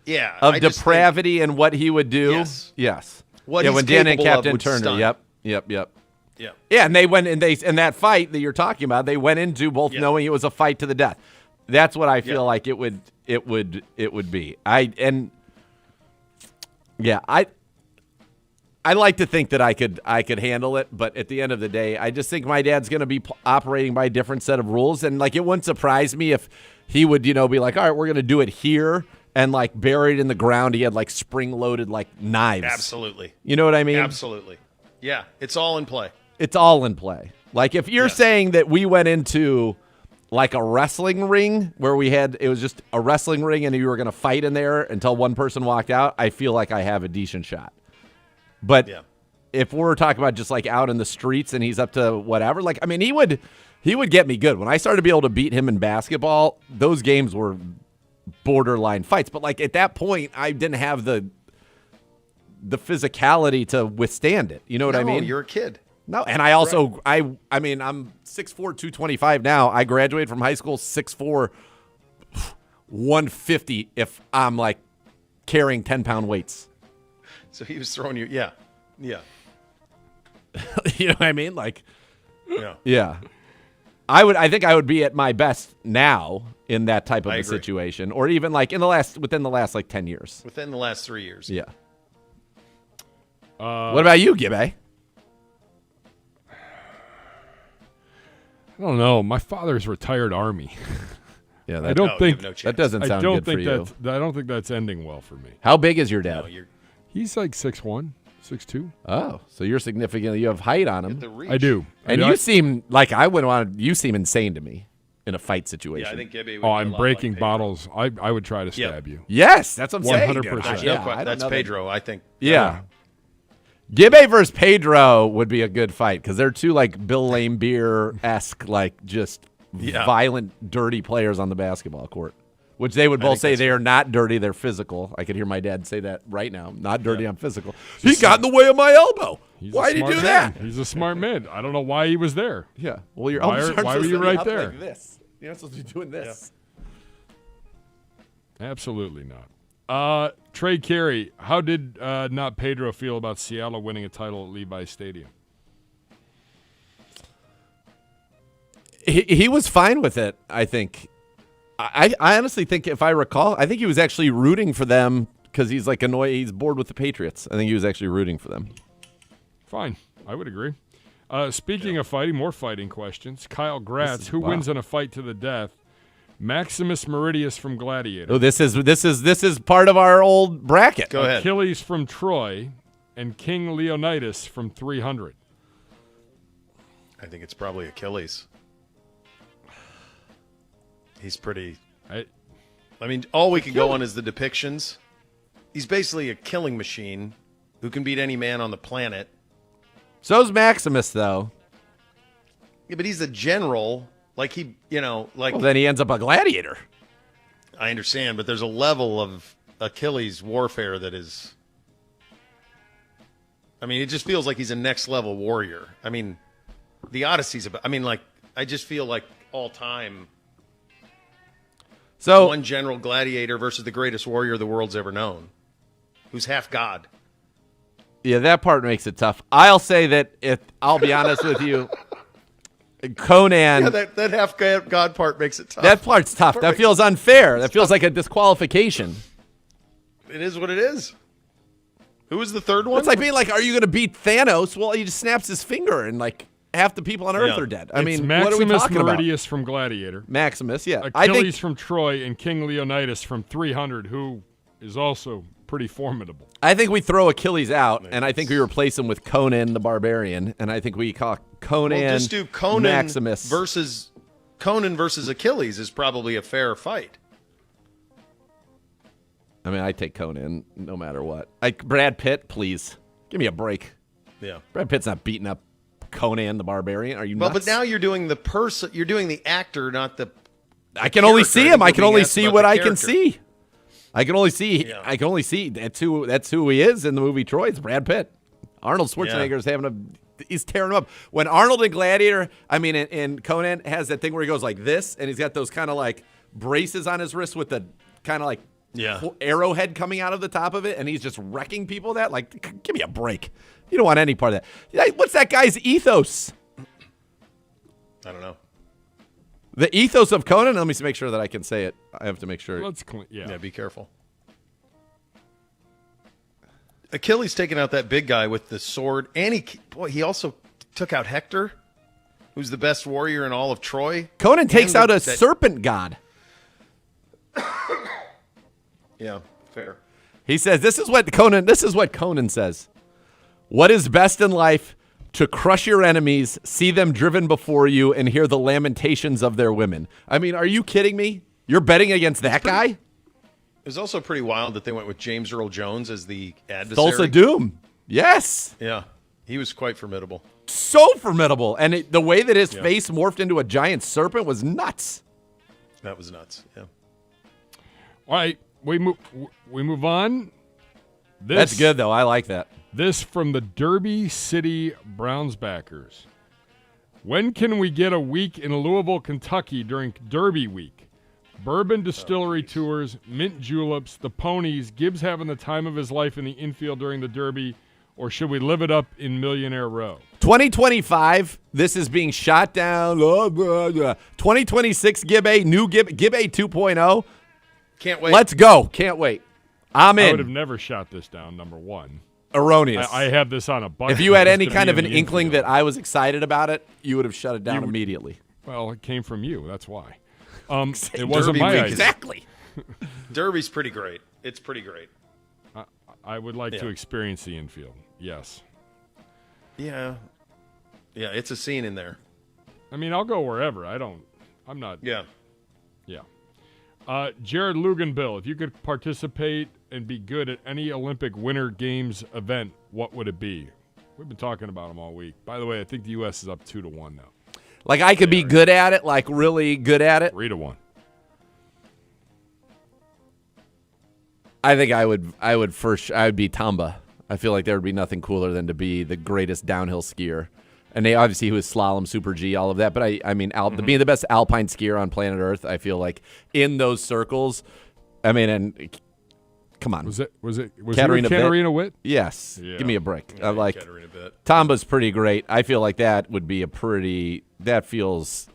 [SPEAKER 1] yeah,
[SPEAKER 2] of depravity and what he would do. Yes.
[SPEAKER 1] What he's
[SPEAKER 2] when Dan and
[SPEAKER 1] capable of
[SPEAKER 2] Captain
[SPEAKER 1] would
[SPEAKER 2] Turner.
[SPEAKER 1] stun.
[SPEAKER 2] Yep.
[SPEAKER 1] Yeah.
[SPEAKER 2] Yeah, and they went and in that fight that you're talking about, they went into both knowing it was a fight to the death. That's what I feel like it would be. I like to think that I could handle it, but at the end of the day, I just think my dad's going to be operating by a different set of rules, and like it wouldn't surprise me if he would, be like, all right, we're going to do it here, and like buried in the ground, he had like spring-loaded like knives.
[SPEAKER 1] Absolutely.
[SPEAKER 2] You know what I mean?
[SPEAKER 1] Absolutely. Yeah, it's all in play.
[SPEAKER 2] It's all in play. Like if you're saying that we went into like a wrestling ring where it was just a wrestling ring and you were going to fight in there until one person walked out, I feel like I have a decent shot. But if we're talking about just like out in the streets and he's up to whatever, like, I mean, he would get me good. When I started to be able to beat him in basketball, those games were borderline fights. But like at that point, I didn't have the physicality to withstand it. You know what I mean?
[SPEAKER 1] You're a kid.
[SPEAKER 2] No, and I also I mean I'm 6'4", 225 now. I graduated from high school 6'4", 150 if I'm like carrying 10-pound weights.
[SPEAKER 1] So he was throwing you, yeah.
[SPEAKER 2] You know what I mean? Like,
[SPEAKER 1] Yeah.
[SPEAKER 2] yeah. I think I would be at my best now in that type of
[SPEAKER 1] I
[SPEAKER 2] a
[SPEAKER 1] agree.
[SPEAKER 2] situation, or even like within the last like 10 years.
[SPEAKER 1] Within the last 3 years.
[SPEAKER 2] Yeah. What about you, Gibby?
[SPEAKER 3] I don't know. My father's retired Army.
[SPEAKER 2] Yeah,
[SPEAKER 3] I don't
[SPEAKER 1] No, you
[SPEAKER 3] think
[SPEAKER 1] have no chance.
[SPEAKER 2] that doesn't
[SPEAKER 3] I
[SPEAKER 2] sound
[SPEAKER 3] don't
[SPEAKER 2] good for
[SPEAKER 3] think
[SPEAKER 2] you.
[SPEAKER 3] I don't think that's ending well for me.
[SPEAKER 2] How big is your dad?
[SPEAKER 1] No, you're
[SPEAKER 3] He's like 6'1", 6'2".
[SPEAKER 2] Oh, so you're significantly, you have height on him.
[SPEAKER 1] the reach.
[SPEAKER 3] I do.
[SPEAKER 2] And
[SPEAKER 3] I
[SPEAKER 2] you
[SPEAKER 3] mean,
[SPEAKER 2] seem like I wouldn't want to, you seem insane to me in a fight situation.
[SPEAKER 1] Yeah, I think Gibby would
[SPEAKER 3] Oh,
[SPEAKER 1] be a
[SPEAKER 3] I'm
[SPEAKER 1] lot
[SPEAKER 3] breaking
[SPEAKER 1] like Pedro.
[SPEAKER 3] bottles. I would try to stab you.
[SPEAKER 2] Yes, that's what I'm saying.
[SPEAKER 3] 100%.
[SPEAKER 1] There's
[SPEAKER 2] Yeah,
[SPEAKER 1] no question.
[SPEAKER 2] I don't
[SPEAKER 1] That's
[SPEAKER 2] know that-
[SPEAKER 1] Pedro, I think.
[SPEAKER 2] Yeah. Gibby versus Pedro would be a good fight because they're two like Bill Laimbeer-esque, like just violent, dirty players on the basketball court. Which they would both say they are not dirty, they're physical. I could hear my dad say that right now. Not dirty, I'm physical. He got in the way of my elbow. Why did he do that?
[SPEAKER 3] He's a smart man. I don't know why he was there.
[SPEAKER 2] Yeah. Well, your
[SPEAKER 3] Why
[SPEAKER 2] arms
[SPEAKER 3] are-
[SPEAKER 2] aren't
[SPEAKER 3] why were
[SPEAKER 2] supposed
[SPEAKER 3] you
[SPEAKER 2] to be
[SPEAKER 3] right
[SPEAKER 2] up
[SPEAKER 3] there?
[SPEAKER 2] like this. You're not supposed to be doing this.
[SPEAKER 3] Absolutely not. Trey Carey, how did not Pedro feel about Seattle winning a title at Levi's Stadium?
[SPEAKER 2] He was fine with it, I think. I honestly think, if I recall, I think he was actually rooting for them because he's like annoyed. He's bored with the Patriots. I think he was actually rooting for them.
[SPEAKER 3] Fine. I would agree. Speaking of fighting, more fighting questions. Kyle Gratz, who
[SPEAKER 2] wow.
[SPEAKER 3] wins in a fight to the death? Maximus Meridius from Gladiator.
[SPEAKER 2] Oh, this is part of our old bracket.
[SPEAKER 1] Go ahead.
[SPEAKER 3] Achilles from Troy, and King Leonidas from 300.
[SPEAKER 1] I think it's probably Achilles. He's pretty. I mean, all we can go on is the depictions. He's basically a killing machine who can beat any man on the planet.
[SPEAKER 2] So's Maximus, though.
[SPEAKER 1] Yeah, but he's a general. Like he, like
[SPEAKER 2] Well, then he ends up a gladiator.
[SPEAKER 1] I understand, but there's a level of Achilles warfare that is. I mean, it just feels like he's a next level warrior. I mean, the Odyssey's about. I mean, like I just feel like all time.
[SPEAKER 2] So
[SPEAKER 1] One general gladiator versus the greatest warrior the world's ever known, who's half god.
[SPEAKER 2] yeah, that part makes it tough. I'll say that if I'll be honest with you, Conan.
[SPEAKER 1] Yeah, that half god part makes it tough.
[SPEAKER 2] That part's tough. That feels unfair. That feels like a disqualification.
[SPEAKER 1] It is what it is. Who was the third one?
[SPEAKER 2] It's like being like, "Are you going to beat Thanos?" Well, he just snaps his finger, and like half the people on Earth
[SPEAKER 1] Yeah.
[SPEAKER 2] are dead. I
[SPEAKER 3] It's
[SPEAKER 2] mean,
[SPEAKER 3] Maximus
[SPEAKER 2] what are we talking about?
[SPEAKER 3] Meridius from Gladiator.
[SPEAKER 2] Maximus, yeah. I
[SPEAKER 3] Achilles
[SPEAKER 2] think
[SPEAKER 3] from Troy, and King Leonidas from 300, who is also pretty formidable.
[SPEAKER 2] we throw Achilles out, and I think we replace him with Conan the Barbarian, and I think we call Conan.
[SPEAKER 1] Well, just do Conan
[SPEAKER 2] Maximus
[SPEAKER 1] versus Achilles is probably a fair fight.
[SPEAKER 2] I mean, I take Conan no matter what. Brad Pitt, please give me a break.
[SPEAKER 1] Yeah.
[SPEAKER 2] Brad Pitt's not beating up Conan the Barbarian. Are you
[SPEAKER 1] Well,
[SPEAKER 2] nuts?
[SPEAKER 1] but now you're doing the person. You're doing the actor, not the.
[SPEAKER 2] I can only see him. I can only
[SPEAKER 1] Being asked
[SPEAKER 2] see
[SPEAKER 1] about
[SPEAKER 2] what
[SPEAKER 1] the
[SPEAKER 2] I can
[SPEAKER 1] character.
[SPEAKER 2] see. I can only see.
[SPEAKER 1] Yeah.
[SPEAKER 2] I can only see. That's who he is in the movie Troy. It's Brad Pitt. Arnold Schwarzenegger's he's tearing him up. When Arnold in Gladiator, I mean, in Conan has that thing where he goes like this, and he's got those kind of like braces on his wrist with the kind of like arrowhead coming out of the top of it, and he's just wrecking people. That like, give me a break. You don't want any part of that. Yeah, what's that guy's ethos?
[SPEAKER 1] I don't know.
[SPEAKER 2] The ethos of Conan. Let me make sure that I can say it. I have to make sure.
[SPEAKER 3] Let's clean. Yeah.
[SPEAKER 1] Yeah, be careful. Achilles taking out that big guy with the sword, and he also took out Hector, who's the best warrior in all of Troy.
[SPEAKER 2] Conan takes out a
[SPEAKER 1] that-
[SPEAKER 2] serpent god.
[SPEAKER 1] Yeah, fair.
[SPEAKER 2] He says, this is what Conan says. What is best in life? To crush your enemies, see them driven before you, and hear the lamentations of their women. I mean, are you kidding me? You're betting against that guy?
[SPEAKER 1] It was also pretty wild that they went with James Earl Jones as the adversary.
[SPEAKER 2] Tulsa Doom. Yes.
[SPEAKER 1] Yeah, he was quite formidable.
[SPEAKER 2] So formidable. And the way that his face morphed into a giant serpent was nuts.
[SPEAKER 1] That was nuts. Yeah.
[SPEAKER 3] All right, we move on.
[SPEAKER 2] That's good, though. I like that.
[SPEAKER 3] This from the Derby City Browns backers. When can we get a week in Louisville, Kentucky during Derby week? Bourbon distillery tours, mint juleps, the ponies, Gibbs having the time of his life in the infield during the Derby, or should we live it up in Millionaire Row?
[SPEAKER 2] 2025, this is being shot down. 2026, Gib A, new Gib A 2.0.
[SPEAKER 1] Can't wait.
[SPEAKER 2] Let's go. Can't wait. I'm
[SPEAKER 3] I would
[SPEAKER 2] in.
[SPEAKER 3] have never shot this down, number one.
[SPEAKER 2] Erroneous.
[SPEAKER 3] I have this on a bucket.
[SPEAKER 2] If you had
[SPEAKER 3] list
[SPEAKER 2] any
[SPEAKER 3] to
[SPEAKER 2] kind
[SPEAKER 3] be
[SPEAKER 2] of
[SPEAKER 3] in
[SPEAKER 2] an
[SPEAKER 3] the
[SPEAKER 2] inkling
[SPEAKER 3] infield.
[SPEAKER 2] that I was excited about it, you would have shut it down immediately.
[SPEAKER 3] Well, it came from you. That's why. It wasn't
[SPEAKER 1] Derby
[SPEAKER 3] my
[SPEAKER 1] week.
[SPEAKER 3] idea.
[SPEAKER 2] Exactly.
[SPEAKER 1] Derby's pretty great. It's pretty great.
[SPEAKER 3] I would like to experience the infield. Yes.
[SPEAKER 1] Yeah. Yeah, it's a scene in there.
[SPEAKER 3] I mean, I'll go wherever. I'm not.
[SPEAKER 1] Yeah.
[SPEAKER 3] Yeah. Jared Luganbill, if you could participate and be good at any Olympic Winter Games event, what would it be? We've been talking about them all week. By the way, I think the U.S. is up 2-1 now.
[SPEAKER 2] Like I could be good at it, like really good at it.
[SPEAKER 3] 3-1.
[SPEAKER 2] I think I would be Tamba. I feel like there would be nothing cooler than to be the greatest downhill skier. And he was slalom, super G, all of that. But I mean, being the best alpine skier on planet Earth, I feel like in those circles, I mean, and come on.
[SPEAKER 3] Was
[SPEAKER 2] Katarina
[SPEAKER 3] Katarina Witt?
[SPEAKER 2] Yes.
[SPEAKER 3] Yeah.
[SPEAKER 2] Give me a break.
[SPEAKER 1] Yeah,
[SPEAKER 2] I like
[SPEAKER 1] Katarina Bitt.
[SPEAKER 2] Tamba's pretty great. I feel like that would be that feels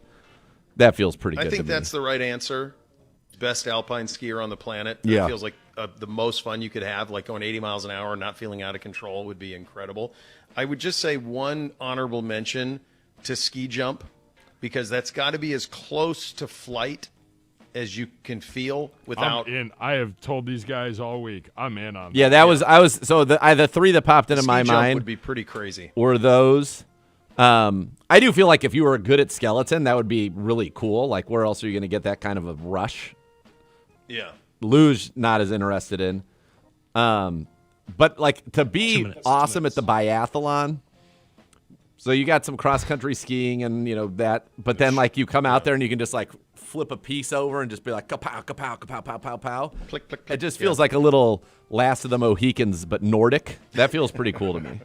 [SPEAKER 2] pretty good
[SPEAKER 1] I think
[SPEAKER 2] to
[SPEAKER 1] that's
[SPEAKER 2] me.
[SPEAKER 1] the right answer. Best alpine skier on the planet.
[SPEAKER 2] Yeah.
[SPEAKER 1] It feels like the most fun you could have, like going 80 miles an hour and not feeling out of control would be incredible. I would just say one honorable mention to ski jump, because that's got to be as close to flight as you can feel without.
[SPEAKER 3] I'm in. I have told these guys all week. I'm in on
[SPEAKER 2] Yeah,
[SPEAKER 3] that.
[SPEAKER 2] the three that popped into
[SPEAKER 1] ski
[SPEAKER 2] my
[SPEAKER 1] jump
[SPEAKER 2] mind
[SPEAKER 1] would be pretty crazy.
[SPEAKER 2] were those. I do feel like if you were good at skeleton, that would be really cool. Like, where else are you going to get that kind of a rush?
[SPEAKER 1] Yeah.
[SPEAKER 2] Luge, not as interested in. But like to be awesome at the biathlon. So you got some cross country skiing and that, but then like you come out there and you can just like flip a piece over and just be like kapow, kapow, kapow, pow, pow, pow.
[SPEAKER 1] Click, click,
[SPEAKER 2] It
[SPEAKER 1] click.
[SPEAKER 2] just feels like a little Last of the Mohicans, but Nordic. That feels pretty cool to me.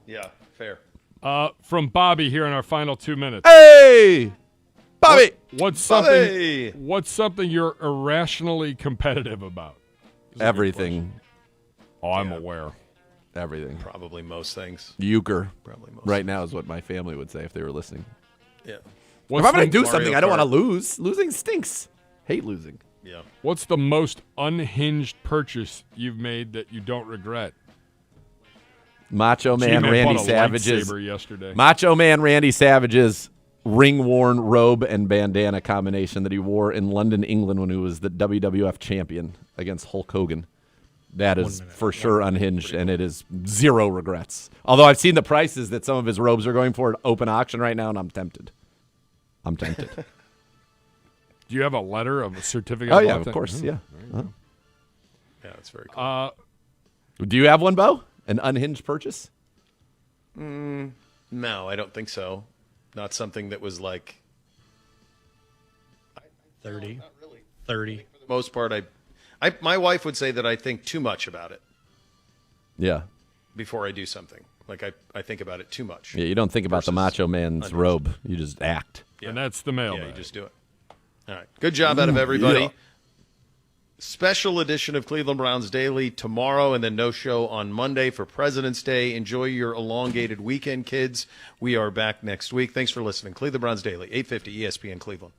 [SPEAKER 1] Yeah, fair.
[SPEAKER 3] From Bobby here in our final 2 minutes.
[SPEAKER 2] Hey, Bobby.
[SPEAKER 3] What's
[SPEAKER 1] Bobby!
[SPEAKER 3] something you're irrationally competitive about?
[SPEAKER 2] Everything.
[SPEAKER 3] Oh, I'm aware.
[SPEAKER 2] Everything.
[SPEAKER 1] Probably most things.
[SPEAKER 2] Euchre.
[SPEAKER 1] Probably most.
[SPEAKER 2] Right now is what my family would say if they were listening.
[SPEAKER 1] Yeah.
[SPEAKER 2] If
[SPEAKER 3] What's
[SPEAKER 2] I'm going to do
[SPEAKER 1] Mario
[SPEAKER 2] something, I don't
[SPEAKER 1] Kart.
[SPEAKER 2] want to lose. Losing stinks. Hate losing.
[SPEAKER 1] Yeah.
[SPEAKER 3] What's the most unhinged purchase you've made that you don't regret?
[SPEAKER 2] Macho Man
[SPEAKER 3] G-Man
[SPEAKER 2] Randy
[SPEAKER 3] bought a
[SPEAKER 2] Savage's
[SPEAKER 3] lightsaber yesterday.
[SPEAKER 2] Macho Man Randy Savage's ring-worn robe and bandana combination that he wore in London, England when he was the WWF champion against Hulk Hogan. That is for sure unhinged, and it is zero regrets. Although I've seen the prices that some of his robes are going for at open auction right now, and I'm tempted.
[SPEAKER 3] Do you have a letter of a certificate?
[SPEAKER 2] Oh,
[SPEAKER 3] of
[SPEAKER 2] yeah, of
[SPEAKER 3] authentic-
[SPEAKER 2] course, yeah.
[SPEAKER 1] Yeah, that's very cool.
[SPEAKER 2] Do you have one, Bo? An unhinged purchase?
[SPEAKER 1] No, I don't think so. Not something that was like.
[SPEAKER 5] 30. 30.
[SPEAKER 1] For the most part, my wife would say that I think too much about it
[SPEAKER 2] Yeah.
[SPEAKER 1] before I do something. Like I think about it too much.
[SPEAKER 2] Yeah, you don't think about the
[SPEAKER 1] Versus
[SPEAKER 2] Macho Man's
[SPEAKER 1] unhinged.
[SPEAKER 2] robe. You just act.
[SPEAKER 3] And that's the mailbag.
[SPEAKER 1] Yeah, you just do it. All right. Good job out of everybody.
[SPEAKER 2] yeah.
[SPEAKER 1] Special edition of Cleveland Browns Daily tomorrow, and then no show on Monday for President's Day. Enjoy your elongated weekend, kids. We are back next week. Thanks for listening. Cleveland Browns Daily, 850 ESPN Cleveland.